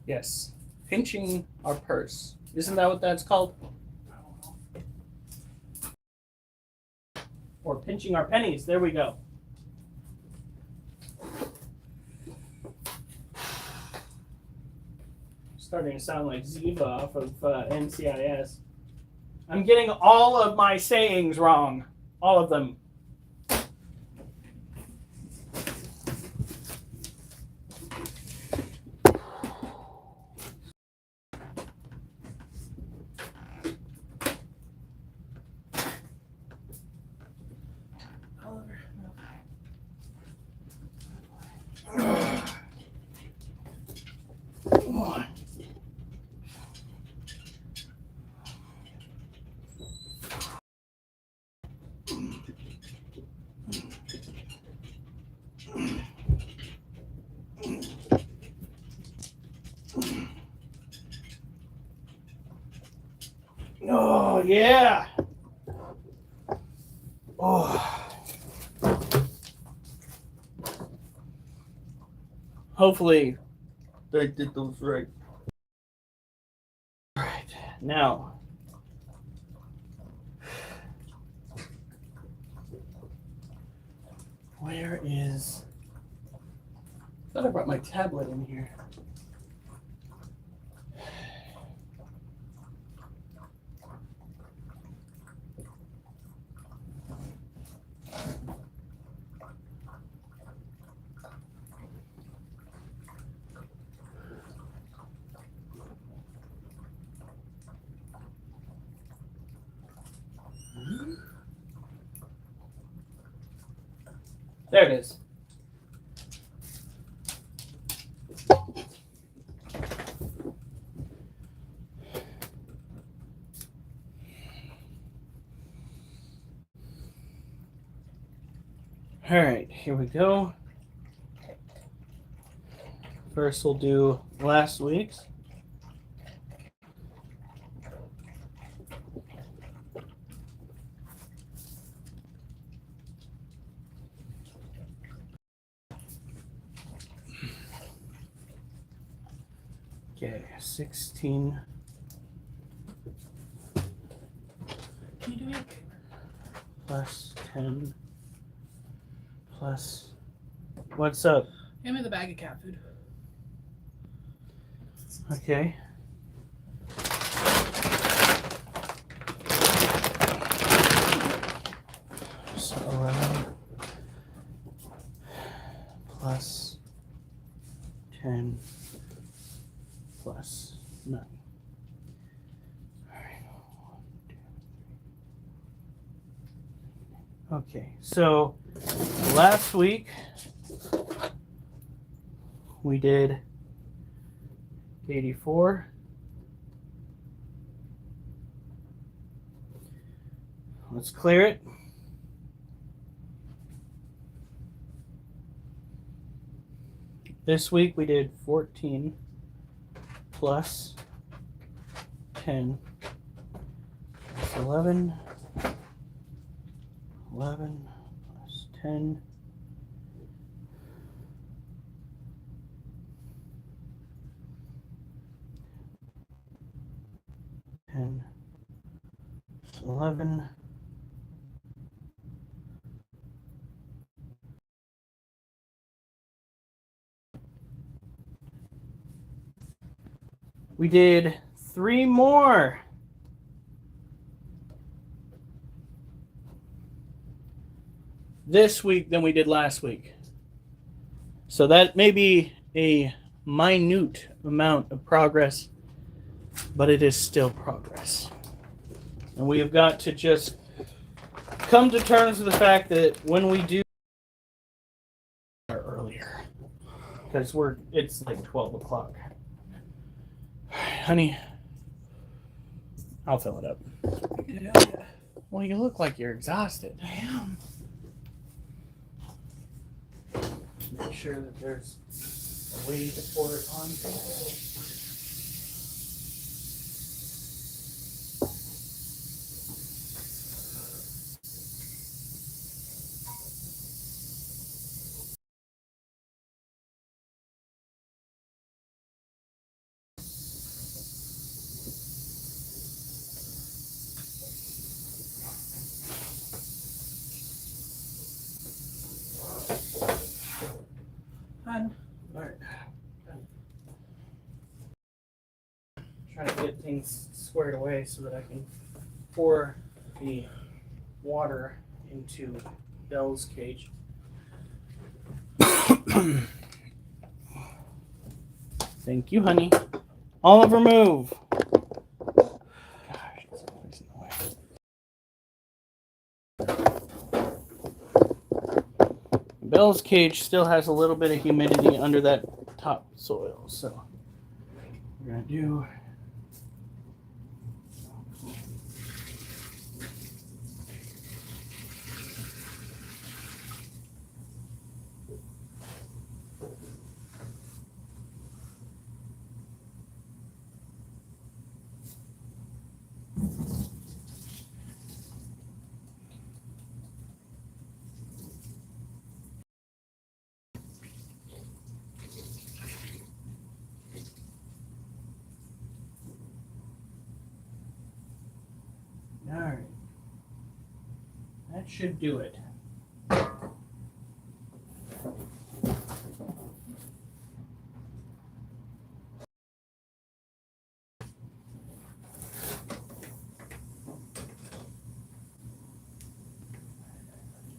Yes. Pinching our purse. Isn't that what that's called?
I don't know.
Or pinching our pennies. There we go. Starting to sound like Ziva off of NCIS. I'm getting all of my sayings wrong. All of them.
Oliver, no.
Oh, yeah. Oh. Hopefully, they did those right. All right, now. Where is... I thought I brought my tablet in here. There it is. All right, here we go. First, we'll do last week's. Okay, 16
Can you do me a favor?
plus 10 plus. What's up?
Hand me the bag of cat food.
Okay. So 11 plus 10 plus 9. All right. 1, 2, 3. Okay, so last week we did 84. Let's clear it. This week we did 14 plus 10 plus 11. 11 plus 10. And 11 We did 3 more. This week than we did last week. So that may be a minute amount of progress, but it is still progress. And we have got to just come to terms with the fact that when we do earlier, because it's like 12 o'clock. Honey, I'll fill it up. Well, you look like you're exhausted.
I am.
Make sure that there's a way to pour it on.
Fun.
All right. Trying to get things squared away so that I can pour the water into Belle's cage. Thank you, honey. Oliver, move. Gosh, it's always in the way. Belle's cage still has a little bit of humidity under that top soil, so we're gonna do. All right, that should do it.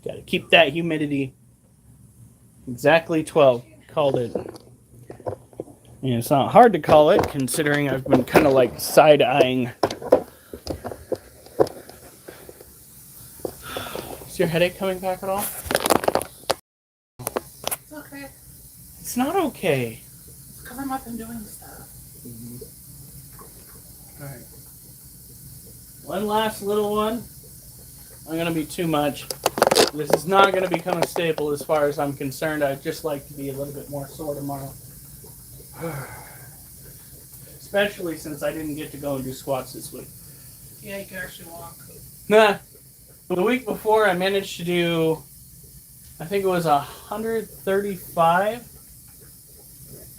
Got to keep that humidity exactly 12. Called it. And it's not hard to call it, considering I've been kind of like side-eyeing. Is your headache coming back at all?
It's okay.
It's not okay.
It's because I'm up and doing stuff.
All right. One last little one. I'm going to be too much. This is not going to become a staple as far as I'm concerned. I'd just like to be a little bit more sore tomorrow. Especially since I didn't get to go and do squats this week.
Yeah, you can actually walk.
Nah. The week before I managed to do, I think it was 135.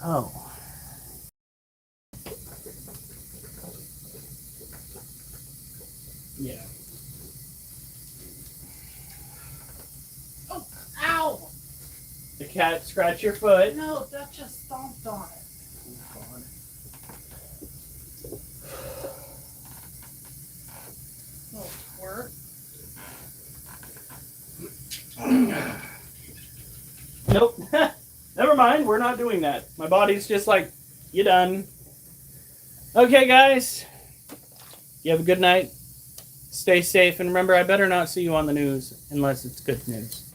Oh. Yeah.
Oh, ow!
The cat scratched your foot.
No, that just stomped on it. Little twerp.
Nope. Never mind. We're not doing that. My body's just like, you done. Okay, guys. You have a good night. Stay safe. And remember, I better not see you on the news unless it's good news.